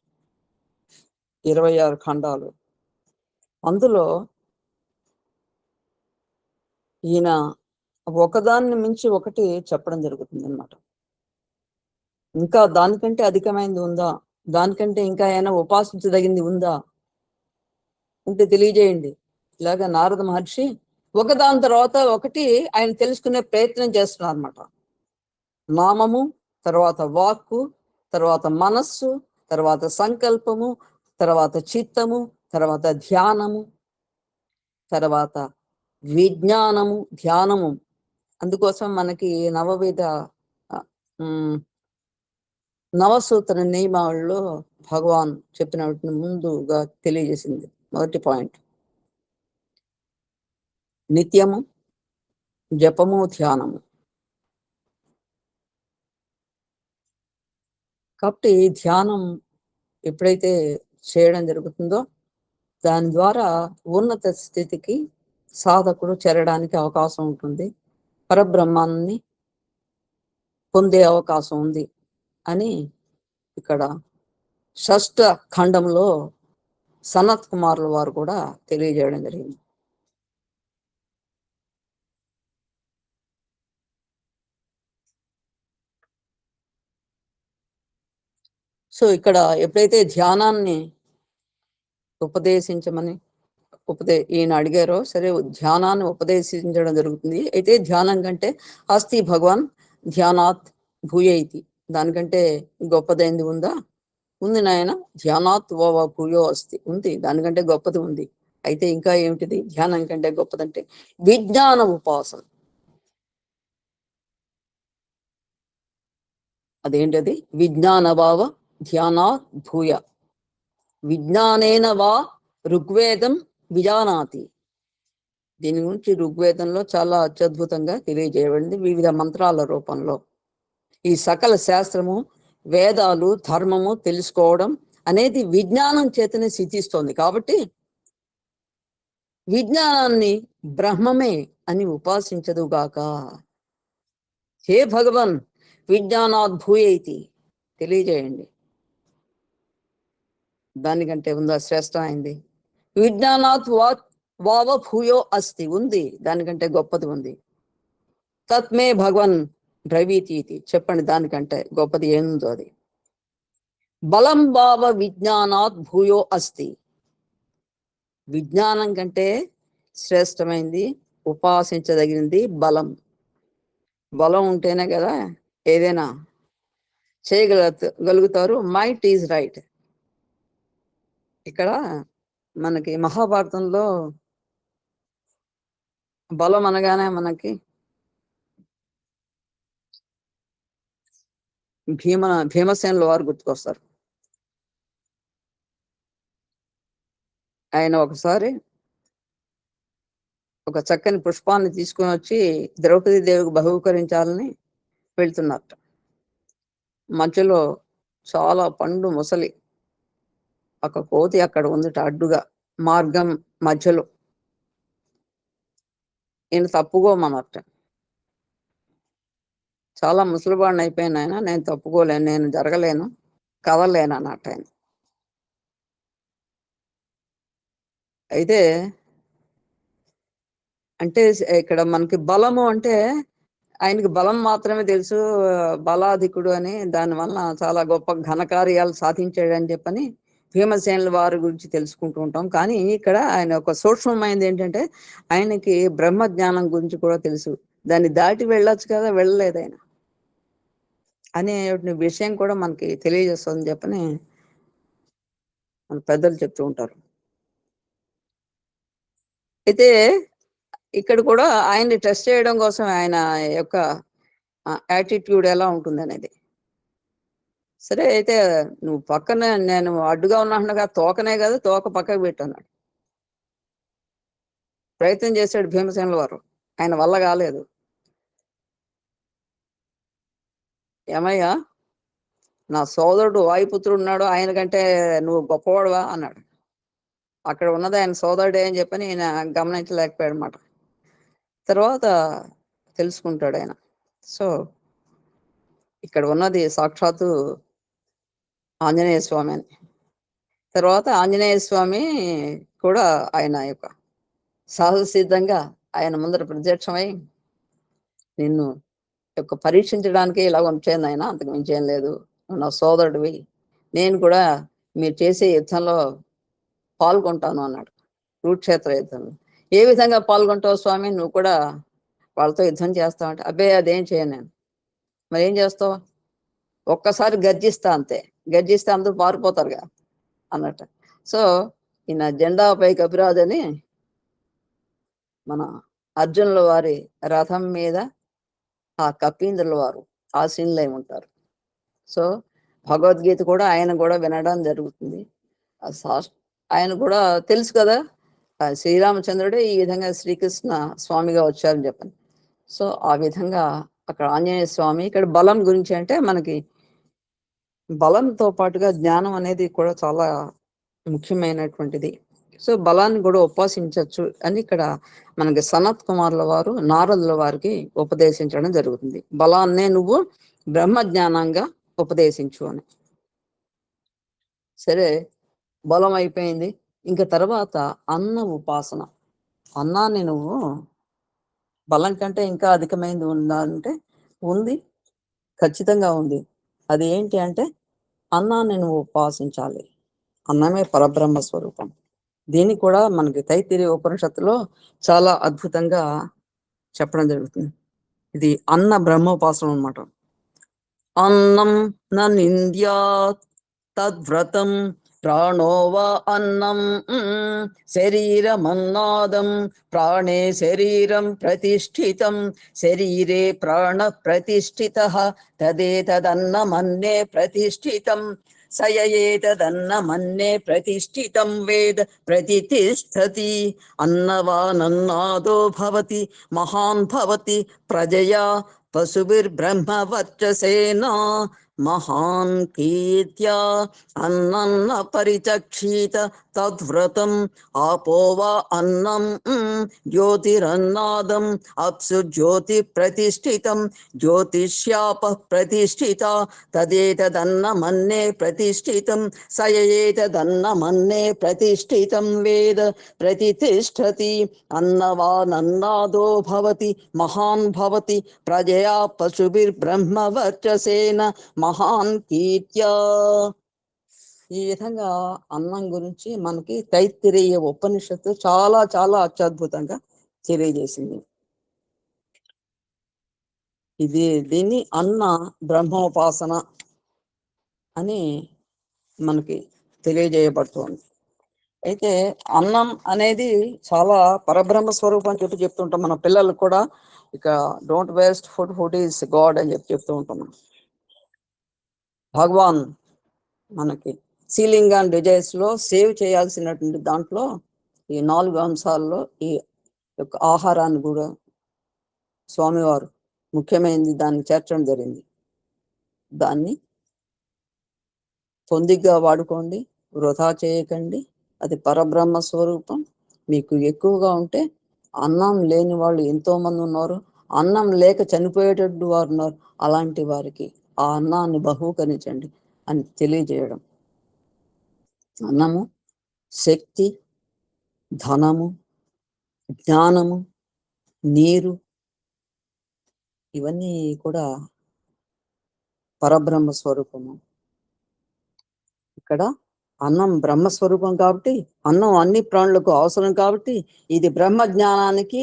26 ఖండాలు. అందులో ఈయన ఒకదాన్ని మించి ఒకటి చెప్పడం జరుగుతుంది అన్నమాట. ఇంకా దానికంటే అధికమైనది ఉందా, దానికంటే ఇంకా ఏమైనా ఉపాసించదగింది ఉందా ఉంటే తెలియజేయండి. ఇలాగా నారద మహర్షి ఒకదాని తర్వాత ఒకటి ఆయన తెలుసుకునే ప్రయత్నం చేస్తున్నారు అన్నమాట. నామము, తర్వాత వాక్కు, తర్వాత మనస్సు, తర్వాత సంకల్పము, తర్వాత చిత్తము, తర్వాత ధ్యానము, తర్వాత విజ్ఞానము, ధ్యానము. అందుకోసం మనకి నవసూత్ర నియమాల్లో భగవాన్ చెప్పినట్టు ముందుగా తెలియజేసింది. మొదటి పాయింట్ నిత్యము, జపము, ధ్యానము. కాబట్టి ధ్యానం ఎప్పుడైతే చేయడం జరుగుతుందో దాని ద్వారా ఉన్నత స్థితికి సాధకుడు చేరడానికి అవకాశం ఉంటుంది, పరబ్రహ్మాన్ని పొందే అవకాశం ఉంది అని ఇక్కడ 6వ ఖండంలో సనత్ కుమారుల వారు కూడా తెలియజేయడం జరిగింది. సో ఇక్కడ ఎప్పుడైతే ధ్యానాన్ని ఉపదేశించమని ఈయన అడిగారో, సరే ధ్యానాన్ని ఉపదేశించడం జరుగుతుంది. అయితే ధ్యానం కంటే అస్తి భగవాన్ ధ్యానాత్ భూయైతి. దానికంటే గొప్పదైంది ఉందా? ఉంది నాయన. ధ్యానాత్ ఓవా భూయో అస్తి ఉంది, దానికంటే గొప్పది ఉంది. అయితే ఇంకా ఏమిటిది ధ్యానం కంటే గొప్పదంటే? విజ్ఞాన ఉపాసన. అదేంటది? విజ్ఞాన భావ ధ్యానాత్ భూయ. విజ్ఞానేన వా ఋగ్వేదం విజానాతి. దీని గురించి ఋగ్వేదంలో చాలా అత్యద్భుతంగా తెలియజేయబడింది వివిధ మంత్రాల రూపంలో. ఈ సకల శాస్త్రము, వేదాలు, ధర్మము తెలుసుకోవడం అనేది విజ్ఞానం చేతనే సిద్ధిస్తోంది. కాబట్టి విజ్ఞానాన్ని బ్రహ్మమే అని ఉపాసించదుగాక. హే భగవన్ విజ్ఞానాత్ భూయైతి. తెలియజేయండి, దానికంటే ఉందా శ్రేష్టమైంది? విజ్ఞానాత్ వావ భూయో అస్తి ఉంది, దానికంటే గొప్పది ఉంది. తత్మే భగవన్ బ్రవీతి. చెప్పండి, దానికంటే గొప్పది ఏముందో అది. బలం భావ విజ్ఞానాత్ భూయో అస్తి. విజ్ఞానం కంటే శ్రేష్టమైంది, ఉపాసించదగినది బలం. బలం ఉంటేనే కదా ఏదైనా చేయగలుగుతారు. Might is right. ఇక్కడ మనకి మహాభారతంలో బలం అనగానే మనకి భీమసేనుల వారు గుర్తుకొస్తారు. ఆయన ఒకసారి ఒక చక్కని పుష్పాన్ని తీసుకొని వచ్చి ద్రౌపది దేవికి బహూకరించాలని వెళ్తున్నట్ట. మధ్యలో చాలా పండు ముసలి ఒక కోతి అక్కడ ఉందిట అడ్డుగా మార్గం మధ్యలో. ఈయన తప్పుకోమన్నట్ట. చాలా ముసలివాడిని అయిపోయిన ఆయన, నేను తప్పుకోలేను, నేను జరగలేను, కదలేను అన్నట్టు ఆయన. అయితే అంటే ఇక్కడ మనకి బలము అంటే ఆయనకి బలం మాత్రమే తెలుసు, బలాధికుడు అని, దానివల్ల చాలా గొప్ప ఘనకార్యాలు సాధించాడని చెప్పని భీమసేనుల వారి గురించి తెలుసుకుంటూ ఉంటాం. కానీ ఇక్కడ ఆయన ఒక సూక్ష్మమైనది ఏంటంటే ఆయనకి బ్రహ్మ జ్ఞానం గురించి కూడా తెలుసు. దాన్ని దాటి వెళ్ళొచ్చు కదా, వెళ్ళలేదు ఆయన అనే విషయం కూడా మనకి తెలియజేస్తుందని చెప్పని మన పెద్దలు చెప్తూ ఉంటారు. అయితే ఇక్కడ కూడా ఆయన్ని టెస్ట్ చేయడం కోసం ఆయన యొక్క యాటిట్యూడ్ ఎలా ఉంటుంది అనేది. సరే అయితే నువ్వు పక్కన నేను అడ్డుగా ఉన్నాగా, తోకనే కదా, తోక పక్కకు పెట్టన్నాడు. ప్రయత్నం చేశాడు భీమసేనుల వారు, ఆయన వల్ల కాలేదు. ఏమయ్యా, నా సోదరుడు వాయుపుత్రుడు ఉన్నాడు, ఆయన కంటే నువ్వు గొప్పవాడువా అన్నాడు. అక్కడ ఉన్నది ఆయన సోదరుడే అని చెప్పని ఆయన గమనించలేకపోయాడు అన్నమాట. తర్వాత తెలుసుకుంటాడు ఆయన. సో ఇక్కడ ఉన్నది సాక్షాత్తు ఆంజనేయ స్వామి అని. తర్వాత ఆంజనేయ స్వామి కూడా ఆయన యొక్క సహజ సిద్ధంగా ఆయన ముందర ప్రత్యక్షమై నిన్ను యొక్క పరీక్షించడానికి ఇలా ఉంచేది ఆయన, అంతకు మించి ఏం లేదు, నా సోదరుడివి, నేను కూడా మీరు చేసే యుద్ధంలో పాల్గొంటాను అన్నాడు. కురుక్షేత్ర యుద్ధంలో. ఏ విధంగా పాల్గొంటావు స్వామి, నువ్వు కూడా వాళ్ళతో యుద్ధం చేస్తావు అంటే, అబ్బే అదేం చేయను నేను. మరి ఏం చేస్తావు? ఒక్కసారి గర్జిస్తా అంతే, గర్జిస్తే అందరూ పారిపోతారుగా అన్నట్టు. సో ఈయన జెండాపై కపిరాజు అని మన అర్జునుల వారి రథం మీద ఆ కపీంద్రుల వారు ఆసీనులై ఉంటారు. సో భగవద్గీత కూడా ఆయన కూడా వినడం జరుగుతుంది. ఆయన కూడా తెలుసు కదా, శ్రీరామచంద్రుడే ఈ విధంగా శ్రీకృష్ణ స్వామిగా వచ్చారని చెప్పని. సో ఆ విధంగా అక్కడ ఆంజనేయ స్వామి. ఇక్కడ బలం గురించి అంటే మనకి బలంతో పాటుగా జ్ఞానం అనేది కూడా చాలా ముఖ్యమైనటువంటిది. సో బలాన్ని కూడా ఉపాసించవచ్చు అని ఇక్కడ మనకి సనత్ కుమార్ల వారు నారదుల వారికి ఉపదేశించడం జరుగుతుంది. బలాన్నే నువ్వు బ్రహ్మ జ్ఞానంగా ఉపదేశించు అని. సరే, బలం అయిపోయింది. ఇంకా తర్వాత అన్న ఉపాసన. అన్నాన్ని నువ్వు బలం కంటే ఇంకా అధికమైనది ఉందా అంటే ఉంది, ఖచ్చితంగా ఉంది. అది ఏంటి అంటే అన్నాన్ని నువ్వు ఉపాసించాలి. అన్నమే పరబ్రహ్మ స్వరూపం. దీన్ని కూడా మనకి తైత్తిరీయ ఉపనిషత్తులో చాలా అద్భుతంగా చెప్పడం జరుగుతుంది. ఇది అన్న బ్రహ్మోపాసనం అన్నమాట. అన్నం న నింద్యాత్ తద్వ్రతం ప్రాణో వా అన్నం శరీరమన్నాదం ప్రాణే శరీరం ప్రతిష్ఠితం శరీరే ప్రాణ ప్రతిష్ఠితః తదేతదన్నమన్నే ప్రతిష్ఠితం సయేతదన్నమన్నే ప్రతిష్ఠితం వేద ప్రతితిష్ఠతి అన్నవానన్నాదో భవతి మహాన్ భవతి ప్రజయా పశుభిర్బ్రహ్మవర్చసేనా మహాన్ కీర్త్యా అన్నన్న పరిచక్షీత తద్వ్రతం ఆపో వా అన్నం జ్యోతిరన్నాదం అప్సు జ్యోతి ప్రతిష్ఠితం జ్యోతిష్యాప ప్రతిష్ఠిత తదేతదన్నమన్నే ప్రతిష్ఠితం సయేతదన్నమన్నే ప్రతిష్ఠితం వేద ప్రతితిష్ఠతి అన్నవానన్నాదో భవతి మహాన్ భవతి ప్రజయా పశుభిర్బ్రహ్మవర్చసేన మహాన్ కీర్త్యా. ఈ విధంగా అన్నం గురించి మనకి తైత్తిరీయ ఉపనిషత్తు చాలా చాలా అత్యద్భుతంగా తెలియజేసింది. దీన్ని అన్న బ్రహ్మోపాసన అని మనకి తెలియజేయబడుతుంది. అయితే అన్నం అనేది చాలా పరబ్రహ్మ స్వరూపం అని చెప్తుంటాం మన పిల్లలకు కూడా. ఇక don't waste food, food is God అని చెప్తూ ఉంటున్నాం. భగవాన్ మనకి సీలింగ్ అండ్ డిజైర్స్ లో సేవ్ చేయాల్సినటువంటి దాంట్లో ఈ 4 అంశాల్లో ఈ యొక్క ఆహారాన్ని కూడా స్వామివారు ముఖ్యమైనది దాన్ని చేర్చడం జరిగింది. దాన్ని పొందిగ్గా వాడుకోండి, వృధా చేయకండి. అది పరబ్రహ్మ స్వరూపం. మీకు ఎక్కువగా ఉంటే, అన్నం లేని వాళ్ళు ఎంతో మంది ఉన్నారు, అన్నం లేక చనిపోయేటట్టు వారు ఉన్నారు. అలాంటి వారికి ఆ అన్నాన్ని బహూకరించండి అని తెలియజేయడం. అన్నము శక్తి, ధనము, జ్ఞానము, నీరు ఇవన్నీ కూడా పరబ్రహ్మ స్వరూపము. ఇక్కడ అన్నం బ్రహ్మస్వరూపం కాబట్టి, అన్నం అన్ని ప్రాణులకు అవసరం కాబట్టి, ఇది బ్రహ్మ జ్ఞానానికి,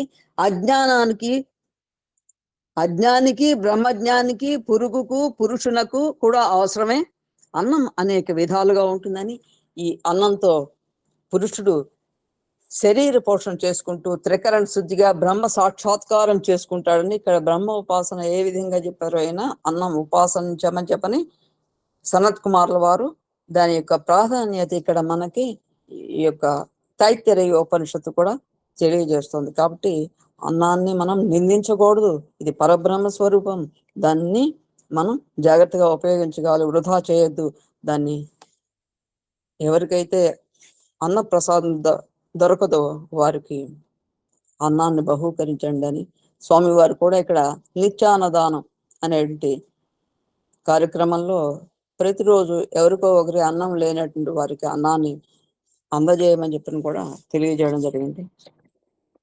అజ్ఞానికి బ్రహ్మజ్ఞానికి, పురుగుకు పురుషునకు కూడా అవసరమే. అన్నం అనేక విధాలుగా ఉంటుందని, ఈ అన్నంతో పురుషుడు శరీర పోషణ చేసుకుంటూ త్రికరణ శుద్ధిగా బ్రహ్మ సాక్షాత్కారం చేసుకుంటాడని ఇక్కడ బ్రహ్మ ఉపాసన ఏ విధంగా చెప్పారో అయినా అన్నం ఉపాసన చెప్పని సనత్ కుమార్ల వారు దాని యొక్క ప్రాధాన్యత ఇక్కడ మనకి ఈ యొక్క తైత్తరీయ ఉపనిషత్తు కూడా తెలియజేస్తుంది. కాబట్టి అన్నాన్ని మనం నిందించకూడదు, ఇది పరబ్రహ్మ స్వరూపం, దాన్ని మనం జాగ్రత్తగా ఉపయోగించగలి, వృధా చేయొద్దు. దాన్ని ఎవరికైతే అన్న ప్రసాదం దొరకదో వారికి అన్నాన్ని బహూకరించండి అని స్వామివారు కూడా ఇక్కడ నిత్యాన్నదానం అనేటువంటి కార్యక్రమంలో ప్రతిరోజు ఎవరికో ఒకరి అన్నం లేనటువంటి వారికి అన్నాన్ని అందజేయమని చెప్పని కూడా తెలియజేయడం జరిగింది.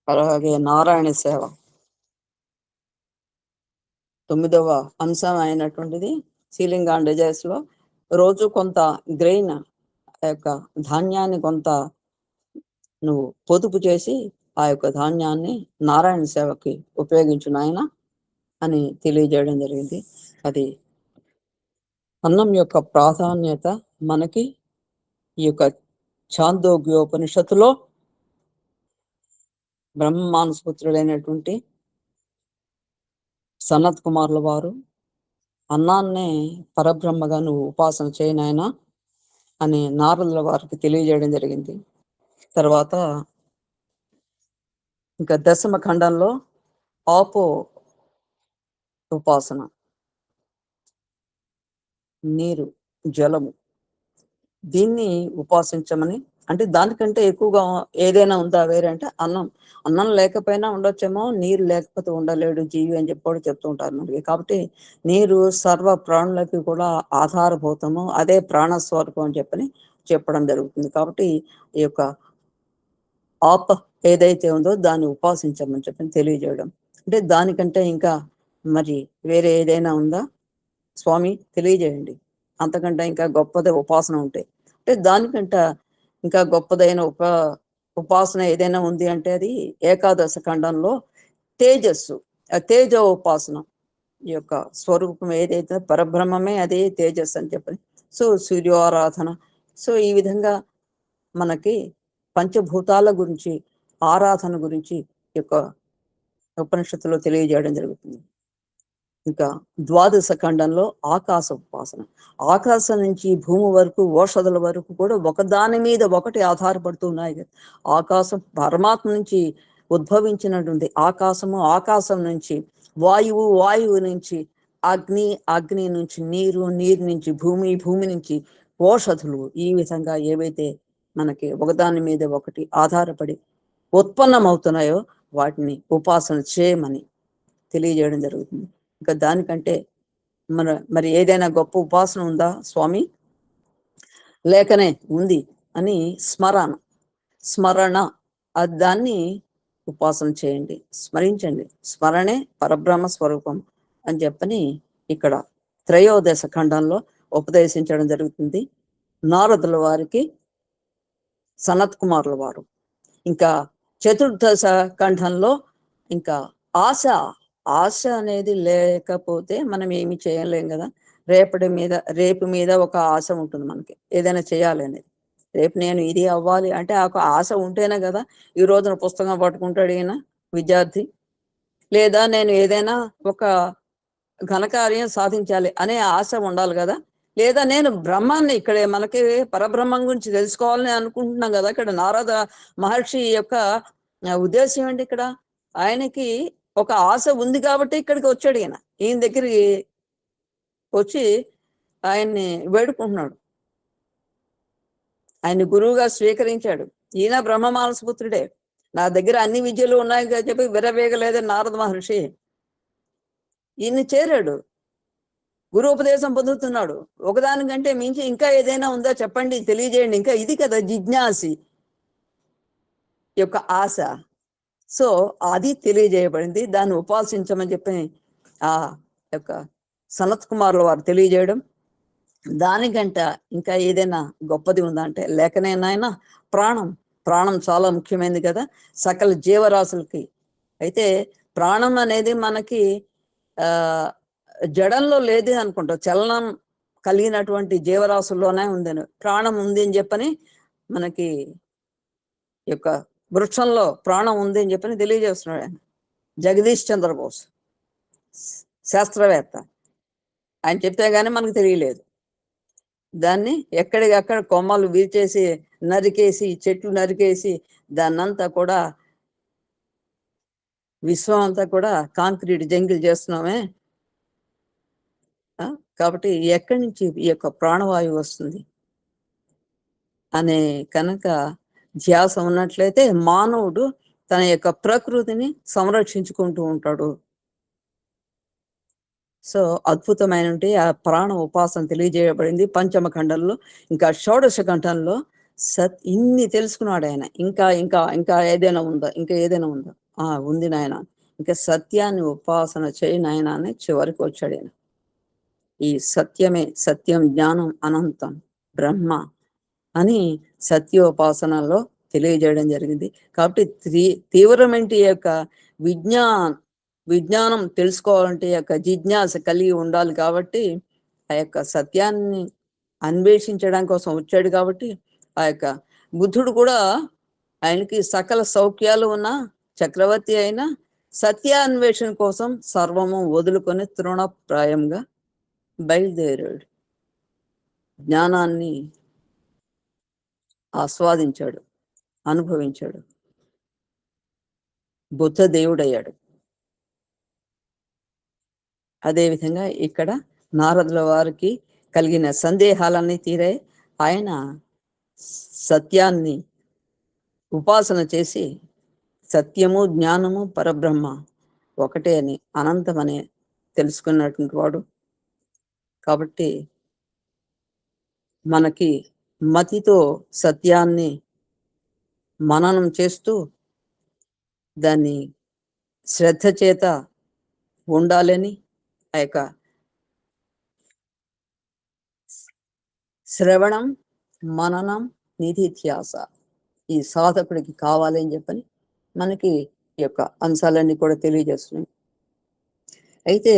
అలాగే నారాయణ సేవ 9వ అంశం అయినటువంటిది సీలింగ్ ఆన్ డిజైర్స్ లో రోజు కొంత గ్రెయిన్ యొక్క ధాన్యాన్ని కొంత నువ్వు పొదుపు చేసి ఆ యొక్క ధాన్యాన్ని నారాయణ సేవకి ఉపయోగించు నాయన అని తెలియజేయడం జరిగింది. అది అన్నం యొక్క ప్రాధాన్యత మనకి ఈ యొక్క ఛాందోగ్యోపనిషత్తులో బ్రహ్మమానసపుత్రుడైనటువంటి సనత్ కుమార్ల వారు అన్నాన్నే పరబ్రహ్మగా నువ్వు ఉపాసన చేయనాయన అని నారదుల వారికి తెలియజేయడం జరిగింది. తర్వాత ఇంకా 10వ ఖండంలో ఆపో ఉపాసన, నీరు, జలము, దీన్ని ఉపాసించమని, అంటే దానికంటే ఎక్కువగా ఏదైనా ఉందా వేరే అంటే అన్నం లేకపోయినా ఉండొచ్చేమో, నీరు లేకపోతే ఉండలేడు జీవి అని చెప్పి చెప్తూ ఉంటారు మనకి. కాబట్టి నీరు సర్వ ప్రాణులకి కూడా ఆధారభూతము, అదే ప్రాణస్వరూపం అని చెప్పడం జరుగుతుంది. కాబట్టి ఈ యొక్క ఆప ఏదైతే ఉందో దాన్ని ఉపాసించమని చెప్పని తెలియజేయడం. అంటే దానికంటే ఇంకా మరి వేరే ఏదైనా ఉందా స్వామి తెలియజేయండి, అంతకంటే ఇంకా గొప్పదే ఉపాసన ఉంటే. అంటే దానికంటే ఇంకా గొప్పదైన ఉపాసన ఏదైనా ఉంది అంటే అది ఏకాదశ ఖండంలో తేజస్సు, ఆ తేజ ఉపాసన ఈ యొక్క స్వరూపం ఏదైతే పరబ్రహ్మమే అదే తేజస్సు అని చెప్పని. సో సూర్యారాధన, సో ఈ విధంగా మనకి పంచభూతాల గురించి, ఆరాధన గురించి ఈ యొక్క ఉపనిషత్తులో తెలియజేయడం జరుగుతుంది. ఇంకా 12వ ఖండంలో ఆకాశ ఉపాసన, ఆకాశం నుంచి భూమి వరకు, ఓషధుల వరకు కూడా ఒకదాని మీద ఒకటి ఆధారపడుతూ ఉన్నాయి కదా. ఆకాశం పరమాత్మ నుంచి ఉద్భవించినటువంటి ఆకాశము, ఆకాశం నుంచి వాయువు, వాయువు నుంచి అగ్ని, అగ్ని నుంచి నీరు, నీరు నుంచి భూమి, భూమి నుంచి ఓషధులు, ఈ విధంగా ఏవైతే మనకి ఒకదాని మీద ఒకటి ఆధారపడి ఉత్పన్నమవుతున్నాయో వాటిని ఉపాసన చేయమని తెలియజేయడం జరుగుతుంది. ఇంకా దానికంటే మరి ఏదైనా గొప్ప ఉపాసన ఉందా స్వామి? లేకనే ఉంది అని స్మరణ దాన్ని ఉపాసన చేయండి, స్మరించండి. స్మరణే పరబ్రహ్మ స్వరూపం అని చెప్పని ఇక్కడ 13వ ఖండంలో ఉపదేశించడం జరుగుతుంది నారదుల వారికి సనత్ కుమార్ల వారు. ఇంకా 14వ ఖండంలో ఇంకా ఆశ అనేది లేకపోతే మనం ఏమి చేయలేం కదా. రేపు మీద ఒక ఆశ ఉంటుంది మనకి, ఏదైనా చేయాలి అనేది. రేపు నేను ఇది అవ్వాలి అంటే ఒక ఆశ ఉంటేనే కదా ఈ రోజున పుస్తకం పట్టుకుంటాడు ఈయన విద్యార్థి, లేదా నేను ఏదైనా ఒక ఘనకార్యం సాధించాలి అనే ఆశ ఉండాలి కదా. లేదా నేను బ్రహ్మాన్ని, ఇక్కడ మనకి పరబ్రహ్మం గురించి తెలుసుకోవాలని అనుకుంటున్నాం కదా. ఇక్కడ నారద మహర్షి యొక్క నా ఉద్దేశం ఏంటి, ఇక్కడ ఆయనకి ఒక ఆశ ఉంది కాబట్టి ఇక్కడికి వచ్చాడు. ఈయన దగ్గరికి వచ్చి ఆయన్ని వేడుకుంటున్నాడు, ఆయన గురువుగా స్వీకరించాడు. ఈయన బ్రహ్మ మానసపుత్రుడే. నా దగ్గర అన్ని విద్యలు ఉన్నాయి కదా చెప్పి విరవేగలేదని నారద మహర్షి ఈయన్ని చేరాడు, గురుపదేశం పొందుతున్నాడు. ఒకదానికంటే మించి ఇంకా ఏదైనా ఉందా చెప్పండి, తెలియజేయండి. ఇంకా ఇది కదా జిజ్ఞాసి యొక్క ఆశ. సో అది తెలియజేయబడింది, దాన్ని ఉపాసించమని చెప్పి ఆ యొక్క సనత్ కుమారుల వారు తెలియజేయడం. దానికంట ఇంకా ఏదైనా గొప్పది ఉందా అంటే లేకనే నాయన ప్రాణం చాలా ముఖ్యమైనది కదా సకల జీవరాశులకి. అయితే ప్రాణం అనేది మనకి జడంలో లేదు అనుకుంటా, చలనం కలిగినటువంటి జీవరాశుల్లోనే ఉందని, ప్రాణం ఉంది అని చెప్పని మనకి యొక్క వృక్షంలో ప్రాణం ఉంది అని చెప్పని తెలియజేస్తున్నాడు ఆయన. జగదీష్ చంద్రబోస్ శాస్త్రవేత్త, ఆయన చెప్తే గానీ మనకు తెలియలేదు. దాన్ని ఎక్కడికక్కడ కొమ్మలు వీల్చేసి నరికేసి, చెట్లు నరికేసి దాన్నంతా కూడా విశ్వం అంతా కూడా కాంక్రీట్ జంగిల్ చేస్తున్నామే. కాబట్టి ఎక్కడి నుంచి ఈ యొక్క ప్రాణవాయువు వస్తుంది అనే కనుక ధ్యాస ఉన్నట్లయితే మానవుడు తన యొక్క ప్రకృతిని సంరక్షించుకుంటూ ఉంటాడు. సో అద్భుతమైన ఆ ప్రాణ ఉపాసన తెలియజేయబడింది పంచమ ఖండంలో. ఇంకా షోడశ ఖండంలో ఇన్ని తెలుసుకున్నాడు ఆయన. ఇంకా ఇంకా ఇంకా ఏదైనా ఉందా, ఇంకా ఏదైనా ఉందా? ఉంది నాయన, ఇంకా సత్యాన్ని ఉపాసన చేయి నాయన అని చివరికి వచ్చాడు ఆయన. ఈ సత్యమే సత్యం, జ్ఞానం అనంతం బ్రహ్మ అని సత్యోపాసనలో తెలియజేయడం జరిగింది. కాబట్టి తీవ్రమైన యొక్క విజ్ఞానం తెలుసుకోవాలంటే యొక్క జిజ్ఞాస కలిగి ఉండాలి. కాబట్టి ఆ యొక్క సత్యాన్ని అన్వేషించడం కోసం వచ్చాడు. కాబట్టి ఆ యొక్క బుద్ధుడు కూడా ఆయనకి సకల సౌఖ్యాలు ఉన్న చక్రవర్తి అయిన సత్యాన్వేషణ కోసం సర్వము వదులుకొని తృణప్రాయంగా బయలుదేరాడు. జ్ఞానాన్ని ఆస్వాదించాడు, అనుభవించాడు, బుద్ధ దేవుడయ్యాడు. అదేవిధంగా ఇక్కడ నారదుల వారికి కలిగిన సందేహాలన్నీ తీరాయి. ఆయన సత్యాన్ని ఉపాసన చేసి సత్యము, జ్ఞానము, పరబ్రహ్మ ఒకటే అని, అనంతమని తెలుసుకున్నటువంటి వాడు. కాబట్టి మనకి మతితో సత్యాన్ని మననం చేస్తూ దాన్ని శ్రద్ధ చేత ఉండాలని ఆ యొక్క శ్రవణం, మననం, నిధిధ్యాస ఈ సాధకుడికి కావాలని చెప్పని మనకి ఈ యొక్క అంశాలన్నీ కూడా తెలియజేస్తున్నాయి. అయితే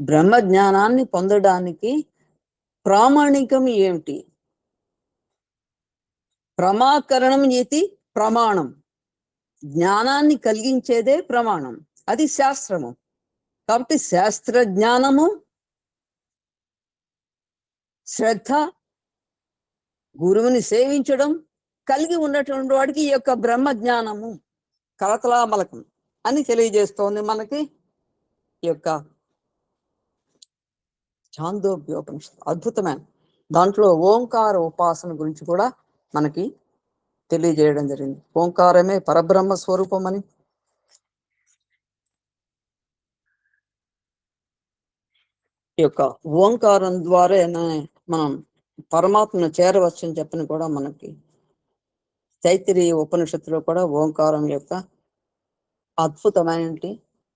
బ్రహ్మ జ్ఞానాన్ని పొందడానికి ప్రామాణికం ఏమిటి? ప్రమాకరణం ఇది ప్రమాణం. జ్ఞానాన్ని కలిగించేదే ప్రమాణం, అది శాస్త్రము. కాబట్టి శాస్త్ర జ్ఞానము, శ్రద్ధ, గురువుని సేవించడం కలిగి ఉన్నటువంటి వాడికి ఈ యొక్క బ్రహ్మ జ్ఞానము కలతలామలకం అని తెలియజేస్తోంది మనకి ఈ యొక్క ఛాందోగ్యోపనిషత్తు. అద్భుతమైన దాంట్లో ఓంకార ఉపాసన గురించి కూడా మనకి తెలియజేయడం జరిగింది. ఓంకారమే పరబ్రహ్మ స్వరూపం అని, ఈ యొక్క ఓంకారం ద్వారా మనం పరమాత్మను చేరవచ్చు అని చెప్పని కూడా మనకి తైత్తిరీయ ఉపనిషత్తులో కూడా ఓంకారం యొక్క అద్భుతమైన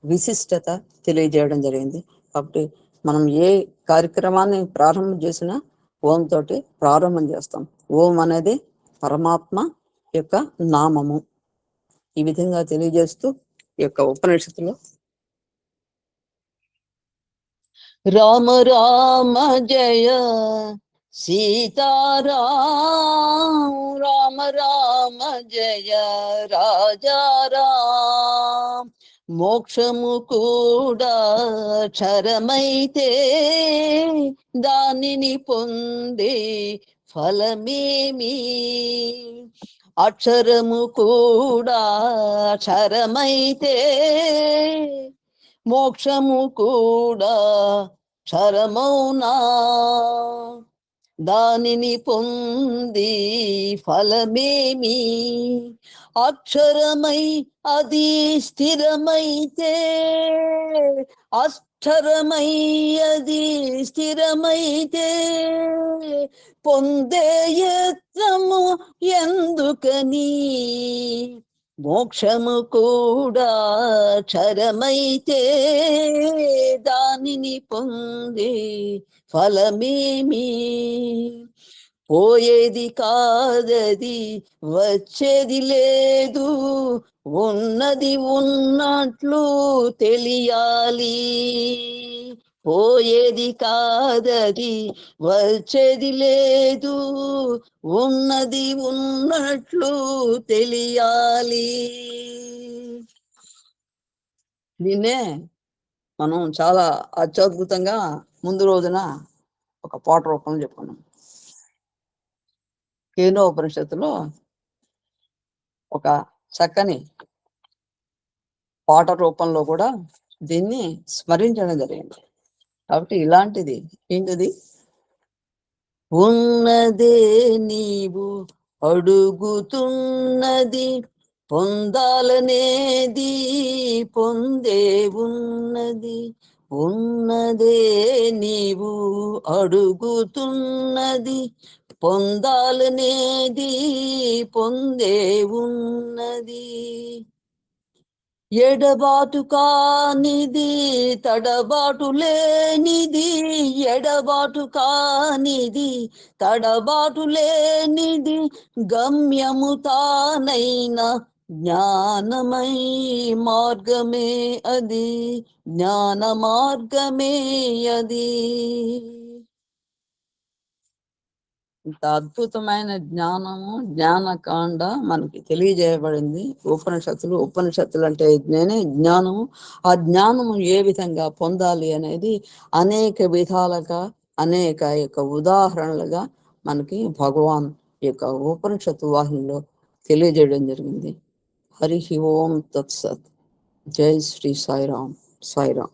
విశిష్టత తెలియజేయడం జరిగింది. కాబట్టి మనం ఏ కార్యక్రమాన్ని ప్రారంభం చేసినా ఓం తోటి ప్రారంభం చేస్తాం. ఓం అనేది పరమాత్మ యొక్క నామము. ఈ విధంగా తెలియజేస్తూ ఈ యొక్క ఉపనిషత్తులో రామ రామ జయ సీతారాం, రామ రామ జయ రాజారాం, మోక్షము కూడా క్షరమైతే దానిని పొందే ఫలమేమి, అక్షరము కూడా క్షరమైతే మోక్షము కూడా క్షరమౌనా దానిని పొంది ఫలమేమి అక్షరమై అది స్థిరమైతే అక్షరమై అది స్థిరమైతే పొందే యత్నము ఎందుకని మోక్షము కూడా క్షరమైతే దానిని పొందే ఫలమేమి పోయేది కాదది వచ్చేది లేదు ఉన్నది ఉన్నట్లు తెలియాలి పోయేది కాదది వచ్చేది లేదు ఉన్నది ఉన్నట్లు తెలియాలి. దీన్నే మనం చాలా అత్యద్భుతంగా ముందు రోజున ఒక పాట రూపంలో చెప్పుకున్నాం. కేనోపనిషత్తులో ఒక చక్కని పాట రూపంలో కూడా దీన్ని స్మరించడం జరిగింది. కాబట్టి ఇలాంటిది ఏంటిది, ఉన్నదే నీవు అడుగుతున్నది పొందాలనేది పొందే ఉన్నది ఉన్నదే నీవు అడుగుతున్నది పొందాలనేది పొందే ఉన్నది ఎడబాటు కానిది తడబాటు లేనిది ఎడబాటు కానిది తడబాటు లేనిది గమ్యము తానైన జ్ఞానమై మార్గమే అది జ్ఞాన మార్గమే అది. ఇంత అద్భుతమైన జ్ఞానము జ్ఞానకాండ మనకి తెలియజేయబడింది ఉపనిషత్తులు అంటే నేనే జ్ఞానము. ఆ జ్ఞానము ఏ విధంగా పొందాలి అనేది అనేక విధాలుగా అనేక ఉదాహరణలుగా మనకి భగవాన్ యొక్క ఉపనిషత్తు వాహినిలో తెలియజేయడం జరిగింది. హరి ఓం తత్సత్. జై శ్రీ సాయిరాం. సాయిరాం.